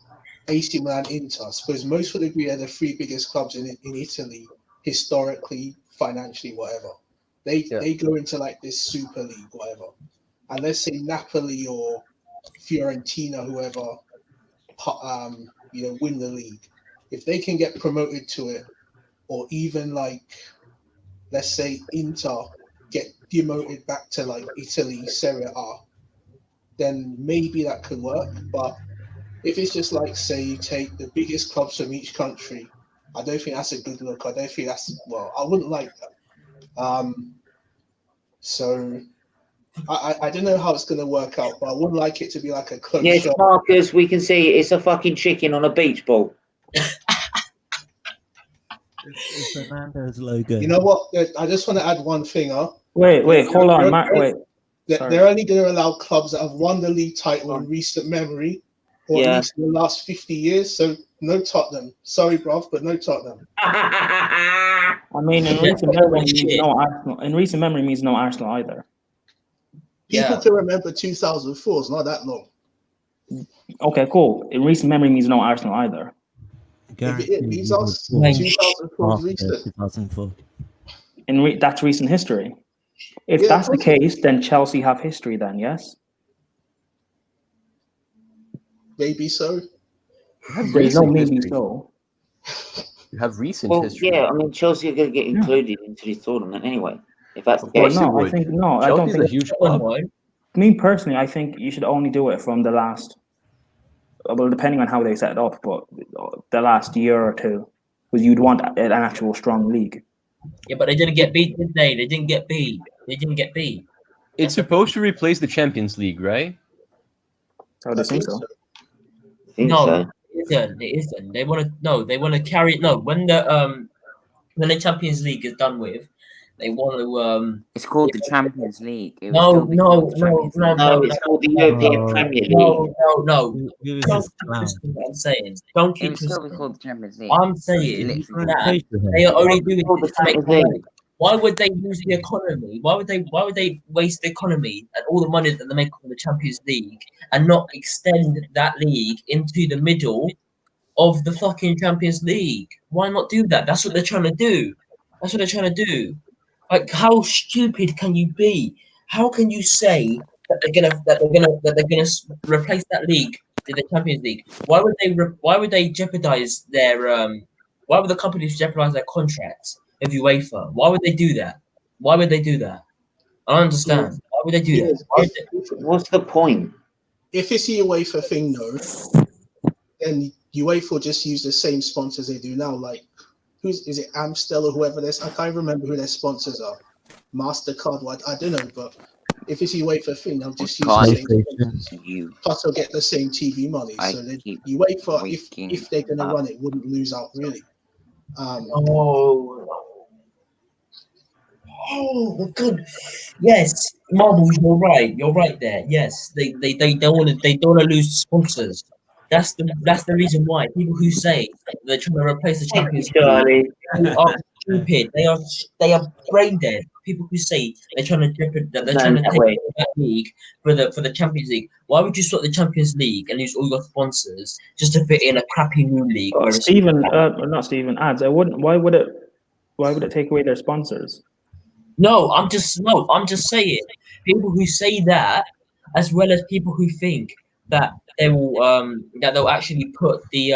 AC Milan, Inter. I suppose most would agree are the 3 biggest clubs in Italy historically, financially, whatever. They go into like this Super League, whatever. And let's say Napoli or Fiorentina, whoever, win the league. If they can get promoted to it, or even like, let's say Inter get demoted back to like Italy, Serie A, then maybe that could work. But if it's just like, say, you take the biggest clubs from each country, I don't think that's a good look. I don't think I wouldn't like that. So I don't know how it's going to work out, but I wouldn't like it to be like a close shot. Marcus, we can see it's a fucking chicken on a beach ball. It's Fernando's logo. You know what? I just want to add one thing up. Wait, hold on, Matt. Wait. They're only going to allow clubs that have won the league title in recent memory, or at least in the last 50 years. So no Tottenham. Sorry, bruv, but no Tottenham. I mean, in recent memory means no Arsenal. In recent memory means no Arsenal either. People can remember 2004. It's not that long. Okay, cool. In recent memory means no Arsenal either. It means us 2004 recent. 2004. That's recent history. If that's the case, then Chelsea have history then, yes? Maybe so. There's no maybe so. You have recent history. Yeah, I mean, Chelsea are going to get included into this tournament anyway. If that's the case. No, I think no. I don't think. A huge club. Me personally, I think you should only do it from the last. Well, depending on how they set it up, but the last year or two, because you'd want an actual strong league. Yeah, but they didn't get beat, did they? They didn't get beat. It's supposed to replace the Champions League, right? I would think so. It isn't. They want to carry it. No, when the Champions League is done with, they want to. It's called the Champions League. No, it's called the European Premier League. No. I'm saying. Don't keep. It would still be called the Champions League. I'm saying that they are only doing this to make money. Why would they use the economy? Why would they waste the economy and all the money that they make from the Champions League and not extend that league into the middle of the fucking Champions League? Why not do that? That's what they're trying to do. Like, how stupid can you be? How can you say that they're gonna replace that league to the Champions League? Why would they jeopardize their Why would the companies jeopardize their contracts with UEFA? Why would they do that? Why would they do that? I don't understand. Why would they do that? What's the point? If it's a UEFA thing, though, then UEFA will just use the same sponsors they do now. Like, is it Amstel or whoever this? I can't remember who their sponsors are. MasterCard, what I don't know, but if it's a UEFA thing, they'll just use the same sponsors. Plus, they'll get the same TV money. So UEFA, if they're going to run it, wouldn't lose out really. Oh, good. Yes, Marbles, you're right. You're right there. Yes, they don't want to lose sponsors. That's the reason why people who say they're trying to replace the Champions League are stupid. They are brain dead. People who say they're trying to take that league for the Champions League. Why would you start the Champions League and lose all your sponsors just to fit in a crappy new league? Not Stephen adds. Why would it take away their sponsors? No, I'm just saying. People who say that, as well as people who think that they'll actually put the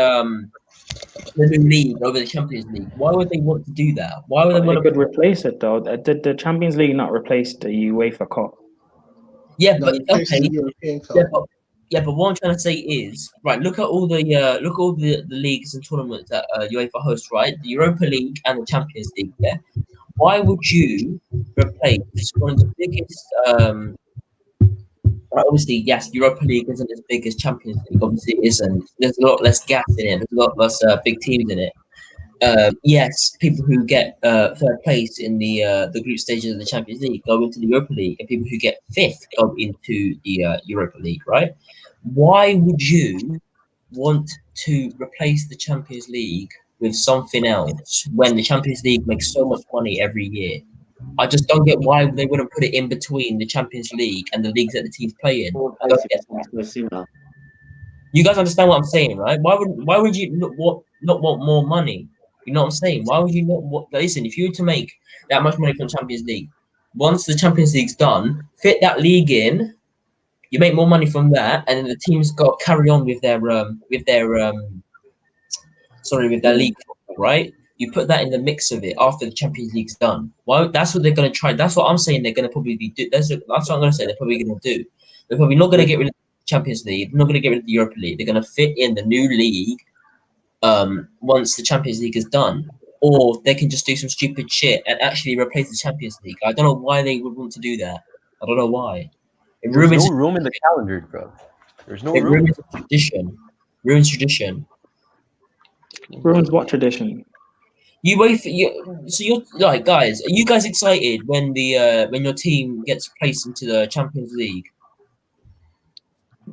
new league over the Champions League. Why would they want to do that? Why would they want to replace it though? Did the Champions League not replace the UEFA Cup? Yeah, but okay. But what I'm trying to say is, right, look at all the leagues and tournaments that UEFA hosts, right? The Europa League and the Champions League, yeah? Why would you replace one of the biggest obviously, yes, Europa League isn't as big as Champions League. Obviously, it isn't. There's a lot less gas in it. There's a lot less big teams in it. Yes, people who get third place in the group stages of the Champions League go into the Europa League, and people who get fifth go into the Europa League, right? Why would you want to replace the Champions League with something else when the Champions League makes so much money every year? I just don't get why they wouldn't put it in between the Champions League and the leagues that the teams play in. You guys understand what I'm saying, right? Why would you not want more money? You know what I'm saying? Why would you not listen, if you were to make that much money from the Champions League, once the Champions League's done, fit that league in, you make more money from that, and then the teams got carry on with their league, right? You put that in the mix of it after the Champions League's done. Well, that's what they're going to try. That's what I'm saying they're going to probably do. That's what I'm going to say they're probably going to do. They're probably not going to get rid of the Champions League. They're not going to get rid of the Europa League. They're going to fit in the new league once the Champions League is done. Or they can just do some stupid shit and actually replace the Champions League. I don't know why they would want to do that. I don't know why. There's no room in the calendar, bro. There's no room. Ruins tradition. Ruins tradition. Ruins what tradition? So you're like, guys, are you guys excited when when your team gets placed into the Champions League?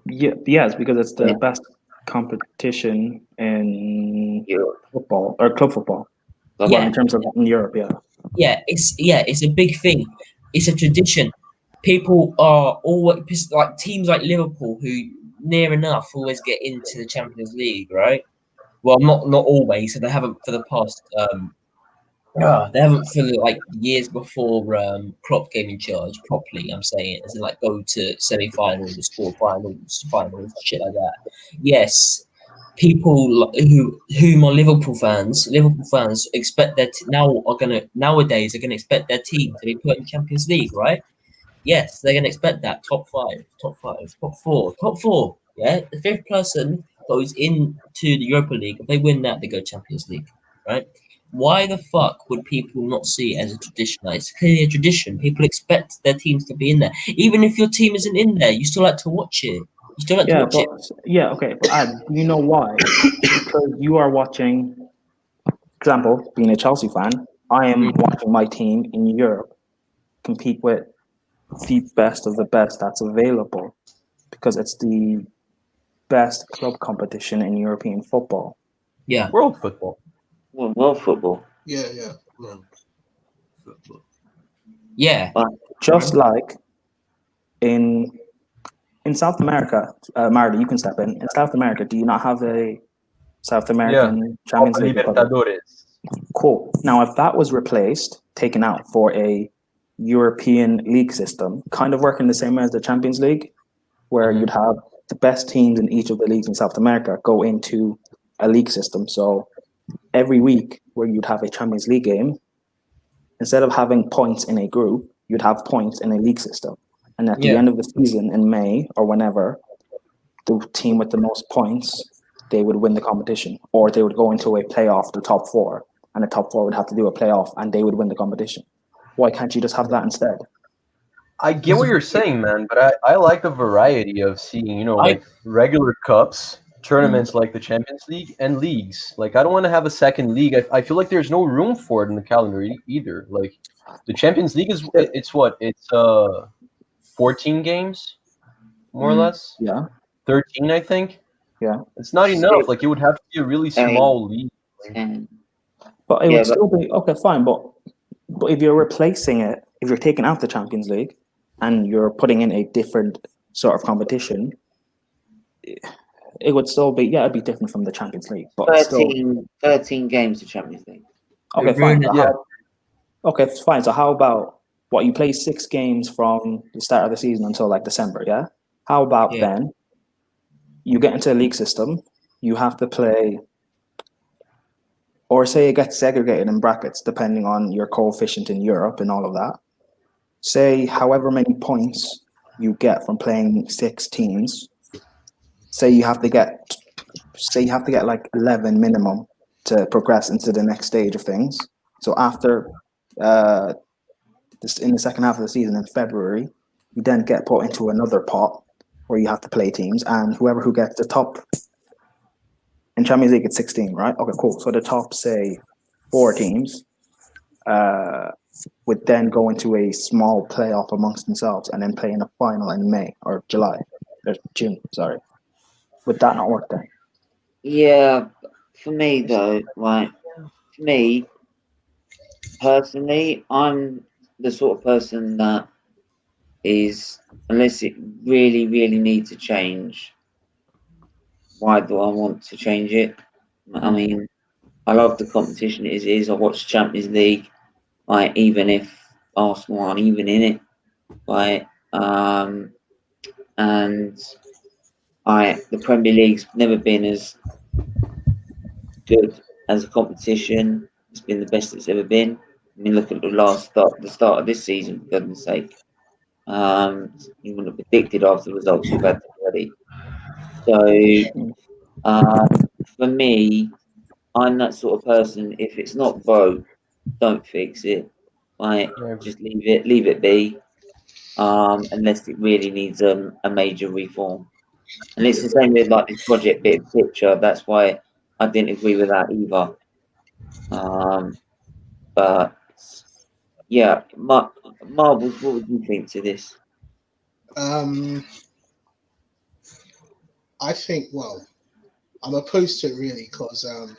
Yeah, yes, because it's the best competition in football or club football. In terms of in Europe, it's a big thing. It's a tradition. People are always like teams like Liverpool, who near enough always get into the Champions League, right? Well, not always. So they haven't for the past. They haven't for like years before Klopp came in charge properly. I'm saying, as in like go to semi-finals, quarter-finals, finals, shit like that. Yes, people whom are Liverpool fans expect that nowadays are gonna expect their team to be put in Champions League, right? Yes, they're gonna expect that top five, top four. Yeah, the fifth person goes into the Europa League. If they win that, they go Champions League, right? Why the fuck would people not see it as a tradition? Like, it's clearly a tradition. People expect their teams to be in there. Even if your team isn't in there, you still like to watch it. You still like to watch it. Yeah, okay. But you know why? Because you are watching, for example, being a Chelsea fan, I am watching my team in Europe compete with the best of the best that's available, because it's the best club competition in European football. Yeah. World football. World football. Yeah. World football. Yeah. Just like in South America, Marty, you can step in. In South America, do you not have a South American Champions League? Libertadores. Cool. Now, if that was replaced taken out for a European league system, kind of working the same way as the Champions League, where you'd have the best teams in each of the leagues in South America go into a league system. So every week where you'd have a Champions League game, instead of having points in a group, you'd have points in a league system. And at the end of the season in May or whenever, the team with the most points, they would win the competition, or they would go into a playoff, the top four, and the top four would have to do a playoff and they would win the competition. Why can't you just have that instead? I get what you're saying, man, but I like the variety of seeing, like regular cups, tournaments like the Champions League, and leagues. Like, I don't want to have a second league. I feel like there's no room for it in the calendar either. Like, the Champions League it's 14 games, more or less. Yeah. 13, I think. Yeah. It's not enough. Like, it would have to be a really small league. But it would still be okay, fine. But if you're replacing it, if you're taking out the Champions League and you're putting in a different sort of competition, it would still be it'd be different from the Champions League. But 13 games of Champions League. Okay, fine. Okay, fine. So how about you play 6 games from the start of the season until like December? Yeah. How about then you get into a league system, you have to play. Or say it gets segregated in brackets depending on your coefficient in Europe and all of that. Say however many points you get from playing 6 teams. Say you have to get like 11 minimum to progress into the next stage of things. So after in the second half of the season in February, you then get put into another pot where you have to play teams, and who gets the top. In Champions League, it's 16, right? Okay, cool. So the top, say, 4 teams would then go into a small playoff amongst themselves and then play in a final in May or June, sorry. Would that not work then? Yeah, for me, though, right, for me, personally, I'm the sort of person that is, unless it really, really needs to change, why do I want to change it? I mean, I love the competition as it is. I watch the Champions League, right, even if Arsenal aren't even in it, right? And the Premier League's never been as good as a competition. It's been the best it's ever been. I mean, look at the start of this season, for goodness sake. You wouldn't have predicted after the results we've had already. So, for me, I'm that sort of person. If it's not broke, don't fix it. Right? Just leave it be. Unless it really needs a major reform. And it's the same with like this project bit picture. That's why I didn't agree with that either. But yeah, Marbles, what would you think to this? I think, well, I'm opposed to it really because, to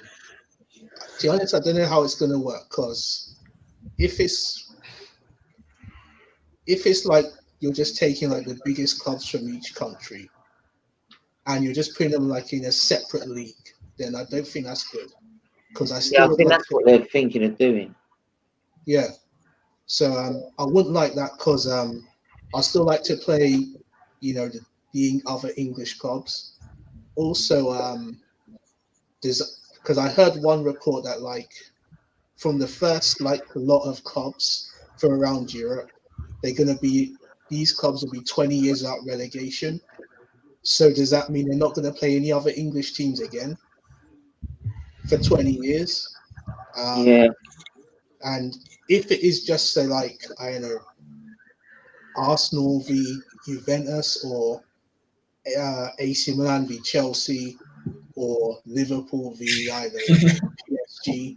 be honest, I don't know how it's going to work. Because if it's like you're just taking like the biggest clubs from each country and you're just putting them like in a separate league, then I don't think that's good. Because I think that's what they're thinking of doing. Yeah. So I wouldn't like that because I still like to play, the other English clubs. Also, because I heard one report that like from the first like lot of clubs from around Europe, these clubs will be 20 years out relegation. So does that mean they're not going to play any other English teams again for 20 years? And if it is just say like, I don't know, Arsenal v Juventus or AC Milan v Chelsea or Liverpool v either PSG,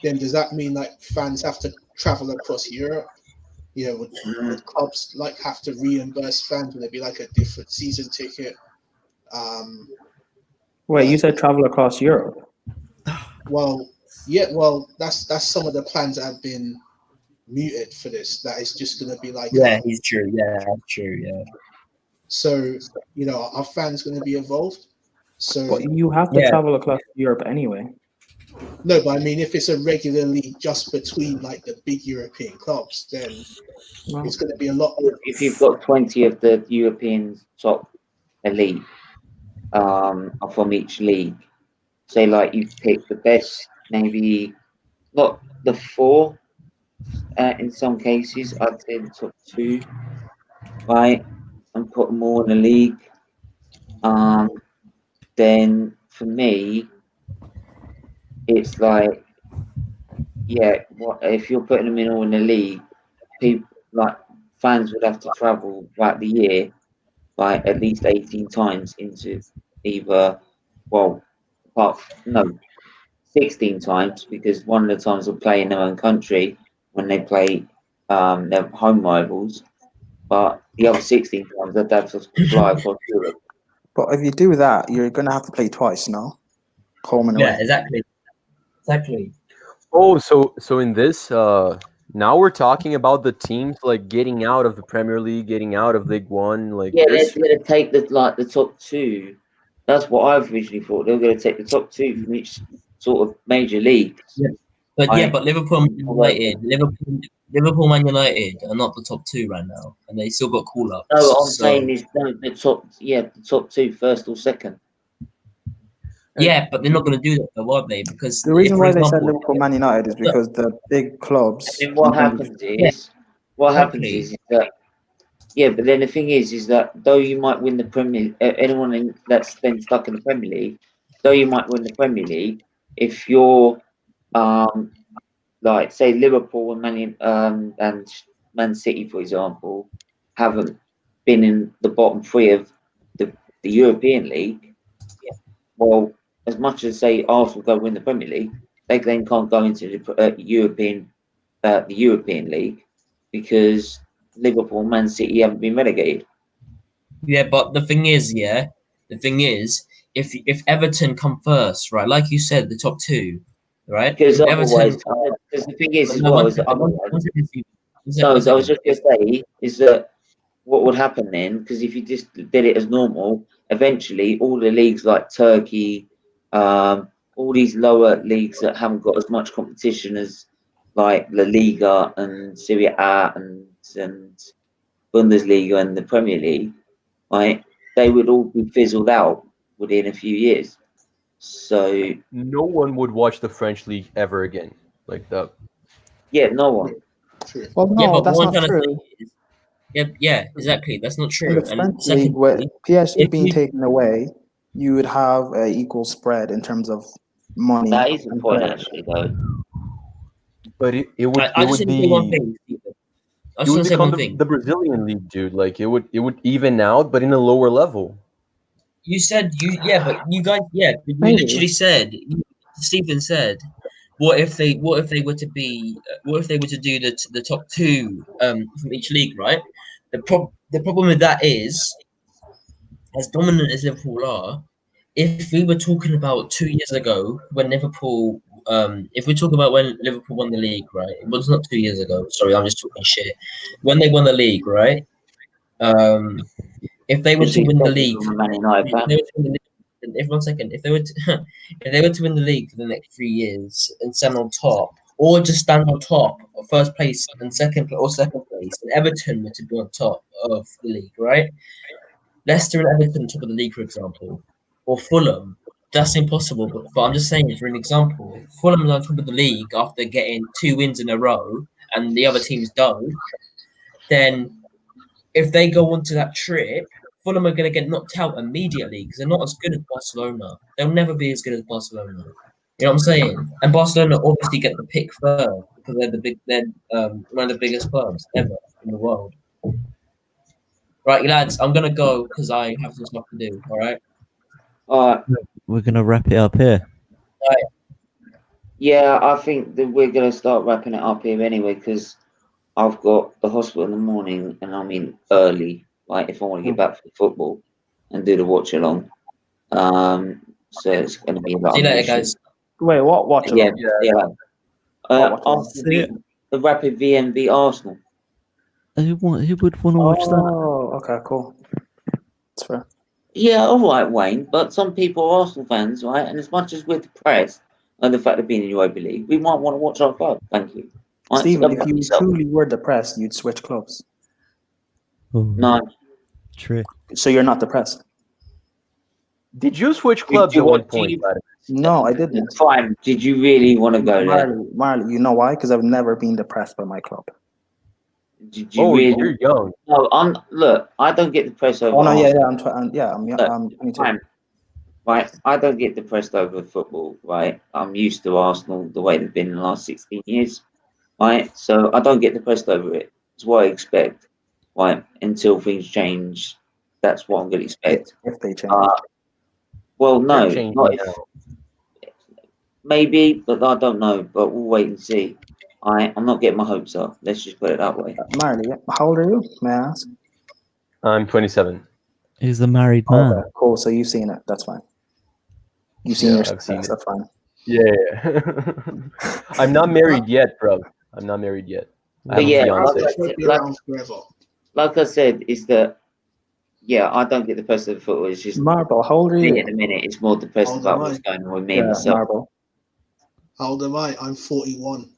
then does that mean like fans have to travel across Europe? Would clubs like have to reimburse fans? Would there be like a different season ticket? Wait, you said travel across Europe? Well, that's some of the plans that have been muted for this. That it's just going to be like he's true. Yeah, true. Yeah. So are fans going to be involved? So but you have to travel across Europe anyway. No, but I mean, if it's a regular league just between like the big European clubs, then it's going to be a lot. If you've got 20 of the European top elite from each league, say like you pick the best, maybe not the 4. In some cases, I'd say the top 2, right, and put them all in the league. Then for me, it's like, yeah, if you're putting them in all in the league, people like fans would have to travel throughout the year, like at least 18 times into either, 16 times, because one of the times they'll play in their own country when they play their home rivals, but the other 16 times they'd have to fly across Europe. But if you do that, you're going to have to play twice, no? Home and away. Yeah, exactly. Oh, so in this, now we're talking about the teams like getting out of the Premier League, getting out of League One, like yeah, this. they're going to take the top 2. That's what I've originally thought. They're going to take the top 2 from each sort of major league. Yeah, but Liverpool, Man United are not the top 2 right now, and they still got call ups. No, what I'm saying is the top 2, first or second. Yeah, but they're not going to do that, though, are they? Because the reason why they said Liverpool, Man United is because the big clubs. And what happens is that. Yeah, but then the thing is that though you might win the Premier, anyone that's then stuck in the Premier League, though you might win the Premier League, if you're, like say Liverpool and Man City, for example, haven't been in the bottom 3 of the European League. Well, as much as say Arsenal go win the Premier League, they then can't go into the European League because Liverpool and Man City haven't been relegated. Yeah, but the thing is, if Everton come first, right, like you said, the top 2, right? Because otherwise, because the thing is as well is that otherwise. So I was just going to say is that what would happen then? Because if you just did it as normal, eventually all the leagues like Turkey, all these lower leagues that haven't got as much competition as like La Liga and Serie A and Bundesliga and the Premier League, right? They would all be fizzled out within a few years. So no one would watch the French league ever again, like that. Yeah, no one. Well, no, that's not true. Yeah, exactly. That's not true. In the French league, where PSG being taken away, you would have an equal spread in terms of money. That is the point, actually, though. But it would be. I just want to say one thing. The Brazilian league, dude. Like it would even out, but in a lower level. You said but you guys, you literally said. Stephen said, what if they were to do the top 2 from each league, right? The problem with that is, as dominant as Liverpool are, if we were talking about 2 years ago when Liverpool, if we talk about when Liverpool won the league, right? It was not 2 years ago. Sorry, I'm just talking shit. When they won the league, right? If they were to win the league, if they were to win the league for the next 3 years and stand on top, or just stand on top of first place and second place, and Everton were to be on top of the league, right? Leicester and Everton top of the league, for example, or Fulham. That's impossible, but I'm just saying, for an example, Fulham are on top of the league after getting 2 wins in a row, and the other teams don't. Then, if they go onto that trip, Fulham are going to get knocked out immediately because they're not as good as Barcelona. They'll never be as good as Barcelona. You know what I'm saying? And Barcelona obviously get the pick first because they're one of the biggest clubs ever in the world. Right, lads, I'm gonna go because I have some stuff to do. All right. We're gonna wrap it up here. Right. Yeah, I think that we're gonna start wrapping it up here anyway because I've got the hospital in the morning and I'm in early. Like if I want to get back from football and do the watch along, so it's going to be about. See you later, guys. Wait, what watch along? Yeah. After the rapid VMV Arsenal. Who would want to watch that? Oh, okay, cool. That's fair. Yeah, all right, Wayne. But some people are Arsenal fans, right? And as much as we're depressed and the fact of being in Europa League, we might want to watch our club. Thank you. Right, Stephen, so if you truly were depressed, you'd switch clubs. No. True. So you're not depressed? Did you switch clubs at one point? No, I didn't. Fine. Did you really want to go there? Marley, you know why? Because I've never been depressed by my club. Did you really? You're young. No, look, I don't get depressed over. Oh no, Arsenal. I'm 22. Right, I don't get depressed over football. Right, I'm used to Arsenal the way they've been in the last 16 years. Right, so I don't get depressed over it. It's what I expect. Right, until things change, that's what I'm going to expect. If they change. Well, no, not if. Maybe, but I don't know. But we'll wait and see. I'm not getting my hopes up. Let's just put it that way. Marley, how old are you? May I ask? I'm 27. He's a married man. Okay, cool. So you've seen it. That's fine. You've seen your success. That's fine. Yeah. I'm not married yet, bro. I'm not married yet. I have a fiance. Like I said, is that I don't get depressed over football. It's just Marble. How old are you? At the minute, it's more depressed about what's going on with me and myself. Marble. How old am I? I'm 41.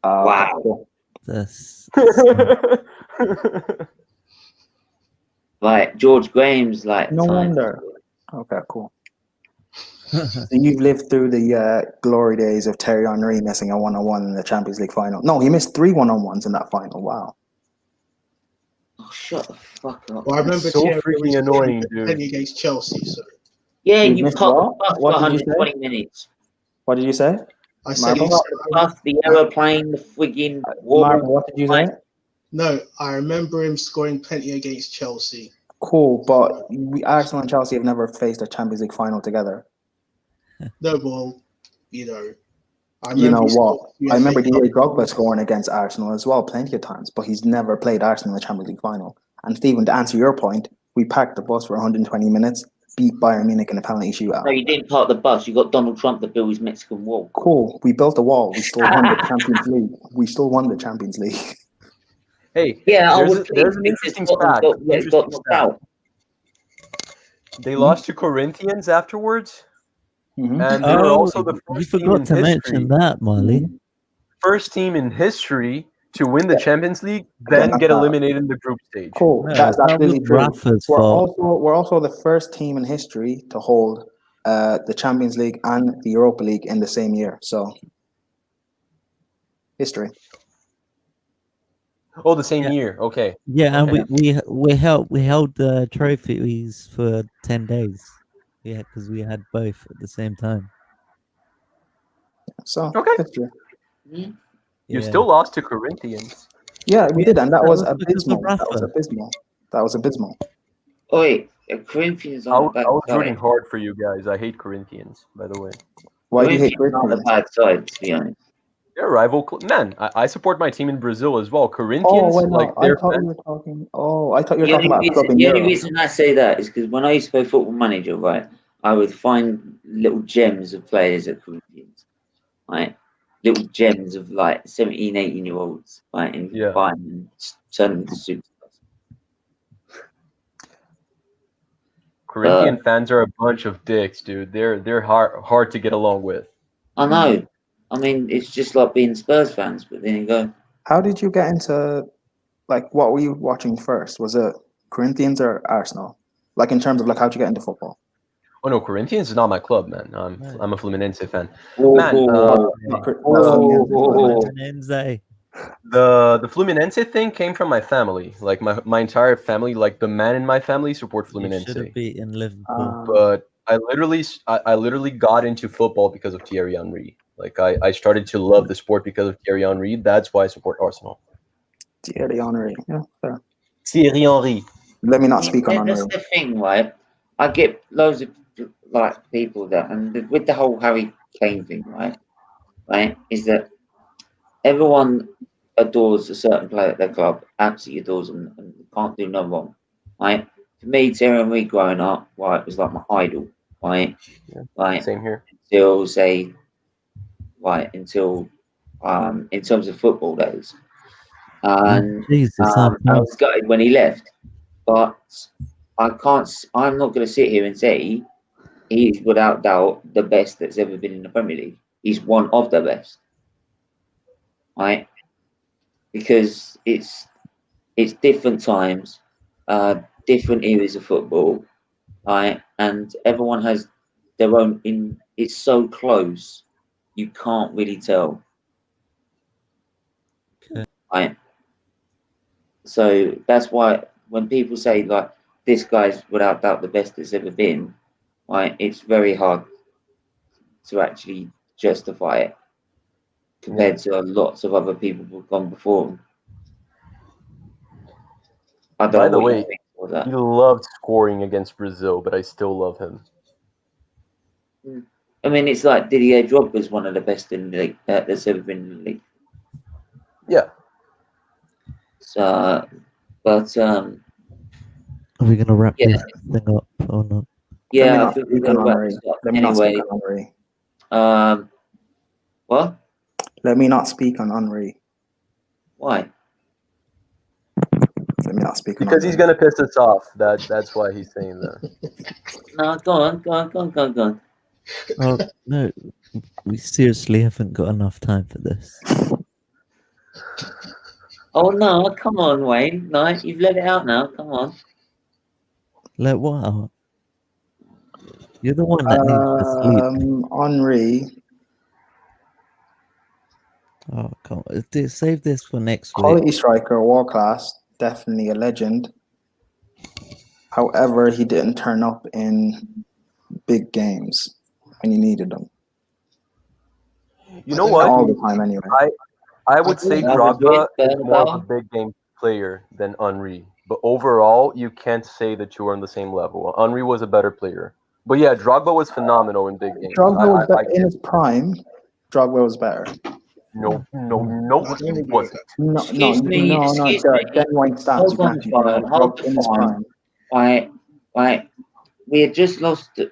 Wow. Cool. Like George Graham's like. No wonder. Okay, cool. So you've lived through the glory days of Thierry Henry missing a 1-on-1 in the Champions League final. No, he missed 3 1-on-1s in that final. Wow. Oh, shut the fuck up. Well, I remember so freaking annoying, dude. Against Chelsea. So. Yeah, you popped the bus for 120 minutes. What did you say? I said the bus, the aeroplane, the frigging war. What did you say? No, I remember him scoring plenty against Chelsea. Cool, but Arsenal and Chelsea have never faced a Champions League final together. No, well, you know. I remember Didier Drogba scoring against Arsenal as well, plenty of times, but he's never played Arsenal in the Champions League final. And Stephen, to answer your point, we packed the bus for 120 minutes, beat Bayern Munich in a penalty shootout. No, you didn't park the bus. You got Donald Trump to build his Mexican wall. Cool. We built a wall. We still won the Champions League. We still won the Champions League. Hey, there's an interesting fact. They lost to Corinthians afterwards. Mm-hmm. And they were also the first team in history. Mention that, Marley. First team in history to win the Champions League, then get eliminated in the group stage. Cool. That's absolutely true. We're also the first team in history to hold the Champions League and the Europa League in the same year. So, history. Oh, the same year. Okay. Yeah, and we held the trophies for 10 days. Yeah, because we had both at the same time. So history. You still lost to Corinthians. Yeah, we did, and that was abysmal. That was abysmal. Oh, wait, Corinthians I was rooting hard for you guys. I hate Corinthians, by the way. Why do you hate Corinthians? Not a bad side, to be honest. They're rival. Man, I support my team in Brazil as well. Corinthians, I thought you were talking about the only reason I say that is because when I used to play Football Manager, right, I would find little gems of players at Corinthians, right? Little gems of like 17, 18-year-olds, right? And buy them and turn them into superstars. Corinthian fans are a bunch of dicks, dude. They're hard to get along with. I know. I mean, it's just like being Spurs fans, but then you go. How did you get into, what were you watching first? Was it Corinthians or Arsenal? Like, in terms of, how'd you get into football? Oh, no, Corinthians is not my club, man. I'm a Fluminense fan. The Fluminense thing came from my family. Like, my entire family, like, the man in my family support Fluminense. You should have beaten Liverpool. But I literally got into football because of Thierry Henry. Like, I started to love the sport because of Thierry Henry. That's why I support Arsenal. Thierry Henry, yeah, fair. Thierry Henry. Let me not speak on Henry. That's the thing, right? I get loads of people that, and with the whole Harry Kane thing, right, is that everyone adores a certain player at their club, absolutely adores them, and can't do no wrong, right? For me, Thierry Henry growing up, right, was like my idol, right? Yeah, right. Same here. Until in terms of football days. And I was gutted when he left, but I'm not going to sit here and say he's without doubt the best that's ever been in the Premier League. He's one of the best, right? Because it's different times, different areas of football, right? And everyone has their own. It's so close, you can't really tell, right? So that's why when people say like this guy's without doubt the best that's ever been, right? It's very hard to actually justify it compared to lots of other people who've gone before him. I don't By know the what way, you think of that. he loved scoring against Brazil, but I still love him. I mean, it's like Didier Drogba's one of the best in the league that's ever been in the league. Yeah. So, but Are we gonna wrap yeah, this thing up or not? yeah, I think we're gonna wrap this up anyway. What? Let me not speak on Henry. Why? Let me not speak on Because he's Henry. gonna piss us off. That's why he's saying that. No, go on. Oh no, we seriously haven't got enough time for this. Oh no, come on, Wayne. No, you've let it out now. Come on. Let what out? You're the one that needs to sleep. Henry. Oh, come on. Save this for next week. Quality striker, world class, definitely a legend. However, he didn't turn up in big games when you needed them. You know what? All the time, anyway. I would say Drogba is more of a big game player than Henry. But overall, you can't say the two are on the same level. Henry was a better player. But yeah, Drogba was phenomenal in big games. Drogba was better in his prime. Drogba was better. No, he wasn't. Excuse me. Genuine stats. Hold the phone. Right. We had just lost the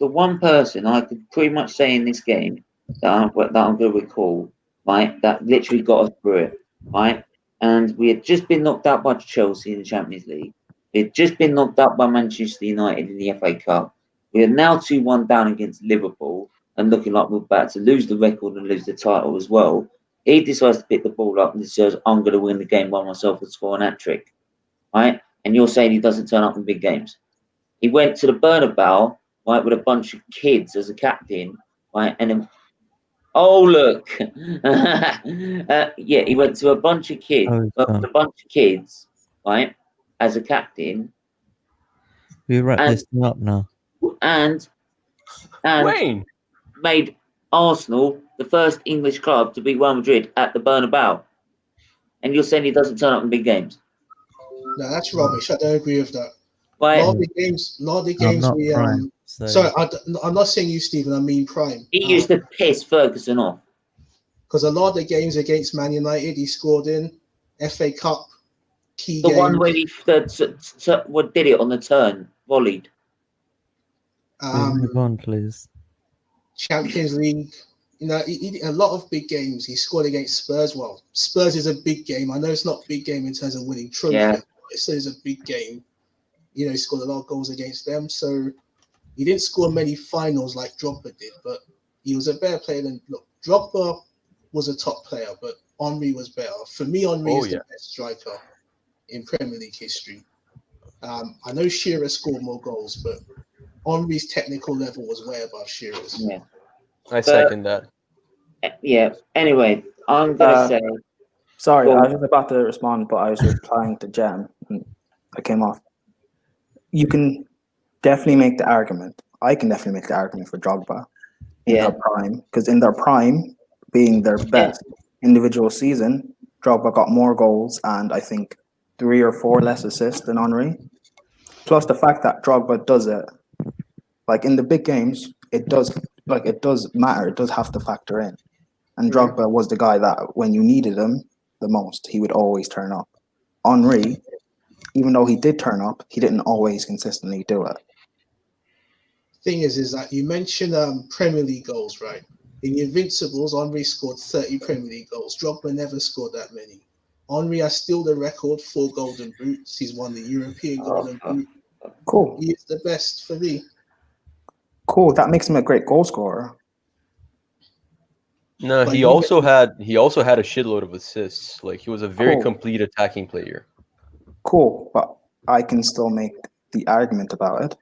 one person I could pretty much say in this game that I'm going to recall, right, that literally got us through it, right? And we had just been knocked out by Chelsea in the Champions League. We had just been knocked out by Manchester United in the FA Cup. We are now 2-1 down against Liverpool and looking like we're about to lose the record and lose the title as well. He decides to pick the ball up and says, I'm going to win the game by myself and score an hat-trick, right? And you're saying he doesn't turn up in big games. He went to the Bernabeu, right, with a bunch of kids as a captain, right, and then, oh look, yeah, he went to a bunch of kids, right, as a captain. We wrap this thing up now. And Wayne made Arsenal the first English club to beat Real Madrid at the Bernabeu. And you're saying he doesn't turn up in big games? No, that's rubbish. I don't agree with that. Right. A lot of the games we sorry, I'm not saying you, Stephen. I mean Prime. He used to piss Ferguson off. Because a lot of the games against Man United, he scored in FA Cup key games. The one where he did it on the turn, volleyed. Move on, please. Champions League. You know, a lot of big games. He scored against Spurs. Well, Spurs is a big game. I know it's not a big game in terms of winning trophy. Yeah. But it still is a big game. You know, he scored a lot of goals against them. So he didn't score many finals like Drogba did, but he was a better player than... Look, Drogba was a top player, but Henry was better. For me, Henry is the best striker in Premier League history. I know Shearer scored more goals, but Henry's technical level was way above Shearer's. Yeah. I second that. Yeah. Anyway, I'm gonna say. Sorry, I was about to respond, but I was replying to Jem, and I came off. You can definitely make the argument. I can definitely make the argument for Drogba in their prime, because in their prime, being their best individual season, Drogba got more goals and I think 3 or 4 less assists than Henry. Plus the fact that Drogba does it, like in the big games, it does matter. It does have to factor in. And Drogba was the guy that when you needed him the most, he would always turn up. Henry, even though he did turn up, he didn't always consistently do it. Thing is that you mentioned Premier League goals, right? In the Invincibles, Henry scored 30 Premier League goals. Drogba never scored that many. Henry has still the record, 4 Golden Boots. He's won the European Golden Boot. Cool. He is the best for me. Cool. That makes him a great goal scorer. No, But he also had a shitload of assists. Like he was a very complete attacking player. Cool, but I can still make the argument about it.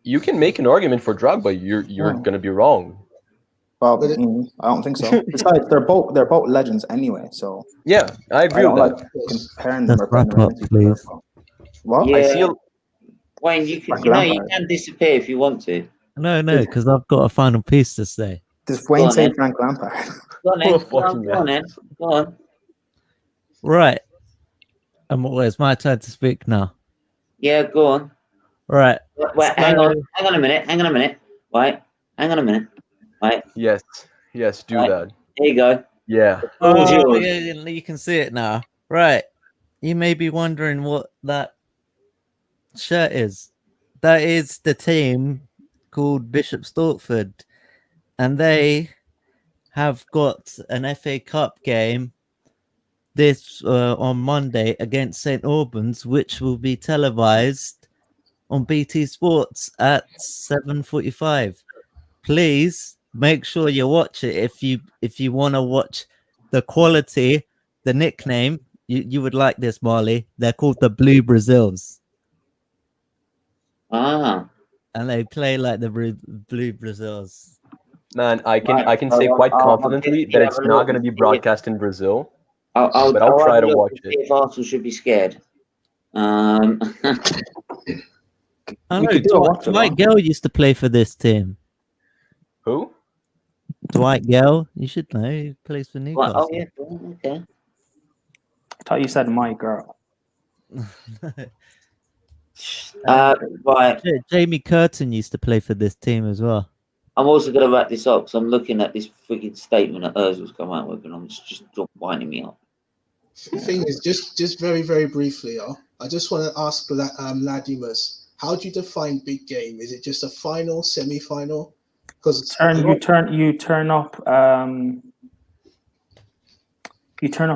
You can make an argument for Drogba. You're gonna be wrong. Well, I don't think so. Besides, they're both legends anyway. So yeah, I agree with that. Comparing them or putting them against each other. What? Yeah. I see. Wayne, you can disappear if you want to. No, because I've got a final piece to say. Does Wayne say Frank Lampard? Go on, then. Go on. Right. It's my turn to speak now. Yeah, go on. Right. Wait, hang on a minute. Wait, hang on a minute. Right. Yes, do that. There you go. Yeah. Oh, yeah, you can see it now. Right. You may be wondering what that shirt is. That is the team called Bishop Stortford, and they have got an FA Cup game this on Monday against St Albans, which will be televised on BT Sports at 7:45. Please make sure you watch it if you want to watch the quality, the nickname. You would like this, Marley. They're called the Blue Brazils. Ah. And they play like the Blue Brazils. Man, I can say quite confidently that it's not going to be broadcast in Brazil. But I'll try to watch it. If Arsenal should be scared. I know. Dwight Gale used to play for this team. Who? Dwight Gale. You should know. He plays for Newcastle. Oh yeah. Okay. I thought you said my girl. Right. Jamie Curtin used to play for this team as well. I'm also going to wrap this up because I'm looking at this freaking statement that Ozil's come out with, and I'm just winding me up. The thing is, just very, very briefly, I just want to ask Ladimus, how do you define big game? Is it just a final, semi-final? Because you turn up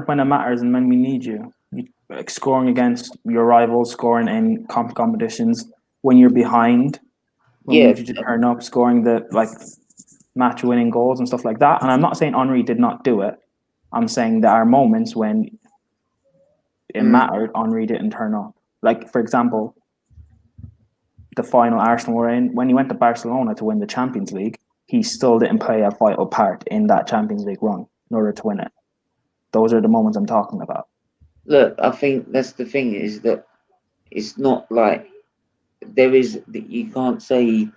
when it matters and when we need you. Like scoring against your rivals, scoring in competitions when you're behind. When we need you to turn up, scoring the match-winning goals and stuff like that. And I'm not saying Henry did not do it. I'm saying there are moments when it mattered. Henry didn't turn up. Like, for example, the final Arsenal were in, when he went to Barcelona to win the Champions League, he still didn't play a vital part in that Champions League run in order to win it. Those are the moments I'm talking about. Look, I think that's the thing, is that it's not like you can't say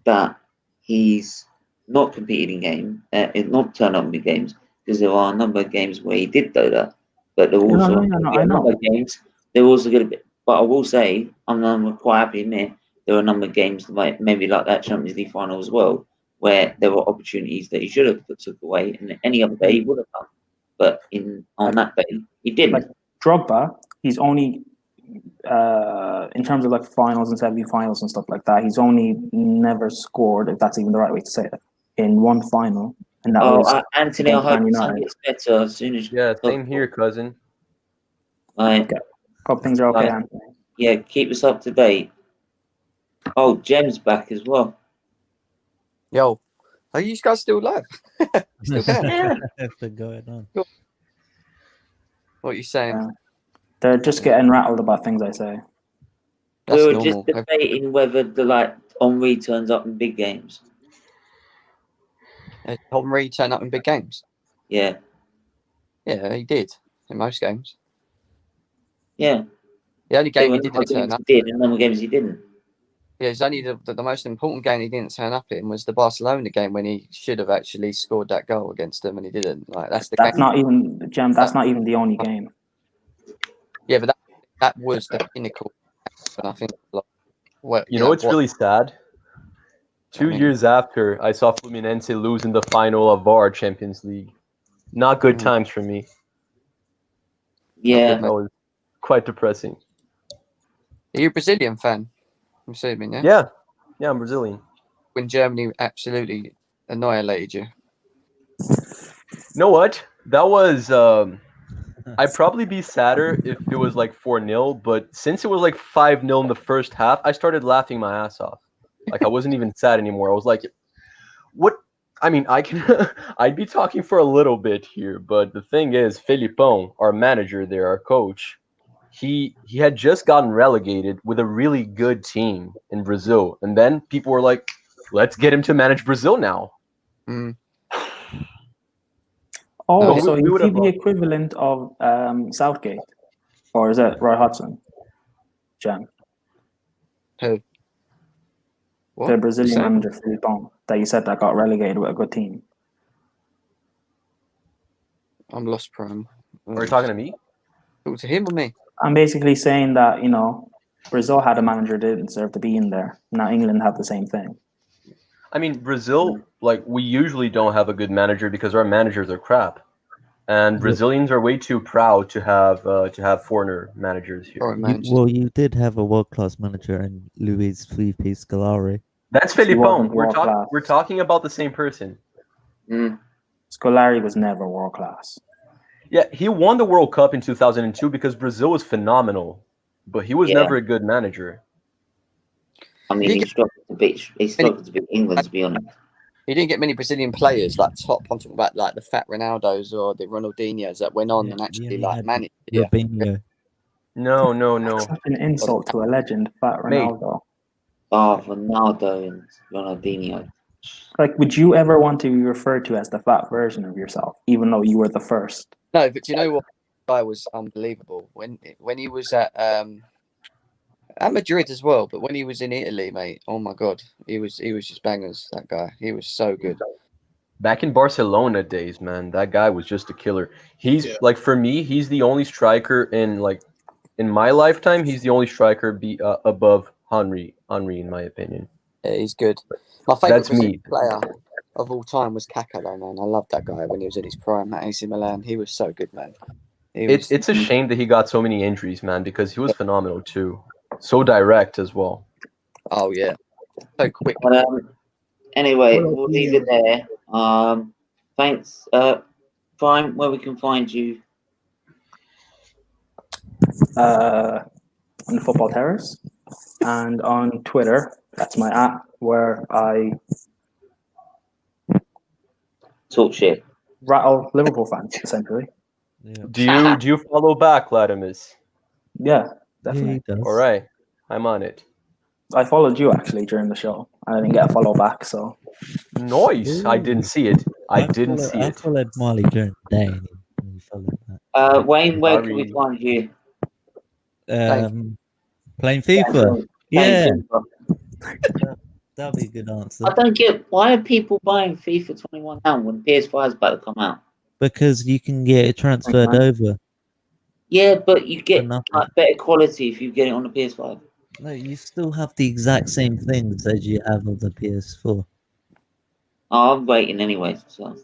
that he's not competing in not turn up in big games, because there are a number of games where he did do that. But there are also a number of games. They're also going to be. But I will say, I'm quite happy to admit there are a number of games, maybe like that Champions League final as well, where there were opportunities that he should have took away, and any other day he would have done. But on that day, he didn't. Like Drogba, he's only in terms of finals and semi-finals and stuff like that, he's only never scored, if that's even the right way to say it, in one final, and that was Anthony. I hope it gets better as soon as. Yeah, same here, cousin. Right. Hope things are okay, Anthony. Yeah, keep us up to date. Oh, Jem's back as well. Yo, are you guys still alive? Still there? What's going on? What are you saying? They're just getting rattled about things I say. We were just debating whether Henry turns up in big games. Henry turn up in big games? Yeah. Yeah, he did in most games. Yeah. The only game he didn't turn up. He did, in other games he didn't. Yeah, it's only the most important game he didn't turn up in was the Barcelona game when he should have actually scored that goal against them and he didn't. That's game. Not even, Jem, that's not even the only game. Yeah, but that was the pinnacle. And I think, it's really sad. 2 years after, I saw Fluminense lose in the final of our Champions League. Not good times for me. Yeah. That was quite depressing. Are you a Brazilian fan? I'm assuming, yeah? Yeah, I'm Brazilian. When Germany absolutely annihilated you. You know what? That was... I'd probably be sadder if it was 4-0, but since it was 5-0 in the first half, I started laughing my ass off. Like I wasn't even sad anymore. I was like, what? I mean, I can I'd be talking for a little bit here, but the thing is, Felipão, our manager there, our coach, he had just gotten relegated with a really good team in Brazil, and then people were like, let's get him to manage Brazil now. Mm. Oh, we- so we is would he have the lost. equivalent of Southgate? Or is it Roy Hodgson? Jam. Who? What? The Brazilian Say? manager, Felipão, that you said that got relegated with a good team. I'm lost, Prime. Are you talking to me? Talk to him or me? I'm basically saying that, you know, Brazil had a manager that didn't deserve to be in there. Now England have the same thing. I mean, Brazil, like, we usually don't have a good manager because our managers are crap. And Brazilians are way too proud to have foreigner managers here. Foreign managers. Well, you did have a world-class manager in Luis Felipe Scolari. That's He Felipão. wasn't We're world-class. talking about the same person. Scolari was never world class. Yeah, he won the World Cup in 2002 because Brazil was phenomenal, but he was never a good manager. I mean, he struggled to beat England, to be honest. He didn't get many Brazilian players like top. I'm talking about like the fat Ronaldos or the Ronaldinhos that went on and actually like managed. Yeah. Robinho. No. That's such an insult to a legend, Fat Ronaldo. Oh, Ronaldo and Ronaldinho. Like, would you ever want to be referred to as the fat version of yourself, even though you were the first? No, but you know what? Guy was unbelievable when he was at Madrid as well. But when he was in Italy, mate, oh my god, he was just bangers. That guy, he was so good. Back in Barcelona days, man, that guy was just a killer. He's like, for me, he's the only striker in my lifetime. He's the only striker above Henry, in my opinion. Yeah, he's good. My favourite That's me. player of all time was Kaká, though, man. I loved that guy when he was in his prime at AC Milan. He was so good, man. It's a shame that he got so many injuries, man, because he was phenomenal too. So direct as well. Oh yeah, so quick. Anyway, we'll leave it there. Thanks, Prime. Where we can find you? On the Football Terrace and on Twitter. That's my app where I talk shit, rattle Liverpool fans, essentially. Yeah. Do you follow back, Latimus? Yeah, definitely. Yeah, all right, I'm on it. I followed you actually during the show. I didn't get a follow back, so nice. I didn't see it. I followed Marley during the day. And he followed that. Wayne, where can we find you? Playing FIFA. Yeah. That'll be a good answer. I don't get why are people buying FIFA 21 now when PS5 is about to come out? Because you can get it transferred over. Yeah, but you get like better quality if you get it on the PS5. No, you still have the exact same things as you have on the PS4. Oh, I'm waiting anyway. So.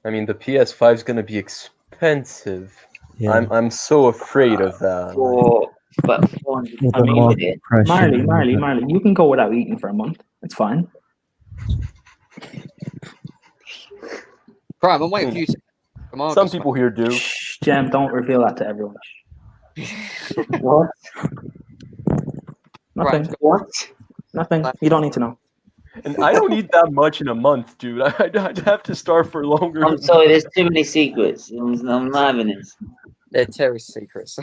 I mean, the PS5 is going to be expensive. Yeah. I'm so afraid of that. But Marley, you can go without eating for a month. It's fine. Prime, I'm waiting for you to. Some people here do. Shh, Jam, don't reveal that to everyone. What? Nothing. What? Nothing. You don't need to know. And I don't eat that much in a month, dude. I'd have to starve for longer. I'm sorry, there's too many secrets. I'm not having this. They're terrorist secrets.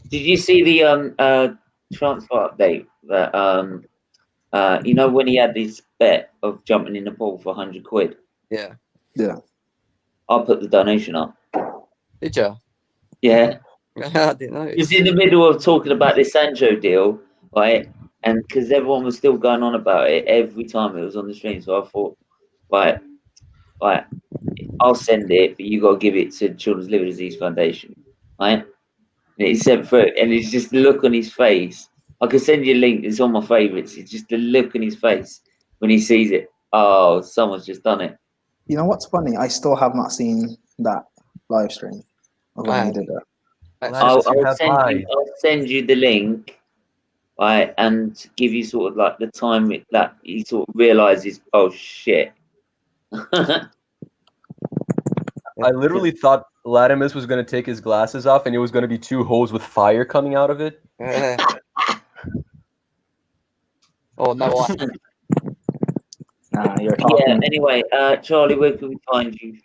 Did you see the transfer update that you know when he had this bet of jumping in the pool for 100 quid? Yeah. Yeah. I'll put the donation up. Did you? Yeah. I didn't know. He was in the middle of talking about this Sancho deal, right? And because everyone was still going on about it every time it was on the stream, so I thought, right, I'll send it, but you got to give it to Children's Liver Disease Foundation, right? And he sent through, and it's just the look on his face. I can send you a link. It's on my favourites. It's just the look on his face when he sees it. Oh, someone's just done it. You know what's funny? I still have not seen that live stream of when he did that. I'll send you the link, right, and give you sort of like the time that he sort of realizes, oh shit. I literally thought Latimus was going to take his glasses off and it was going to be two holes with fire coming out of it. Or no, I. Nah, you're talking. Yeah. Anyway, Charlie, where can we find you?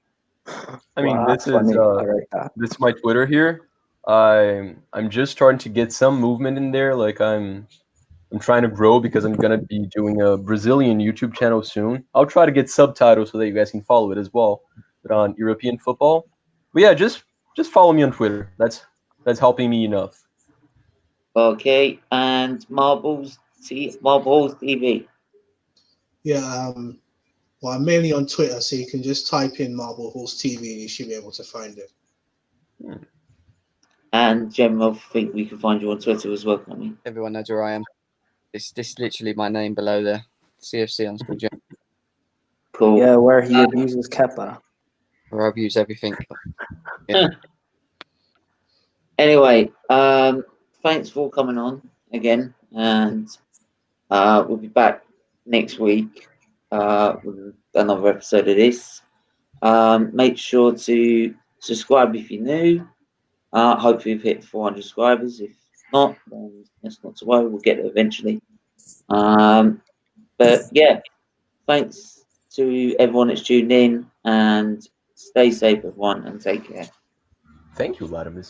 I mean, Wow, this is funny. I like that. this is my Twitter here. I'm just starting to get some movement in there. Like I'm trying to grow because I'm gonna be doing a Brazilian YouTube channel soon. I'll try to get subtitles so that you guys can follow it as well, but on European football. But yeah, just follow me on Twitter. That's helping me enough. Okay, and Marbles TV. Yeah, well, I'm mainly on Twitter, so you can just type in Marble Horse TV and you should be able to find it. And Jem, I think we can find you on Twitter as well, can't we? Everyone knows where I am. This is literally my name below there. CFC_Jem. Cool. Yeah, where he abuses Kepa. Where I abuse everything. Anyway, thanks for coming on again, and we'll be back next week with another episode of this. Make sure to subscribe if you're new. Hopefully we've hit 400 subscribers. If not, then that's not to worry. We'll get it eventually. But yeah, thanks to everyone that's tuned in, and stay safe, everyone, and take care. Thank you, Vladimir.